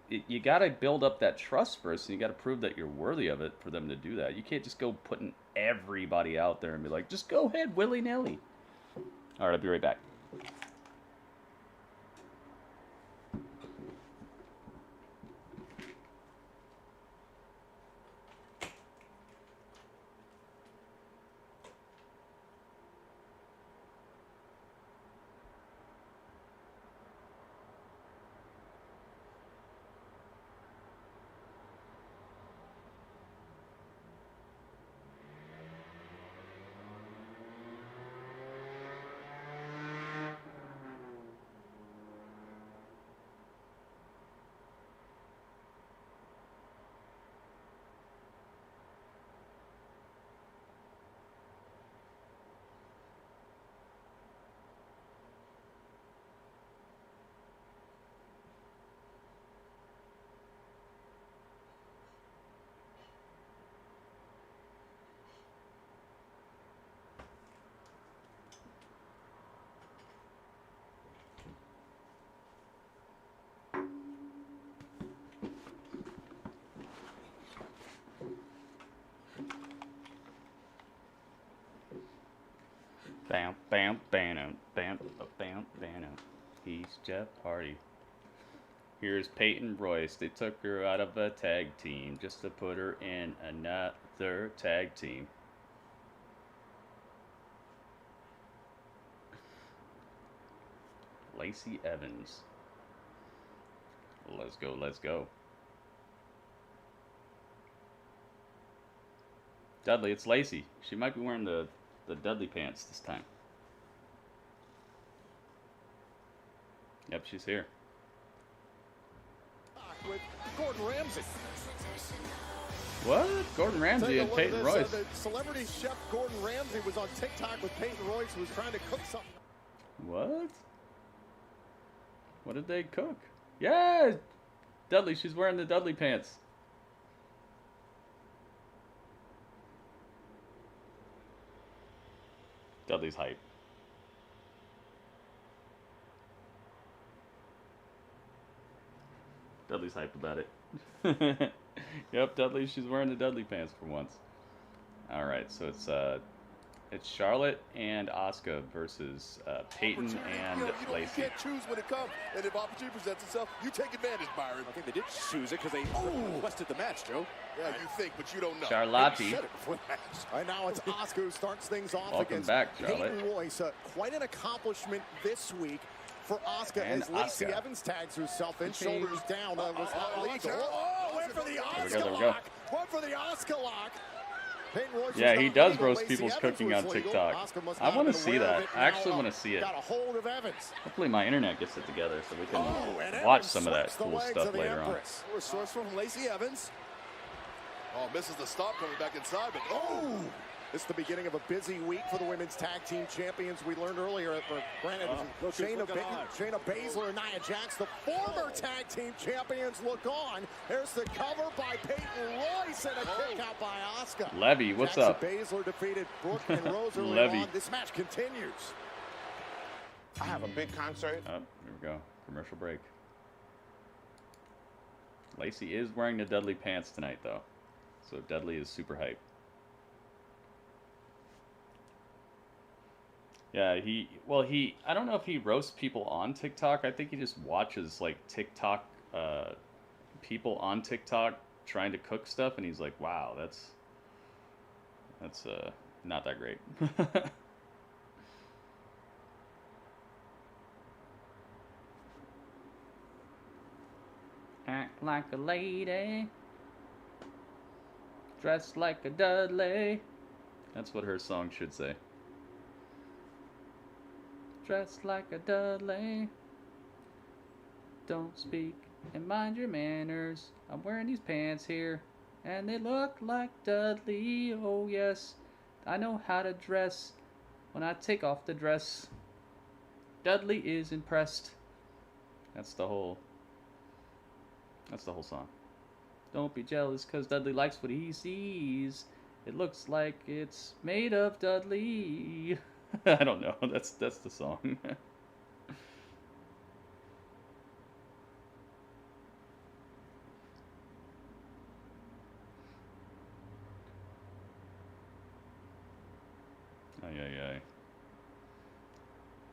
You got to build up that trust first, and you got to prove that you're worthy of it for them to do that. You can't just go putting everybody out there and be like, just go ahead willy-nilly. All right, I'll be right back. Bam, bam, bam, bam, bam, bam. He's Jeff Hardy. Here's Peyton Royce. They took her out of a tag team just to put her in another tag team. Lacey Evans. Let's go, let's go. Dudley, it's Lacey. She might be wearing the Dudley pants this time. Yep, she's here. With Gordon Ramsay. What? Gordon Ramsay and Peyton Royce. Celebrity chef Gordon Ramsay was on TikTok with Peyton Royce, who was trying to cook something. What? What did they cook? Yeah! Dudley, she's wearing the Dudley pants. Dudley's hype. Dudley's hype about it. Yep, Dudley, she's wearing the Dudley pants for once. Alright, so it's Charlotte and Asuka versus Peyton and Lacey. You can't choose when it comes, and if opportunity presents itself, you take advantage, Byron. I think they did choose it because they requested the match, Joe. Yeah, you think, but you don't know. Charlotte. Right now it's Asuka who starts things off Welcome against back, Charlotte. Peyton Royce. Quite an accomplishment this week for Asuka And as Lacey Asuka. Evans tags herself in, shoulders down. Was not legal. Went for the There we Asuka go. lock. Went for the Asuka lock. Peyton Royce Yeah, was he not does legal. roast Lacey people's Evans cooking was on legal. TikTok. Asuka must I not want to have see been aware that. of it. I actually Now, want to see it. got a hold of Evans. Hopefully my internet gets it together so we can And watch Evans some of that swipes the cool legs stuff of the later on. Empress. Resourceful from Lacey Evans. Oh, misses the stop coming back inside, but It's the beginning of a busy week for the women's tag team champions. We learned earlier, granted, Shayna Baszler and Nia Jax, the former tag team champions, look on. There's the cover by Peyton Royce and a kick out by Asuka. Levy, what's Jax up? and Baszler defeated Brooke and Rose earlier Levy. on. This match continues. I have a big concert. Oh, here we go. Commercial break. Lacey is wearing the Dudley pants tonight, though. So Dudley is super hyped. Yeah, I don't know if he roasts people on TikTok. I think he just watches, like, TikTok, people on TikTok trying to cook stuff, and he's like, wow, that's not that great. Act like a lady, dressed like a Dudley. That's what her song should say. Dressed like a Dudley. Don't speak and mind your manners. I'm wearing these pants here, and they look like Dudley. Oh yes, I know how to dress. When I take off the dress, Dudley is impressed. That's the whole song. Don't be jealous, cause Dudley likes what he sees. It looks like it's made of Dudley. I don't know. That's the song. Ay.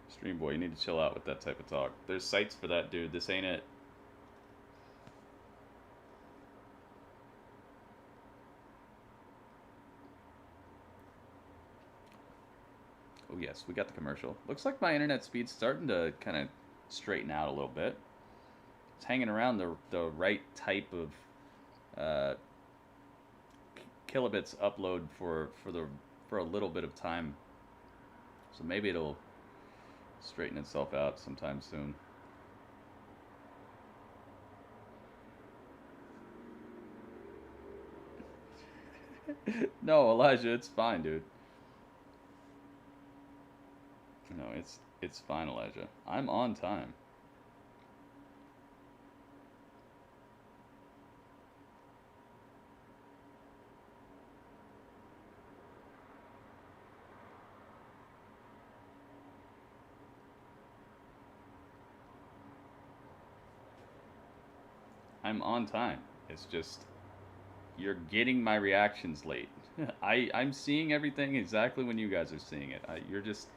Stream boy, you need to chill out with that type of talk. There's sites for that, dude. This ain't it. Oh yes, we got the commercial. Looks like my internet speed's starting to kind of straighten out a little bit. It's hanging around the right type of kilobits upload for a little bit of time. So maybe it'll straighten itself out sometime soon. No, Elijah, it's fine, dude. No, it's fine, Elijah. I'm on time. I'm on time. It's just you're getting my reactions late. I'm seeing everything exactly when you guys are seeing it. You're just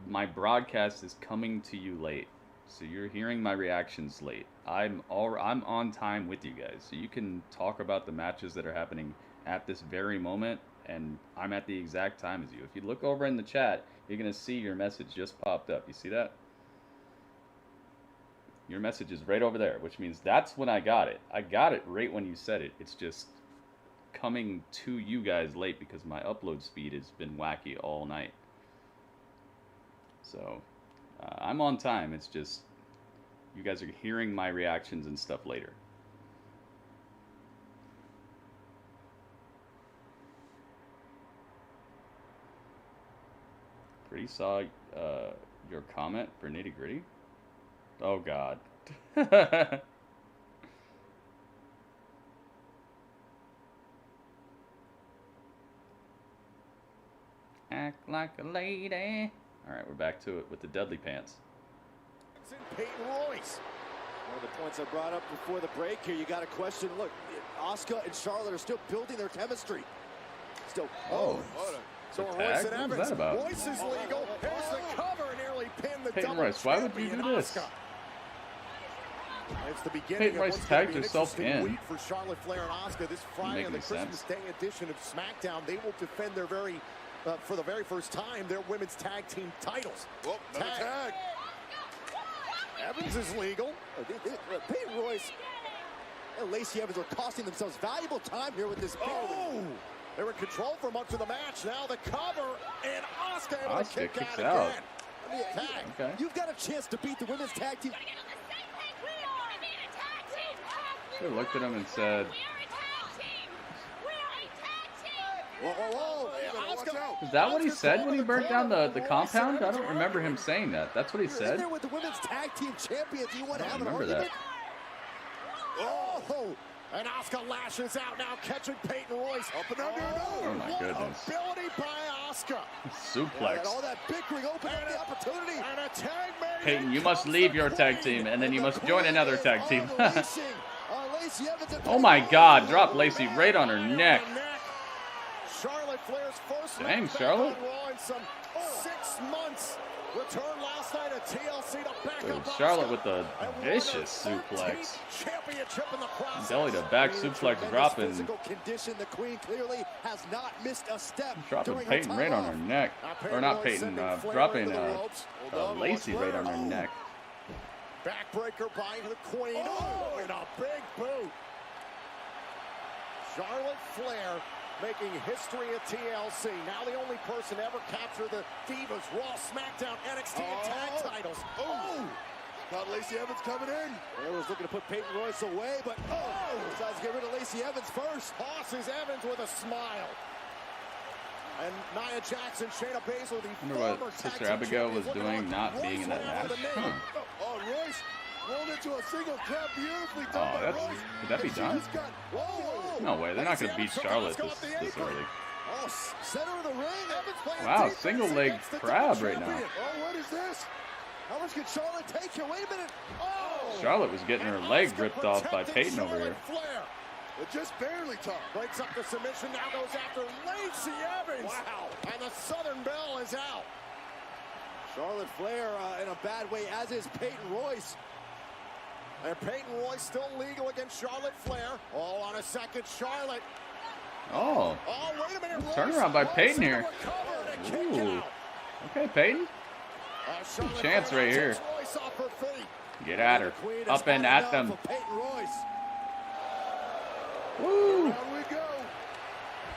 my broadcast is coming to you late. So you're hearing my reactions late. I'm on time with you guys. So you can talk about the matches that are happening at this very moment, and I'm at the exact time as you. If you look over in the chat, you're going to see your message just popped up. You see that? Your message is right over there, which means that's when I got it. I got it right when you said it. It's just coming to you guys late because my upload speed has been wacky all night. So I'm on time. It's just you guys are hearing my reactions and stuff later. Pretty saw your comment for Nitty Gritty. Oh God. Act like a lady. All right, we're back to it with the Dudley Pants. Peyton Royce. One of the points I brought up before the break here, you got a question. Look, Asuka and Charlotte are still building their chemistry. Still. Oh. So tag? Royce and What Evans. was that about? Royce is legal. Here's the cover, nearly pinned the Peyton double Royce, why would you do champion this? Asuka. It's the beginning Peyton of Royce what's going to tagged be an herself interesting in. week for Charlotte Flair and Asuka this Friday on the Doesn't make any Christmas Day edition of SmackDown. They will defend their for the very first time, their women's tag team titles. Oh, another tag. Evans is legal. Peyton Royce and Lacey Evans are costing themselves valuable time here with this. Oh! They were in control for much of the match. Now the cover, and Asuka able to kick kicks out out. again. Tag. Okay. You've got a chance to beat the women's tag team. They looked at him and said, Whoa, whoa, whoa. is that what he said when he burnt down the compound? I don't remember him saying that. That's what he You're in said? there with the women's tag team champions. You want to have an remember argument? that. Oh, and Asuka lashes out now, catching Peyton Royce. Up and under. Oh my goodness. Ability by Asuka. Suplex. And all that bickering opened up the opportunity. And a tag made. Peyton, you must leave your tag team, and then you must join another tag team. Oh my God, drop Lacey right on her neck. Charlotte Flair's first Dang, match Charlotte. back on Raw in some 6 months. Returned last night at TLC to back Dude, up Charlotte Asuka with the and won vicious her suplex. 13th championship in the process. Belly to back suplex dropping. Physical condition, the Queen clearly has not missed a step. Dropping during Peyton her right time on her off. neck. Now Or not Royce Peyton, sending Flair dropping into the ropes. Lacey right on her neck. Backbreaker by the Queen. Oh, and a big boot. Charlotte Flair making history at TLC. Now the only person to ever capture the Divas, Raw, SmackDown, NXT, and tag titles. Oh! Got Lacey Evans coming in. Flair was looking to put Peyton Royce away, but decides to get rid of Lacey Evans first. Tosses Evans with a smile. And Nia Jackson, Shayna Baszler, the I wonder former what tag Sister team Abigail was champions, doing not being in that match. Huh. Oh, Royce rolled into a single cap, beautifully done Oh, by that's, Royce. could that be And she done? just got- whoa. No way, they're not going to beat Charlotte this early. Oh, center of the ring. Evans playing Wow, defense single leg against the crab double right now. champion. Oh, what is this? How much can Charlotte take here? Wait a minute. Oh! Charlotte was getting her leg ripped off by Peyton over here. Flair. It just barely tough. Breaks up the submission, now goes after Lacey Evans. Wow. And the Southern Belle is out. Charlotte Flair in a bad way, as is Peyton Royce. And Peyton Royce still legal against Charlotte Flair. All on a second, Charlotte. Oh. Oh, wait a minute. Turnaround by Royce Peyton in the here. recover and a kick Ooh. out. Okay, Peyton. Charlotte Chance Flair right here. takes Royce off her feet. Get at her. Up and at them. For Peyton Royce. Woo. Down we go.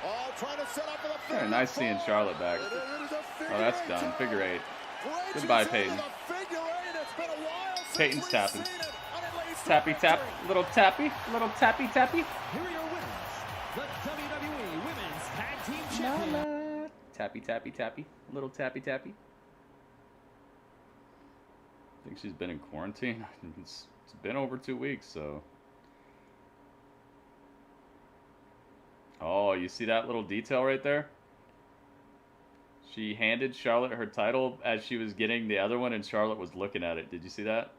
All trying to set up for the Kind of nice seeing Charlotte back. Oh, that's done. Figure 8. Goodbye, Peyton. Peyton's tapping. Tappy tap. Little tappy. Little tappy tappy. Here are your winners, the WWE Women's Tag Team Champions. Tappy tappy tappy. Little tappy tappy. I think she's been in quarantine. It's been over 2 weeks, so. Oh, you see that little detail right there? She handed Charlotte her title as she was getting the other one, and Charlotte was looking at it. Did you see that?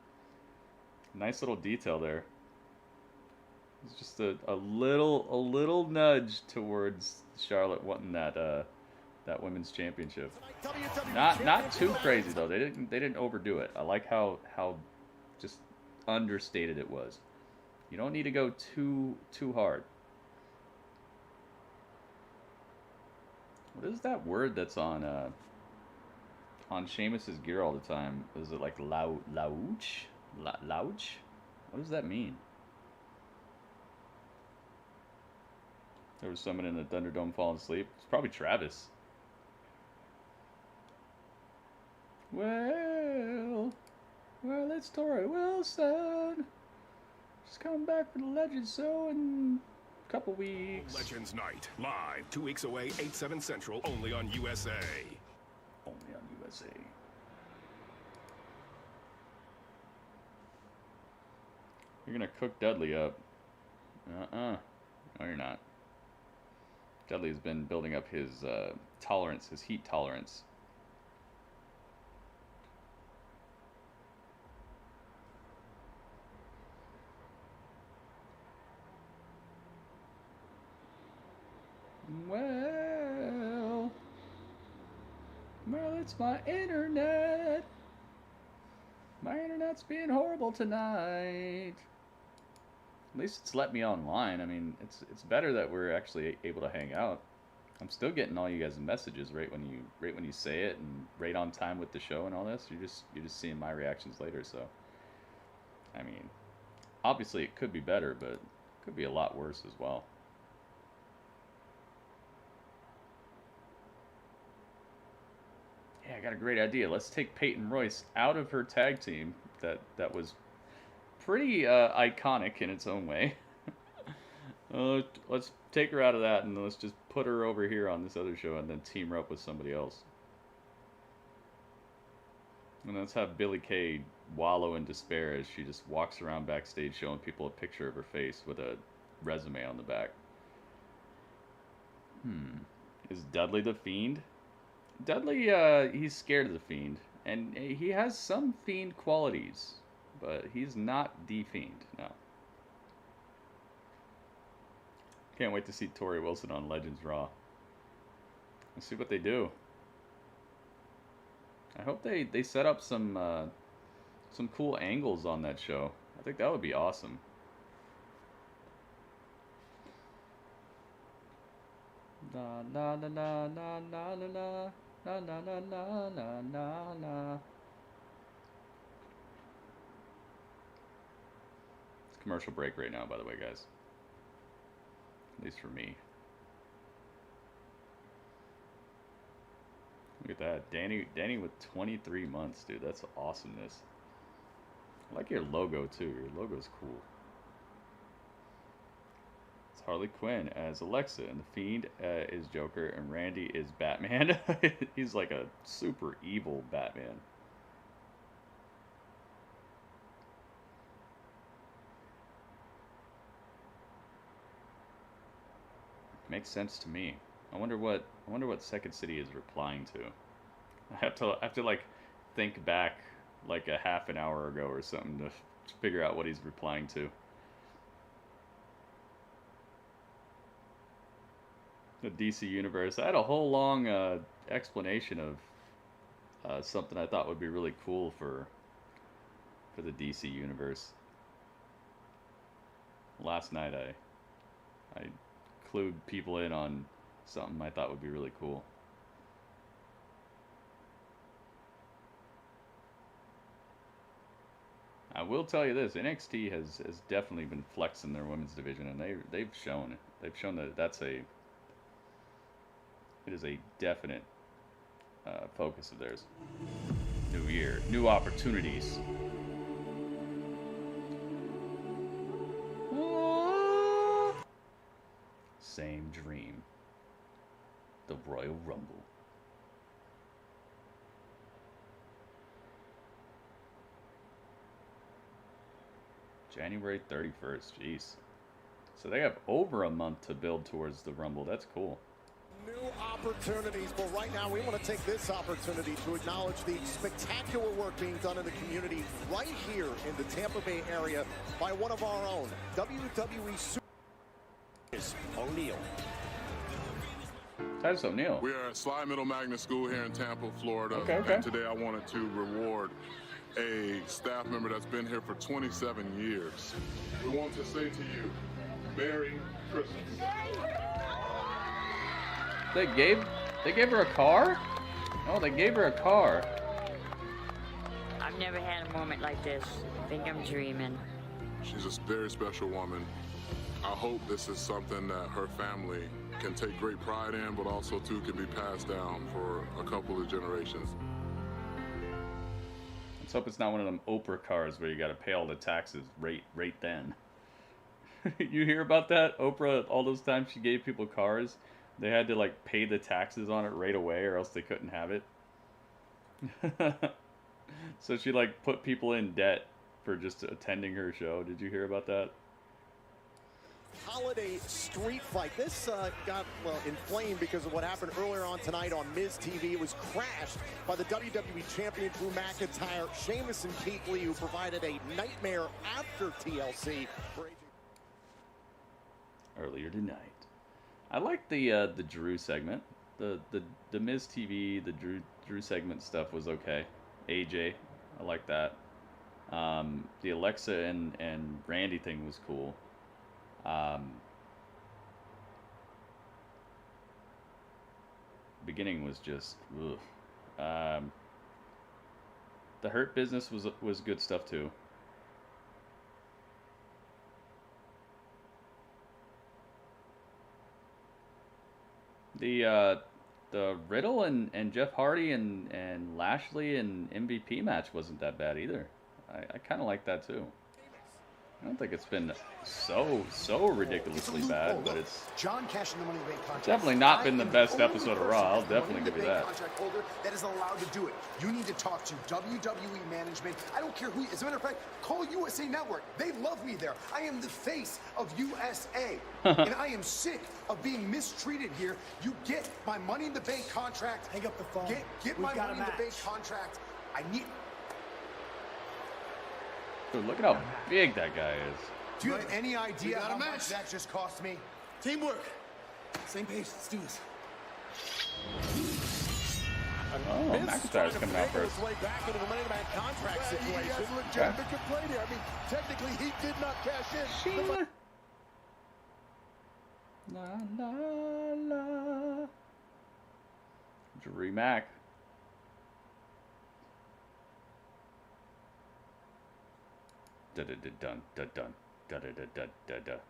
Nice little detail there. It's just a little nudge towards Charlotte wanting that that women's championship. Not too crazy though. They didn't overdo it. I like how just understated it was. You don't need to go too hard. What is that word that's on Sheamus's gear all the time? Is it like louch? Louch? What does that mean? There was someone in the Thunderdome falling asleep. It's probably Travis. Well, it's Tori Wilson. She's coming back for the Legends show in a couple weeks. Legends Night, live, 2 weeks away, 8/7 Central, only on USA. Only on USA. You're gonna cook Dudley up. No, you're not. Dudley has been building up his tolerance, his heat tolerance. Well, it's my internet. My internet's being horrible tonight. At least it's let me online. I mean, it's better that we're actually able to hang out. I'm still getting all you guys' messages right when you say it, and right on time with the show and all this. You're just seeing my reactions later. So, I mean, obviously it could be better, but it could be a lot worse as well. Yeah, I got a great idea. Let's take Peyton Royce out of her tag team that was pretty iconic in its own way. Let's take her out of that, and let's just put her over here on this other show and then team her up with somebody else. And let's have Billie Kay wallow in despair as she just walks around backstage showing people a picture of her face with a resume on the back. Is Dudley the Fiend? Dudley, he's scared of the Fiend, and he has some Fiend qualities, but he's not the Fiend, no. Can't wait to see Tori Wilson on Legends Raw. Let's see what they do. I hope they set up some cool angles on that show. I think that would be awesome. Na na na na na na na. Na na na na na na na. It's commercial break right now, by the way, guys. At least for me. Look at that, Danny with 23 months, dude. That's awesomeness. I like your logo too. Your logo's cool. Harley Quinn as Alexa, and the Fiend is Joker, and Randy is Batman. He's like a super evil Batman. Makes sense to me. I wonder what Second City is replying to. I have to like think back like a half an hour ago or something to figure out what he's replying to. The DC Universe. I had a whole long explanation of something I thought would be really cool for the DC Universe. Last night I clued people in on something I thought would be really cool. I will tell you this: NXT has definitely been flexing their women's division, and they've shown it. They've shown that it is a definite focus of theirs. New year, new opportunities. Same dream. The Royal Rumble. January 31st, jeez. So they have over a month to build towards the Rumble. That's cool. New opportunities, but right now we want to take this opportunity to acknowledge the spectacular work being done in the community right here in the Tampa Bay area by one of our own, WWE Super O'Neal. Titus O'Neil. We are at Sly Middle Magnet School here in Tampa, Florida. Okay. And today I wanted to reward a staff member that's been here for 27 years. We want to say to you, Merry Christmas. They gave her a car? Oh, they gave her a car. I've never had a moment like this. I think I'm dreaming. She's a very special woman. I hope this is something that her family can take great pride in, but also too can be passed down for a couple of generations. Let's hope it's not one of them Oprah cars where you got to pay all the taxes right then. You hear about that? Oprah, all those times she gave people cars, they had to like pay the taxes on it right away or else they couldn't have it. So she like put people in debt for just attending her show. Did you hear about that? Holiday street fight. This got, well, inflamed because of what happened earlier on tonight on Miz TV. It was crashed by the WWE Champion Drew McIntyre, Sheamus, and Keith Lee, who provided a nightmare after TLC for AJ. Earlier tonight. I like the Drew segment. The Miz TV, the Drew segment stuff was okay. AJ, I like that. The Alexa and Randy thing was cool. Beginning was just ugh. The Hurt Business was good stuff too. The Riddle and Jeff Hardy and Lashley and MVP match wasn't that bad either. I kind of like that too. I don't think it's been so ridiculously bad, but it's John cashing the money in the bank contract. definitely not been the best episode of Raw. I'll definitely give you that. Contract holder that is allowed to do it. You need to talk to WWE management. I don't care who. As a matter of fact, call USA Network. They love me there. I am the face of USA, and I am sick of being mistreated here. You get my money in the bank contract. Hang up the phone. Get my money in the bank contract. I need. Dude, look at how big that guy is. Do you have any idea how much that just cost me? Teamwork. Same page. Let's do this. Oh, McIntyre's coming out first. Way back into the money in the bank contract situation. He has legitimate complaint here. I mean, technically, he did not cash in. La la la. Drew Mac. Da da da dun da dun da da da da da da.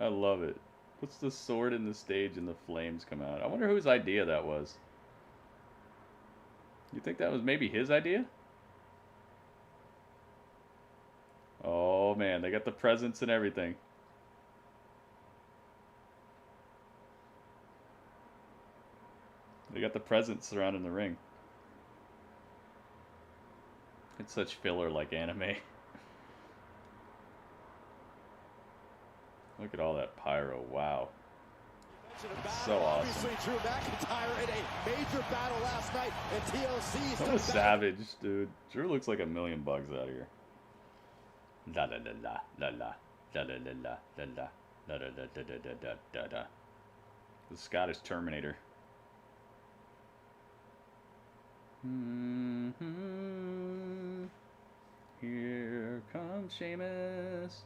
I love it. Puts the sword in the stage and the flames come out. I wonder whose idea that was. You think that was maybe his idea? Oh man, they got the presents and everything. They got the presents surrounding the ring. It's such filler like anime. Look at all that pyro, wow. It's so awesome. Obviously, Drew McIntyre in a major battle last night, and TLC What a savage, dude. Drew looks like $1 million out here. La la la la la la la la la la la la la la da da da da da da. The Scottish Terminator. Here comes Sheamus.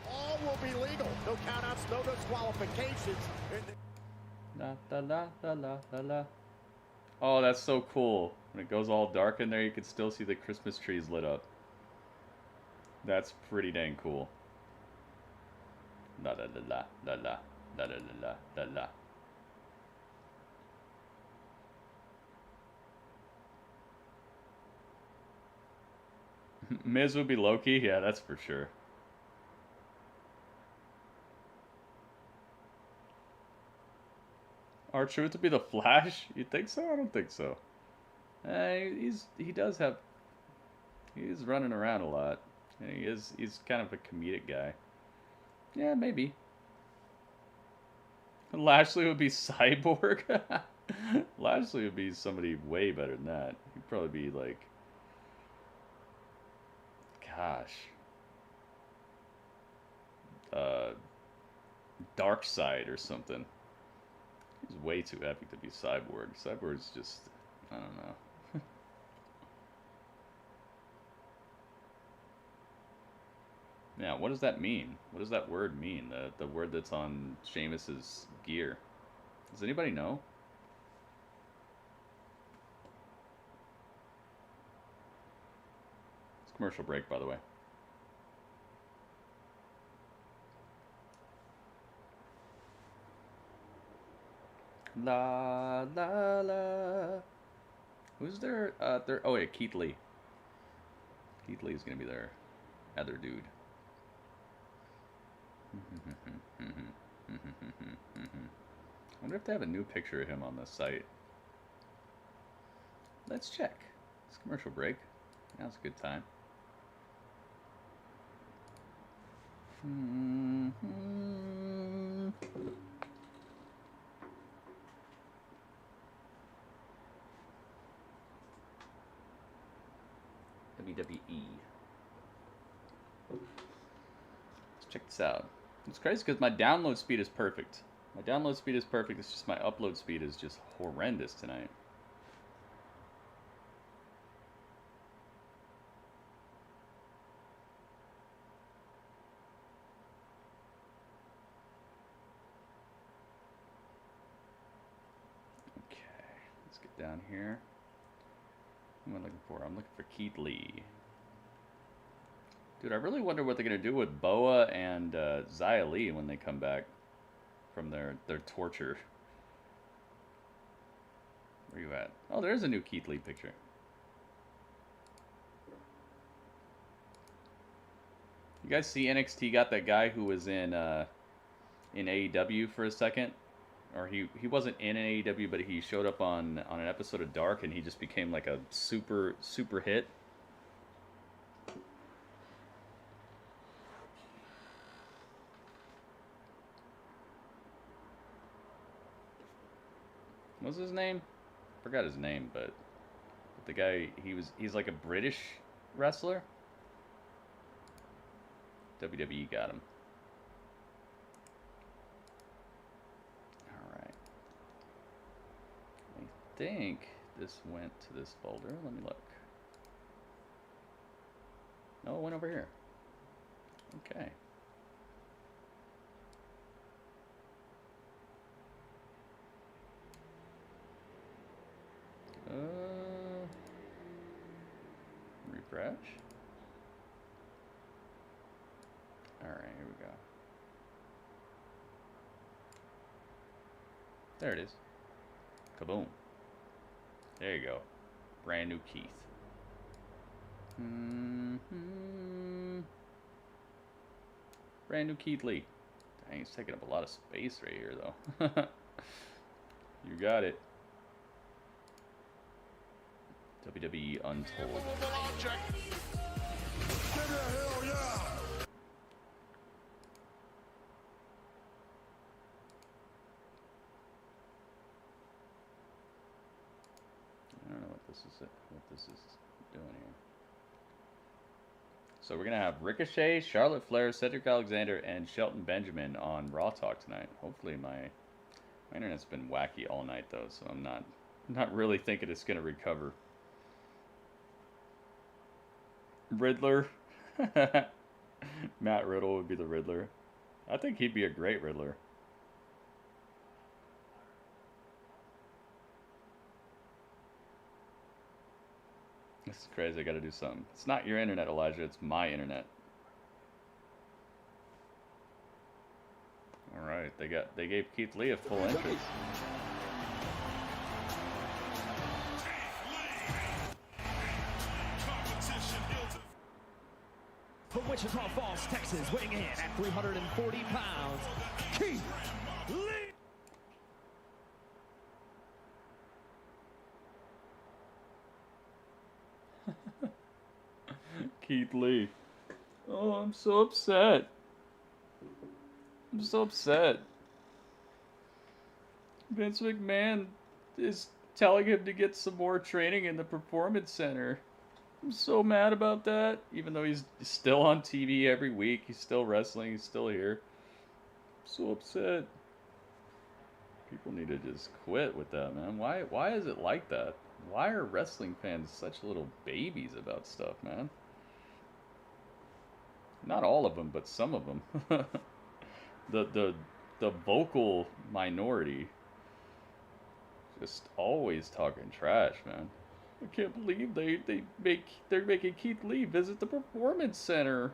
All will be legal. No countouts, no disqualifications. La la la la la la la. Oh, that's so cool. When it goes all dark in there, you can still see the Christmas trees lit up. That's pretty dang cool. La la la la la la la la la la la. Miz would be Loki? Yeah, that's for sure. R-Truth would be the Flash? You think so? I don't think so. He's running around a lot. He's kind of a comedic guy. Yeah, maybe. Lashley would be Cyborg? Lashley would be somebody way better than that. He'd probably be like... Gosh. Dark Side or something. He's way too epic to be Cyborg. Cyborg's just, I don't know. Now, what does that mean? What does that word mean? The word that's on Sheamus's gear. Does anybody know? It's commercial break, by the way. La la la. Who's there? Oh yeah, Keith Lee. Keith Lee is gonna be their other dude. I wonder if they have a new picture of him on the site. Let's check. It's commercial break. Now's a good time. WWE. Let's check this out. It's crazy because my download speed is perfect. My download speed is perfect. It's just my upload speed is just horrendous tonight. Okay, let's get down here. What am I looking for? I'm looking for Keith Lee. Dude, I really wonder what they're going to do with Boa and Xia Li when they come back from their torture. Where you at? Oh, there's a new Keith Lee picture. You guys see NXT got that guy who was in AEW for a second? Or he wasn't in AEW, but he showed up on an episode of Dark, and he just became like a super hit. What's his name? Forgot his name, but the guy, he's like a British wrestler. WWE got him. Alright. I think this went to this folder. Let me look. No, it went over here. Okay. Refresh. Alright, here we go. There it is. Kaboom. There you go. Brand new Keith. Brand new Keith Lee. Dang, he's taking up a lot of space right here, though. You got it. WWE Untold. I don't know what this is doing here. So we're gonna have Ricochet, Charlotte Flair, Cedric Alexander, and Shelton Benjamin on Raw Talk tonight. Hopefully my internet's been wacky all night though, so I'm not really thinking it's gonna recover. Riddler. Matt Riddle would be the Riddler. I think he'd be a great Riddler. This is crazy. I gotta do something. It's not your internet, Elijah. It's my internet. Alright, they gave Keith Lee a full entrance. From Wichita Falls, Texas, weighing in at 340 pounds, Keith Lee. Keith Lee. Oh, I'm so upset. I'm so upset. Vince McMahon is telling him to get some more training in the Performance Center. I'm so mad about that. Even though he's still on TV every week, he's still wrestling, he's still here. So upset. People need to just quit with that, man. Why is it like that? Why are wrestling fans such little babies about stuff, man? Not all of them, but some of them. the vocal minority just always talking trash, man. I can't believe they're making Keith Lee visit the Performance Center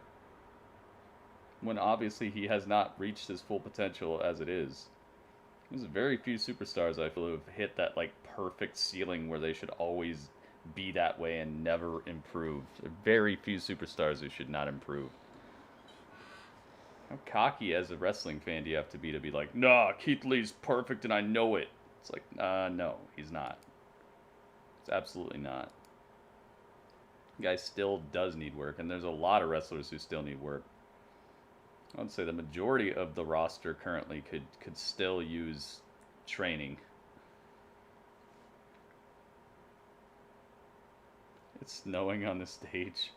when obviously he has not reached his full potential as it is. There's very few superstars I feel have hit that like perfect ceiling where they should always be that way and never improve. There are very few superstars who should not improve. How cocky as a wrestling fan do you have to be like, nah, Keith Lee's perfect and I know it. It's like, no, he's not. It's absolutely not. The guy still does need work, and there's a lot of wrestlers who still need work. I would say the majority of the roster currently could still use training. It's snowing on the stage.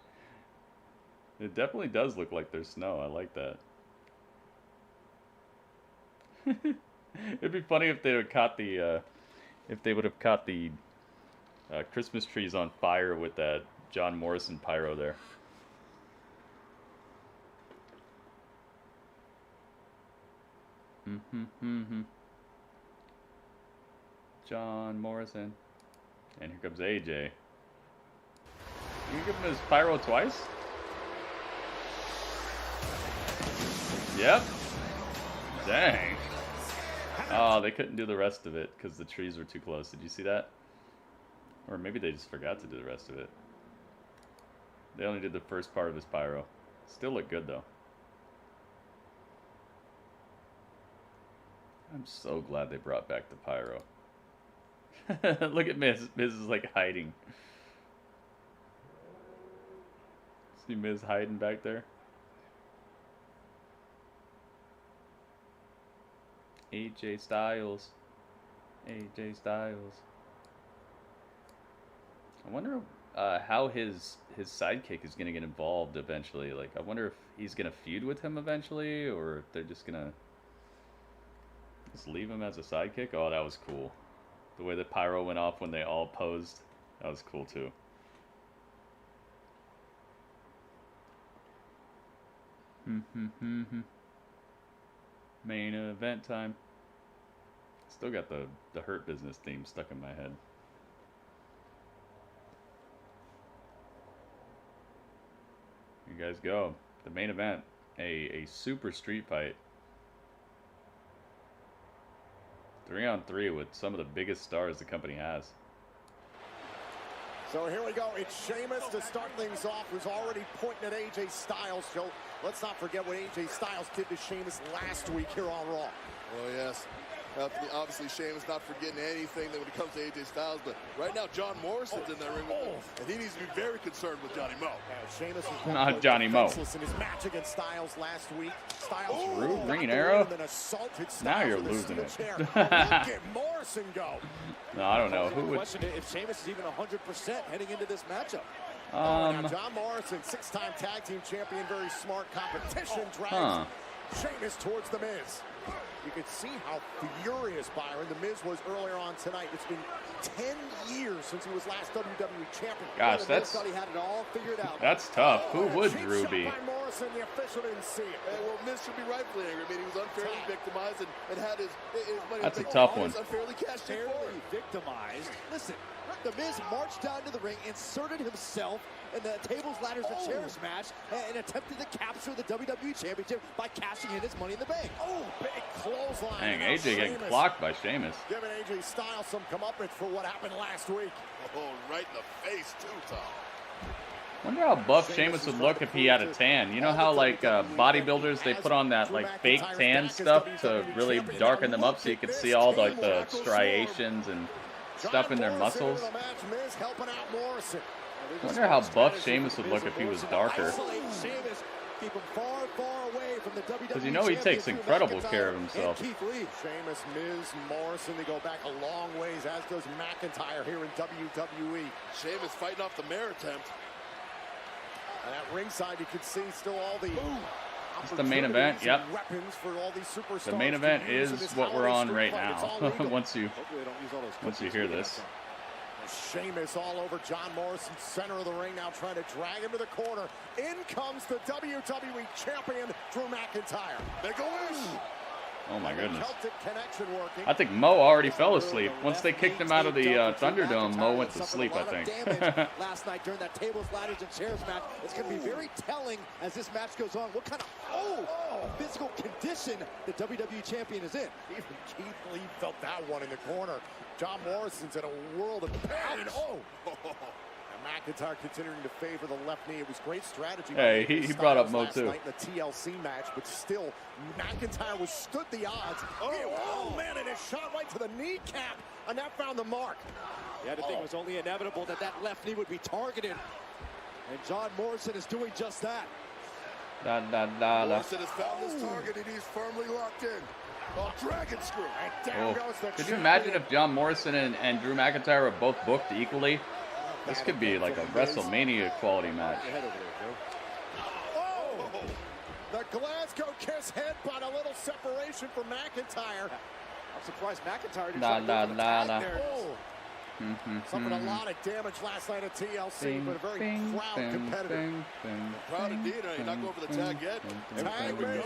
It definitely does look like there's snow. I like that. It'd be funny if they would caught the Christmas trees on fire with that John Morrison pyro there. John Morrison. And here comes AJ. You give him his pyro twice? Yep. Dang. Oh, they couldn't do the rest of it because the trees were too close. Did you see that? Or maybe they just forgot to do the rest of it. They only did the first part of his pyro. Still look good though. I'm so glad they brought back the pyro. Look at Miz. Miz is like hiding. See Miz hiding back there? AJ Styles. AJ Styles. I wonder how his sidekick is going to get involved eventually. Like, I wonder if he's going to feud with him eventually, or if they're just going to just leave him as a sidekick. Oh, that was cool. The way the pyro went off when they all posed, that was cool too. Main event time. Still got the Hurt Business theme stuck in my head. You guys go. The main event, a super street fight. 3-on-3 with some of the biggest stars the company has. So here we go. It's Sheamus to start things off, who's already pointing at AJ Styles. So let's not forget what AJ Styles did to Sheamus last week here on Raw. Oh, yes. Obviously, Sheamus not forgetting anything when it comes to AJ Styles, but right now John Morrison's in that ring with him, and he needs to be very concerned with Johnny Mo. Sheamus was not Johnny Mo. In his match against Styles last week. Styles Rude Green Arrow. Now you're losing it. Look at Morrison go. No, I don't know who would. Question if Sheamus is even 100% heading into this matchup. Now John Morrison, 6-time tag team champion, very smart competition, drags Sheamus towards the Miz. You can see how furious Byron the Miz was earlier on tonight. It's been 10 years since he was last WWE champion. Gosh, thought he had it all figured out. That's tough. Who would Drew be? Morrison, the official didn't see it. Well, Miz should be rightfully angry. I mean, he was unfairly victimized and had his money. That's a tough one. Unfairly cashed in for him. Victimized. Listen, the Miz marched down to the ring, inserted himself in the tables, ladders, and chairs match, and attempted to capture the WWE Championship by cashing in his Money in the Bank. Oh, big clothesline. Dang, AJ getting clocked by Sheamus. Giving AJ Styles some comeuppance for what happened last week. Oh, right in the face, too, Tom. Wonder how buff Sheamus would look if he had a tan. You know how like bodybuilders, they put on that like fake tan stuff to really darken them up so you can see all like the striations and stuff in their muscles. Wonder how buff Sheamus would look if he was darker. Because you know he takes incredible care of himself. Sheamus, Miz, Morrison, they go back a long ways, as does McIntyre here in WWE. Sheamus fighting off the mare attempt. And at ringside, you can see still all the It's the main event. Yep. The main event is what we're on right now. once you hear this. Sheamus all over John Morrison, center of the ring, now trying to drag him to the corner. In comes the WWE Champion, Drew McIntyre. They go in. Oh my goodness. I think Mo already fell asleep. Once they kicked him out of the Thunderdome, Mo went to sleep, I think. Last night during that tables, ladders, and chairs match. It's going to be very telling as this match goes on. What kind of physical condition the WWE Champion is in. Even Keith Lee felt that one in the corner. John Morrison's in a world of pain. McIntyre continuing to favor the left knee. It was great strategy. Hey, he brought up Mo too. Night in the TLC match, but still, McIntyre withstood the odds. Oh man, and it shot right to the kneecap, and that found the mark. You had to think it was only inevitable that that left knee would be targeted, and John Morrison is doing just that. Morrison has found his target, and he's firmly locked in. Dragon screw. Could you imagine if John Morrison and Drew McIntyre were both booked equally? This could be like a WrestleMania quality match. The Glasgow kiss headbutt, a little separation for McIntyre. I'm surprised McIntyre didn't Suffered a lot of damage last night at TLC, but a very proud competitor. Proud indeed. You're not going for the tag yet. Tag me.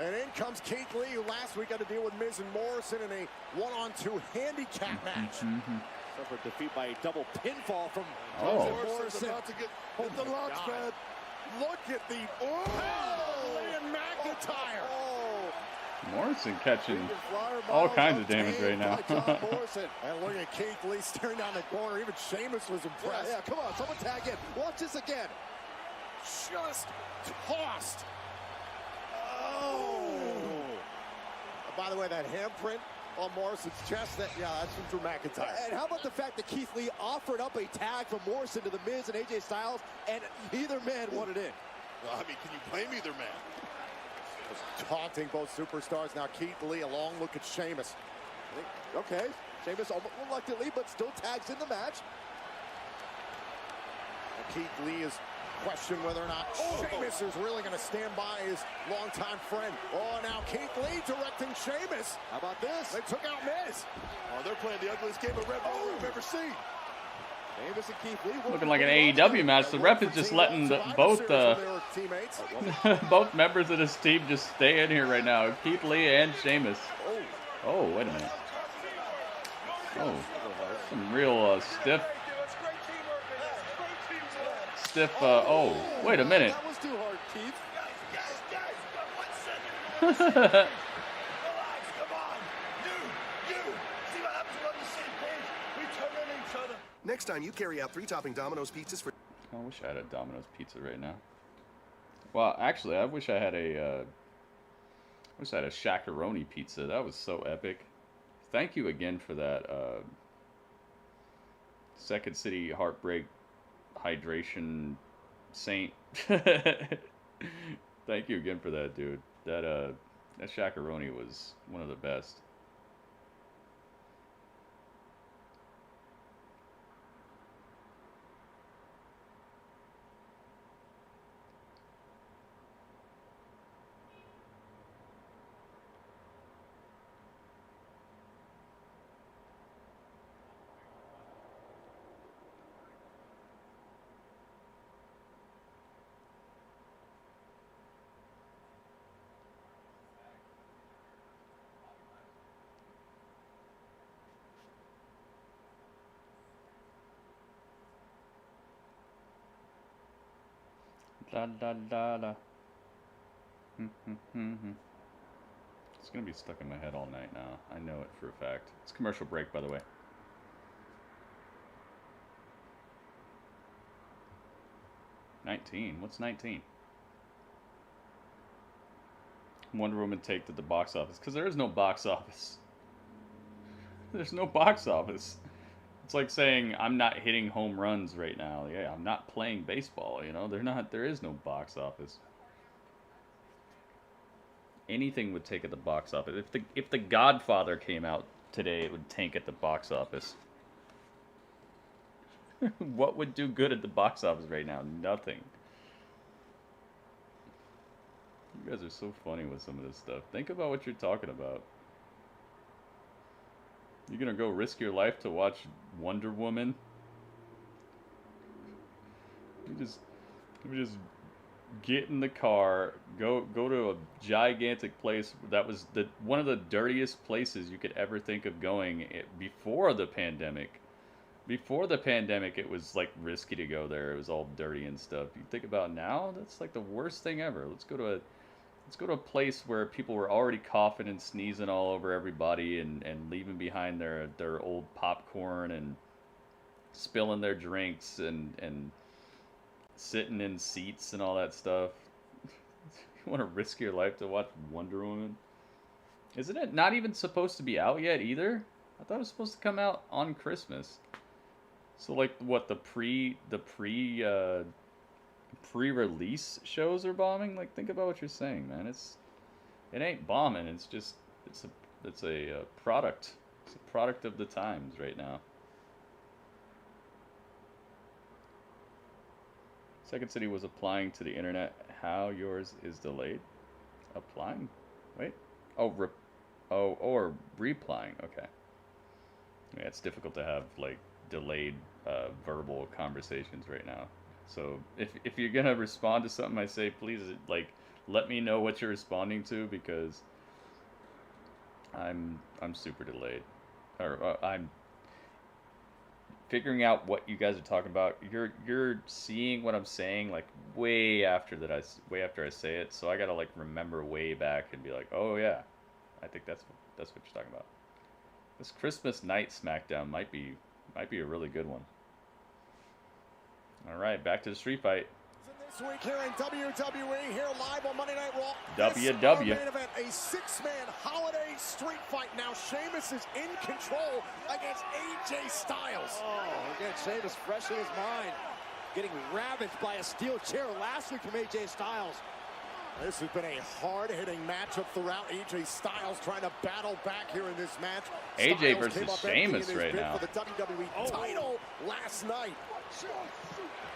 And in comes Keith Lee, who last week had to deal with Miz and Morrison in a 1-on-2 handicap match. Suffered defeat by a double pinfall from Morrison. About to get the launch pad. Look at the Lee and McIntyre. Morrison catching all kinds of damage right now. And look at Keith Lee staring down the corner. Even Sheamus was impressed. Yeah, come on, someone tag in. Watch this again. Just tossed. By the way, that handprint on Morrison's chest, that's from Drew McIntyre. And how about the fact that Keith Lee offered up a tag from Morrison to the Miz and AJ Styles, and neither man wanted in. Well, I mean, can you blame either man? Taunting both superstars. Now Keith Lee, a long look at Sheamus. Okay, Sheamus almost reluctantly, but still tags in the match. And Keith Lee is questioning whether or not Sheamus is really going to stand by his longtime friend. Now Keith Lee directing Sheamus. How about this? They took out Miz. They're playing the ugliest game of Red Bull we've ever seen. Sheamus and Keith Lee looking like an AEW match. The ref is just letting both both members of this team just stay in here right now. Keith Lee and Sheamus. Oh, wait a minute. Oh, some real stiff. Oh, wait a minute. That was too hard, Keith. Next time you carry out 3-topping Domino's pizzas for... I wish I had a Domino's pizza right now. Well, actually, I wish I had a Shakaroni pizza. That was so epic. Thank you again for that Second City Heartbreak Hydration Saint. Thank you again for that, dude. That Shakaroni was one of the best. La la la la. It's gonna be stuck in my head all night now. I know it for a fact. It's commercial break, by the way. $19. What's 19? Wonder Woman take to the box office, because there is no box office. There's no box office. It's like saying I'm not hitting home runs right now. Yeah, I'm not playing baseball, you know? There is no box office. Anything would take at the box office. If the Godfather came out today, it would tank at the box office. What would do good at the box office right now? Nothing. You guys are so funny with some of this stuff. Think about what you're talking about. You're gonna go risk your life to watch Wonder Woman? You just get in the car, go to a gigantic place that was one of the dirtiest places you could ever think of going before the pandemic. Before the pandemic, it was like risky to go there. It was all dirty and stuff. You think about now, that's like the worst thing ever. Let's go to a place where people were already coughing and sneezing all over everybody and leaving behind their old popcorn and spilling their drinks and sitting in seats and all that stuff. You want to risk your life to watch Wonder Woman? Isn't it not even supposed to be out yet either? I thought it was supposed to come out on Christmas. So like what, the pre-release shows are bombing? Like, think about what you're saying, man. It ain't bombing. It's just it's a product. It's a product of the times right now. Second City was applying to the internet. How yours is delayed? Applying? Wait. Oh, or replying. Okay. Yeah, it's difficult to have like delayed verbal conversations right now. So if you're gonna respond to something I say, please like let me know what you're responding to, because I'm super delayed, or I'm figuring out what you guys are talking about. You're seeing what I'm saying like way after I say it, so I gotta like remember way back and be like, oh yeah, I think that's what you're talking about. This Christmas night SmackDown might be a really good one. All right, back to the street fight. This week here in WWE, here live on Monday Night Raw. WW. Main event, a six-man holiday street fight. Now Sheamus is in control against AJ Styles. Oh, again, Sheamus fresh in his mind, getting ravaged by a steel chair last week from AJ Styles. This has been a hard-hitting matchup throughout. AJ Styles trying to battle back here in this match. AJ versus Sheamus right now. For the WWE title last night.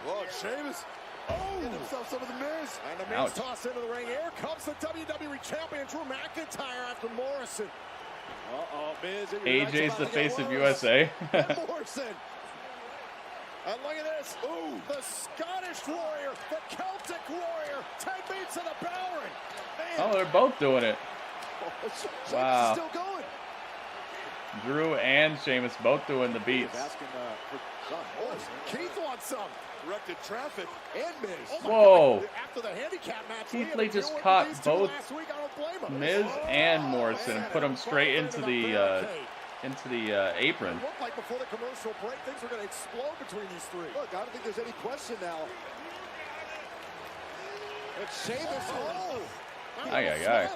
Oh, Sheamus. Getting himself some of the Miz. And the Miz tossed into the ring. Here comes the WWE Champion, Drew McIntyre, after Morrison. Uh-oh, Miz. AJ's the face of USA. Morrison. And look at this. Ooh, the Scottish Warrior, the Celtic Warrior, 10 beats of the Baron. Oh, they're both doing it. Wow. Still going. Drew and Sheamus both doing the beats. Asking for John Morrison. Keith wants some. Directed traffic and Miz. Whoa. God. After the handicap match, Keith Lee just caught both Miz and Morrison and put them straight into the apron. It looked like before the commercial break, things were going to explode between these three. Look, I don't think there's any question now. It's Sheamus. Aye. Yeah,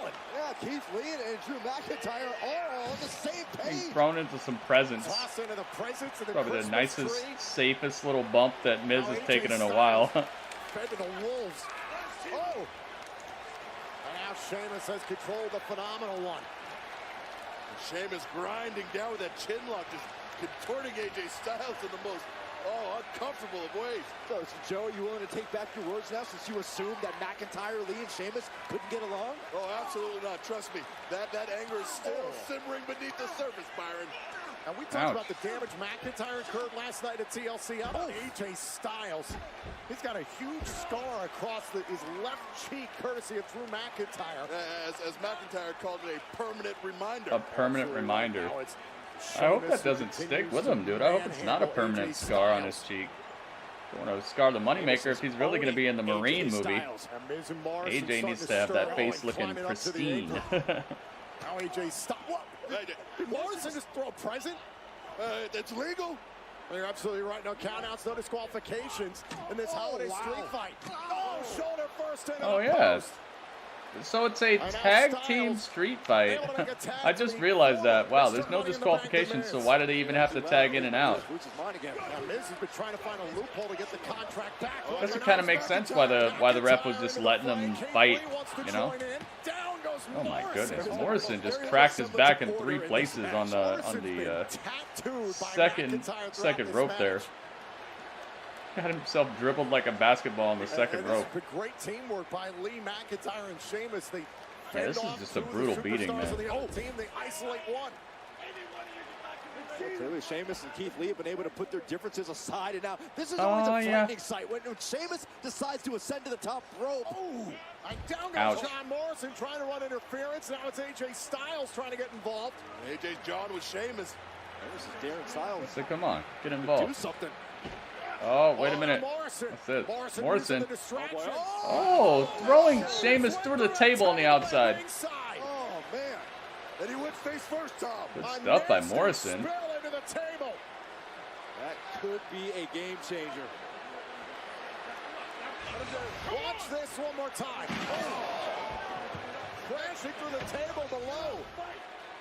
Keith Lee and Drew McIntyre are on the same page. Being thrown into some presents. Toss into the presents of the Probably the nicest, tree. safest little bump that Miz has taken in a while. Fed to the Wolves. Oh! And now Sheamus has controlled the phenomenal one. Sheamus grinding down with that chin lock, just contorting AJ Styles in the most uncomfortable of ways. So, Joe, are you willing to take back your words now, since you assumed that McIntyre, Lee, and Sheamus couldn't get along? Oh, absolutely not. Trust me, that anger is still simmering beneath the surface, Byron. And we talked about the damage McIntyre incurred last night at TLC. How about AJ Styles? He's got a huge scar across his left cheek, courtesy of Drew McIntyre. As McIntyre called it, a permanent reminder. A permanent reminder. I hope that doesn't stick with him, dude. I hope it's not a permanent scar on his cheek. Don't want to scar the moneymaker if he's really going to be in the Marine movie. AJ needs to have that face looking pristine. Now AJ stop. What? Did Morrison just throw a present? That's legal. You're absolutely right. No countouts, no disqualifications in this holiday street fight. Oh, shoulder first. Oh, yeah. So it's a tag team street fight. I just realized that. Wow, there's no disqualification, so why do they even have to tag in and out? I guess it kind of makes sense why the ref was just letting them fight, you know? Oh my goodness, Morrison just cracked his back in 3 places on the second rope there. Got himself dribbled like a basketball on the second rope. Great teamwork by Lee McIntyre and Sheamus. They this is just a brutal beating, man. Team, they isolate one. Clearly, Sheamus and Keith Lee have been able to put their differences aside, and now this is always a frightening sight when Sheamus decides to ascend to the top rope. Oh, and down goes John Morrison trying to run interference. Now it's AJ Styles trying to get involved. And AJ's John with Sheamus. This is Darren Styles. So come on, get involved. Do something. Oh, wait a minute. That's it. Morrison. Oh, throwing Sheamus through the table on the outside. Oh, man. And he went face first, Tom. Good stuff by Morrison. That could be a game changer. Watch this one more time. Oh. Crashing through the table below.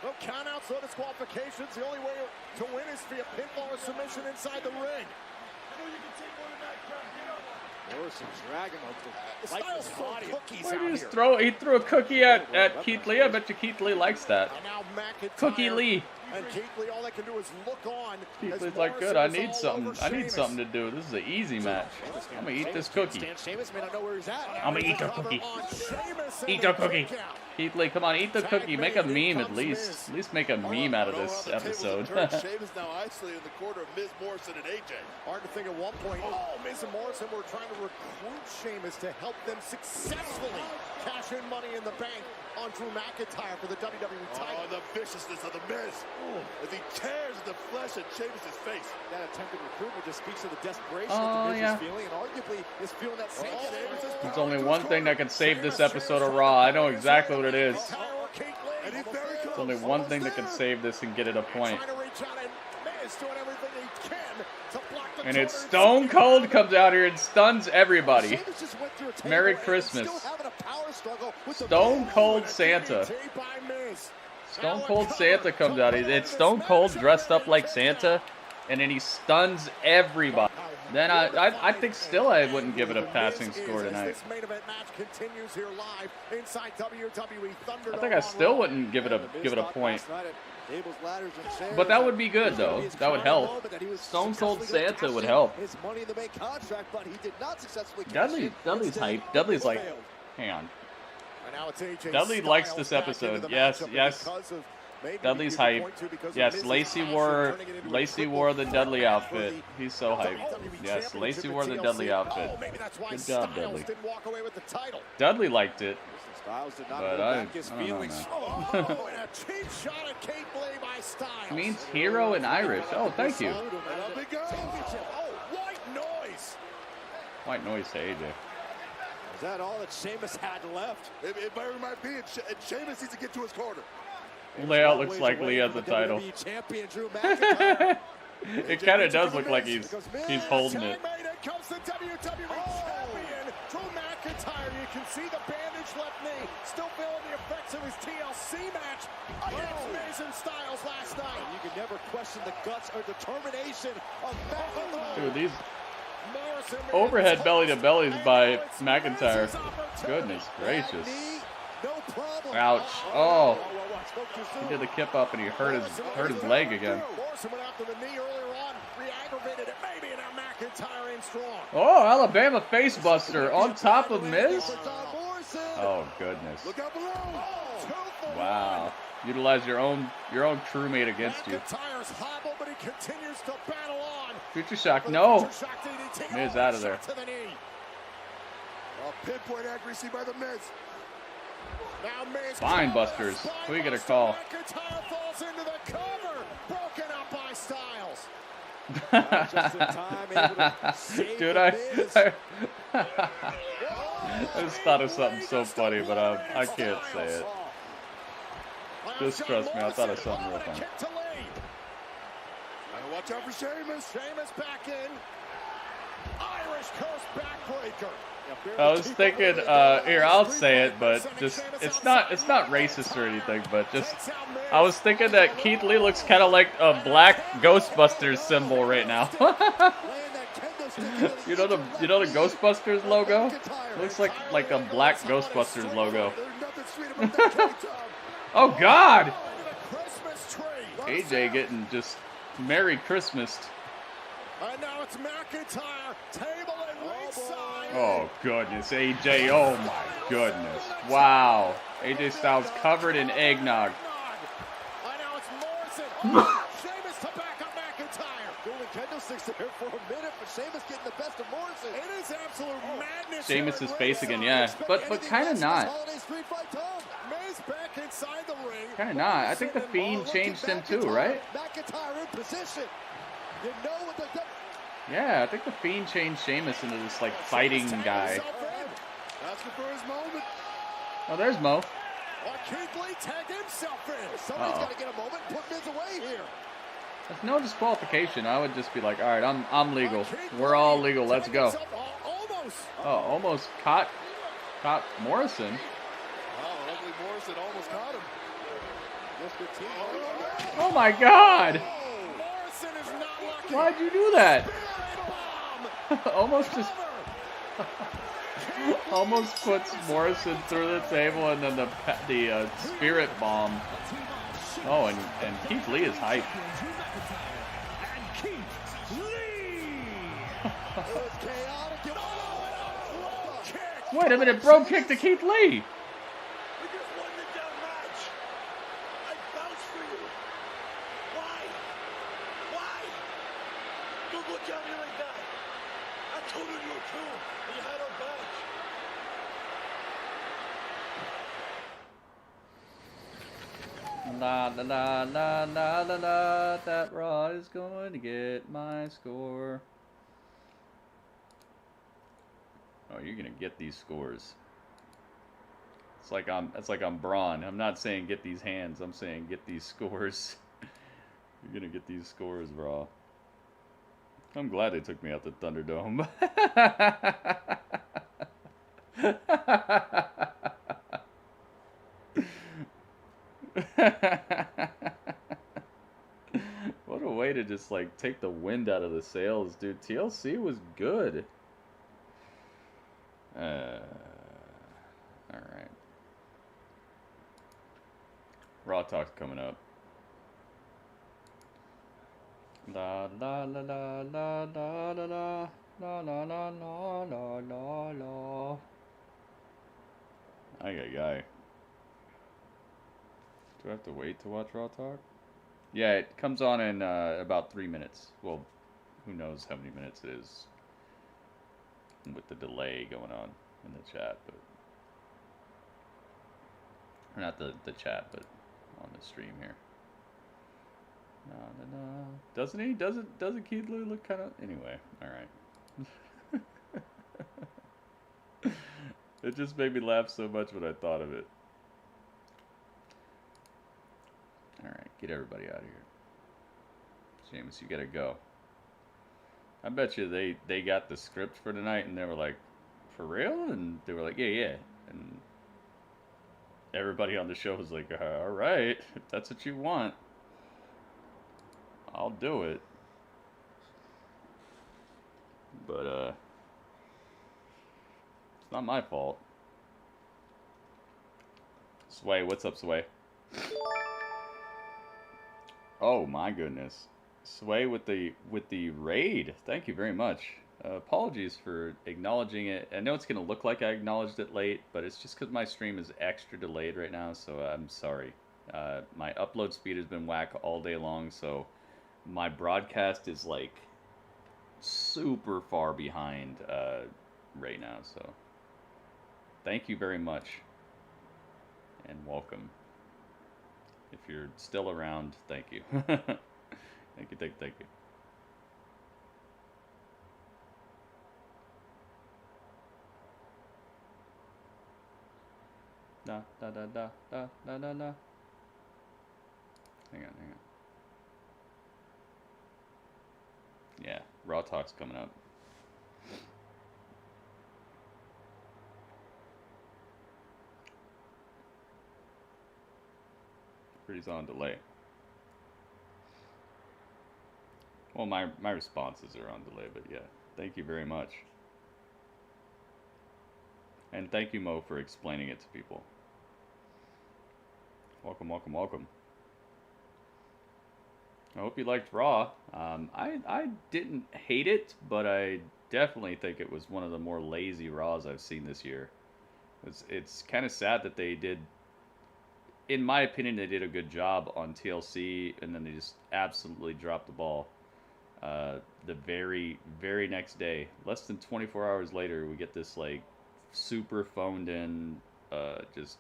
No countouts, no disqualifications. The only way to win is via pinfall or submission inside the ring. Morrison dragging the Styles body. He threw a cookie at Keith Lee. I bet you Keith Lee likes that. Cookie Lee. And Keith Lee, all they can do is look on. Keith Lee's like, good, I need something. I need something to do. This is an easy match. I'm gonna eat this cookie. I'm gonna eat the cookie. Eat the cookie. Keith Lee, come on, eat the cookie. Make a meme at least. At least make a meme out of this episode. Sheamus now isolated in the corner of Miz, Morrison, and AJ. Hard to think at one point, Miz and Morrison were trying to recruit Sheamus to help them successfully cash in money in the bank on Drew McIntyre for the WWE title. Oh, the viciousness of the Miz as he tears the flesh at Sheamus' face. That attempted recruitment just speaks of the desperation that the Miz is feeling, and arguably is feeling that same There's only one thing that can save this episode of Raw. I know exactly what it is. There's only one thing that can save this and get it a point. And it's Stone Cold comes out here and stuns everybody. Merry Christmas. Stone Cold Santa. Stone Cold Santa comes out. It's Stone Cold dressed up like Santa, and then he stuns everybody. Then I think still I wouldn't give it a passing score tonight. I think I still wouldn't give it a point. But that would be good though. That would help. Stone Cold Santa would help. Dudley's hype. Dudley's like, hang on. Dudley likes this episode. Yes, yes. Dudley's hype. Yes, Lacey wore the Dudley outfit. He's so hyped. Yes, Lacey wore the Dudley outfit. Good job, Dudley. Dudley liked it. But I don't know, man. Means hero in Irish. Oh, thank you. White noise to AJ. Is that all that Sheamus had left? It very might be, and Sheamus needs to get to his corner. Layout looks like Lee has the title. It kind of does look like he's holding it. Comes the WWE champion, Drew McIntyre. You can see the bandage left knee, still feeling the effects of his TLC match against Miz and Styles last night. You can never question the guts or determination of McIntyre. Dude, these overhead belly to bellies by McIntyre. Goodness gracious. Ouch. Oh. He did the kip up and he hurt his leg again. Oh, Alabama facebuster on top of Miz? Oh goodness. Wow. Utilize your own crewmate against you. Future shock. No. Miz out of there. Pinpoint accuracy by the Miz. Spine busters. Who are you gonna call? Falls into the cover, broken up by Styles. Dude, I just thought of something so funny, but I can't say it. Just trust me, I thought of something real funny. Watch out for Sheamus. Sheamus back in. Irish coast backbreaker. I was thinking, here, I'll say it, but just, it's not racist or anything, but just, I was thinking that Keith Lee looks kind of like a black Ghostbusters symbol right now. you know the Ghostbusters logo? It looks like a black Ghostbusters logo. Oh God! AJ getting just Merry Christmas. And now it's McIntyre, table at ringside. Oh, goodness. AJ, oh, my goodness. Wow. AJ Styles covered in eggnog. And now it's Morrison. Sheamus to back up McIntyre. Golden candlesticks there for a minute, but Sheamus getting the best of Morrison. It is absolute madness. Sheamus' face again, yeah. But kind of not. Miz back inside the ring. Kind of not. I think the Fiend changed him too, right? McIntyre in position. You know what the... Yeah, I think the Fiend changed Sheamus into this, like, fighting guy. Asking for his moment. Oh, there's Mo. Keith Lee tagged himself in. Somebody's got to get a moment and put Miz away here. There's no disqualification. I would just be like, all right, I'm legal. We're all legal. Let's go. Oh, almost caught Morrison. Oh, luckily Morrison almost caught him. Oh my God! Morrison is not lucky. Why'd you do that? almost puts Morrison through the table, and then the spirit bomb. Oh, and Keith Lee is hyped. Wait a minute, bro kicked to Keith Lee. La la la la la la la, that Raw is going to get my score. Oh, you're gonna get these scores. It's like I'm Braun. I'm not saying get these hands. I'm saying get these scores. You're gonna get these scores, Raw. I'm glad they took me out the Thunderdome. What a way to just like take the wind out of the sails, dude. TLC was good. Alright. Raw Talk's coming up. La la la la la la la la la la la la la la. Ay. Do I have to wait to watch Raw Talk? Yeah, it comes on in about 3 minutes. Well, who knows how many minutes it is with the delay going on in the chat, but or not the chat, but on the stream here. No. Doesn't he? Doesn't Keith Lee look kind of... Anyway, all right. It just made me laugh so much when I thought of it. All right, get everybody out of here. Sheamus, you gotta go. I bet you they got the script for tonight and they were like, for real? And they were like, yeah. And everybody on the show was like, all right, if that's what you want, I'll do it. But it's not my fault. Sway, what's up, Sway? Oh my goodness. Sway with the raid. Thank you very much. Apologies for acknowledging it. I know it's going to look like I acknowledged it late, but it's just because my stream is extra delayed right now, so I'm sorry. My upload speed has been whack all day long, so my broadcast is like super far behind right now, so thank you very much and welcome. If you're still around, thank you. Thank you. Da. Hang on. Yeah, Raw Talk's coming up. Pretty's on delay. Well, my responses are on delay, but yeah. Thank you very much. And thank you, Mo, for explaining it to people. Welcome. I hope you liked Raw. I didn't hate it, but I definitely think it was one of the more lazy Raws I've seen this year. It's kind of sad that they did, in my opinion, they did a good job on TLC, and then they just absolutely dropped the ball. The very, very next day, less than 24 hours later, we get this like super phoned in, just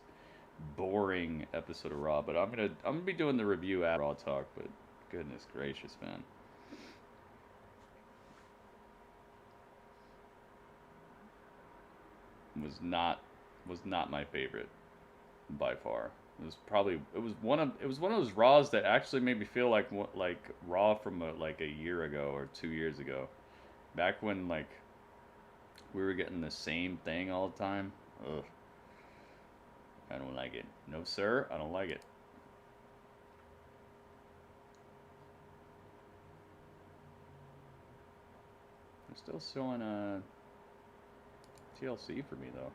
boring episode of Raw. But I'm gonna be doing the review at Raw Talk. But goodness gracious, man. Was not my favorite by far. It was one of those Raws that actually made me feel like Raw from like a year ago or 2 years ago, back when like we were getting the same thing all the time. Ugh. I don't like it. No sir, I don't like it. I'm still showing TLC for me though.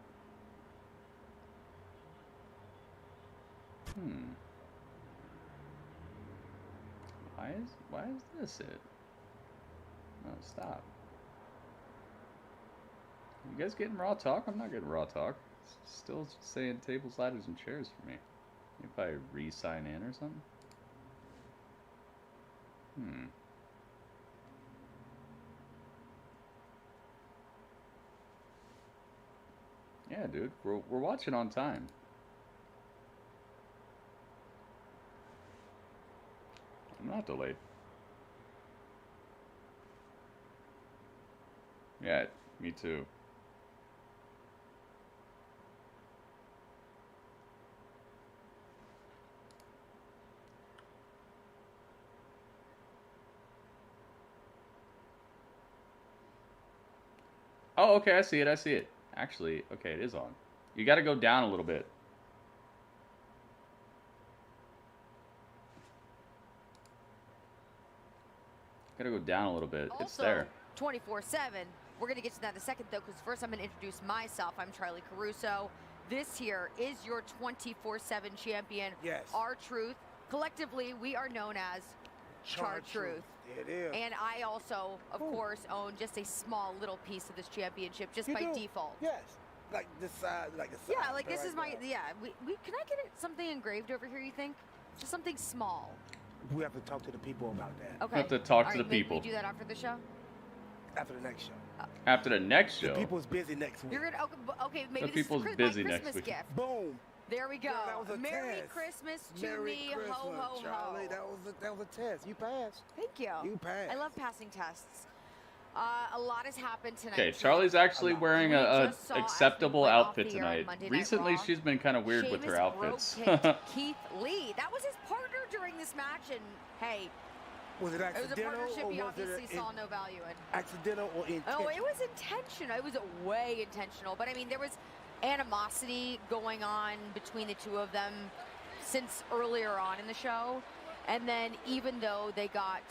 Why is this it? No, stop. You guys getting Raw Talk? I'm not getting Raw Talk. It's still saying tables, ladders, and chairs for me. If I re-sign in or something? Yeah, dude. We're watching on time. I'm not delayed. Yeah, me too. Oh, okay, I see it, I see it. Actually, okay, it is on. You gotta go down a little bit. Gotta go down a little bit. Also, it's there. 24/7. We're gonna get to that in a second though, because first I'm gonna introduce myself. I'm Charlie Caruso. This here is your 24/7 champion. Yes. R-Truth. Collectively, we are known as Char-Truth. It is. And I also, of course, own just a small little piece of this championship, just You by do? default. Yes. Like this side, like the side. Yeah, like this right is my, there. yeah. We can I get something engraved over here, you think? Just something small. We have to talk to the people about that. Okay. We have to talk All to right, the people. Maybe we do that after the show? After the next show. After the next show. The people's busy next week. You're gonna, okay, maybe The this people's is busy my next Christmas week. gift. Boom. There we go. Girl, that was a Merry test. Christmas to Merry me. Christmas, Ho, ho, Charlie. ho. That was a test. You passed. Thank you. You passed. I love passing tests. A lot has happened tonight. Okay, Charlie's actually wearing We a just saw acceptable as we went off outfit the air on tonight. Monday Night Recently, Raw, she's been kind of weird with her Sheamus outfits. rope-kicked Keith Lee. That was his partner during this match, and hey, Was it it was a accidental partnership or he was obviously it saw no value in. accidental or intentional? Oh, it was intentional. It was way intentional. But I mean, there was animosity going on between the two of them since earlier on in the show. And then even though they got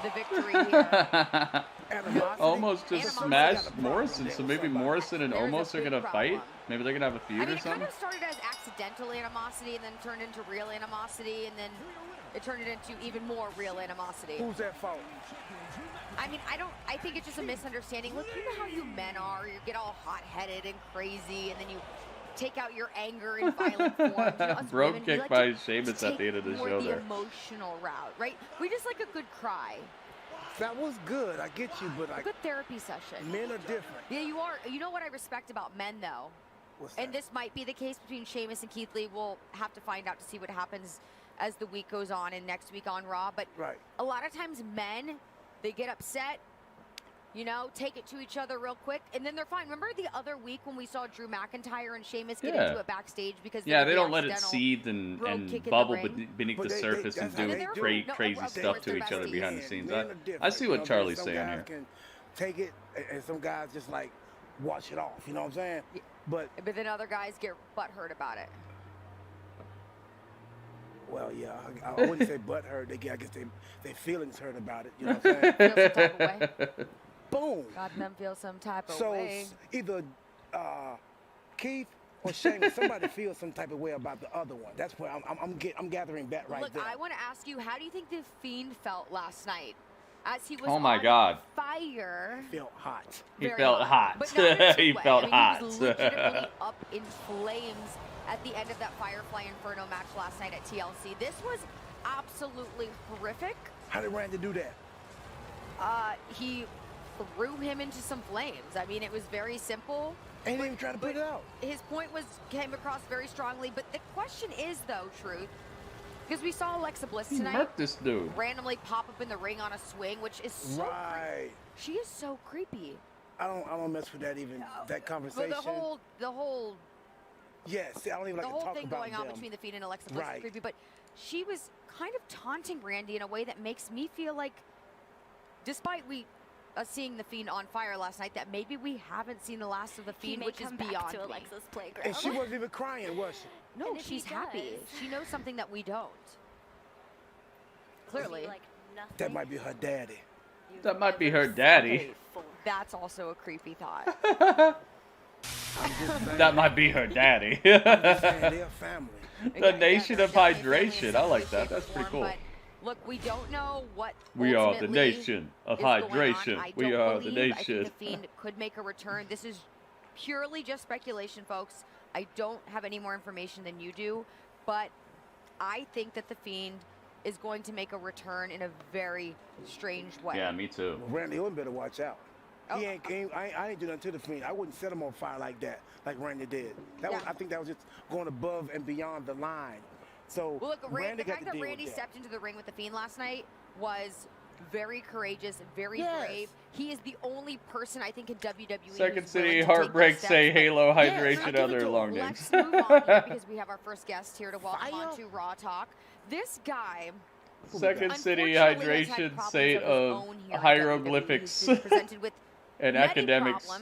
the victory here. Almost just smashed Morrison, so maybe Morrison and Omos are gonna fight. Maybe they're gonna have a feud I mean, or it kind something. of started as accidental animosity and then turned into real animosity, and then it turned it into even more real animosity. Who's at fault? I mean, I think it's just a misunderstanding. Look, you know how you men are. You get all hot-headed and crazy, and then you take out your anger in violent forms. You know, us Rope women, we kick like by to Sheamus at the end of the more show the there. emotional route, right? We just like a good cry. That was good. I get you, but A good therapy session. men are different. Yeah, you are. You know what I respect about men, though? What's And this might be the case between Sheamus and Keith Lee. We'll have to find out to see what happens as the week goes on and next week on Raw. But Right. a lot of times men, they get upset, you know, take it to each other real quick, and then they're fine. Remember the other week when we saw Drew McIntyre and Sheamus get into it backstage because Yeah, they there was don't the let it accidental seethe and rope kick in the bubble ring? beneath But the they- surface and that's how do they do it. crazy No, stuff to they're each other besties. behind the scenes. Men are I different, see you what know, Charlie's some saying guys here. Can take it, and some guys just like wash it off. You know what I'm saying? But then other guys get butthurt about it. well, yeah, I wouldn't say butt hurt. I guess their feelings hurt about it. You know what I'm saying? Feel some type of way. Boom. Got them feel some type of So way. either Keith or shame, or somebody feels some type of way about the other one. That's where I'm gathering that right Look, there. I want to ask you, how do you think the Fiend felt last night? As he was Oh my on God. fire. He felt hot. He Very felt hot. But not in a He good way. felt I mean, hot. He was legitimately up in flames at the end of that Firefly Inferno match last night at TLC. This was absolutely horrific. How did Randy do that? He threw him into some flames. I mean, it was very simple. And he didn't even try to put it out. His point came across very strongly. But the question is, though, Truth, because we saw Alexa Bliss He tonight murked this dude. randomly pop up in the ring on a swing, which is so right. She is so creepy. I don't mess with that even. That conversation. Well, the whole yeah. See, I don't even like to talk about the whole thing going on them. between the Fiend and Alexa Bliss Right. is creepy. But she was kind of taunting Randy in a way that makes me feel like, despite seeing the Fiend on fire last night, that maybe we haven't seen the last of the Fiend, which is beyond to me. Alexa's playground. And she wasn't even crying, was she? No, And if she's he happy. does- She knows something that we don't. Clearly. Like nothing. That might be her daddy. That might be her daddy. That's also a creepy thought. That might be her daddy. I'm just saying, they're family. The Nation of Hydration. I like that. That's pretty cool. But look, we don't know what We are the ultimately Nation of is going on. Hydration. I We don't are the believe- Nation. I think the Fiend could make a return. This is purely just speculation, folks. I don't have any more information than you do, but I think that the Fiend is going to make a return in a very strange way. Yeah, me too. Well, Randy Orton better watch out. Oh. I ain't do nothing to the Fiend. I wouldn't set him on fire like that, like Randy did. That was, I think that was just going above and beyond the line. So Well, look, Randy the got fact to that deal Randy with that. stepped into the ring with the Fiend last night was very courageous, very Yes. brave. He is the only person I think in WWE. Second who's City willing to take Heartbreak those say steps. Halo But- Hydration other long Let's names. move on here because we have our first guest here to welcome on to Raw Talk. This guy. Second City unfortunately, has had Hydration problems State of his of own here in WWE. hieroglyphics He's been presented with and many academics. problems.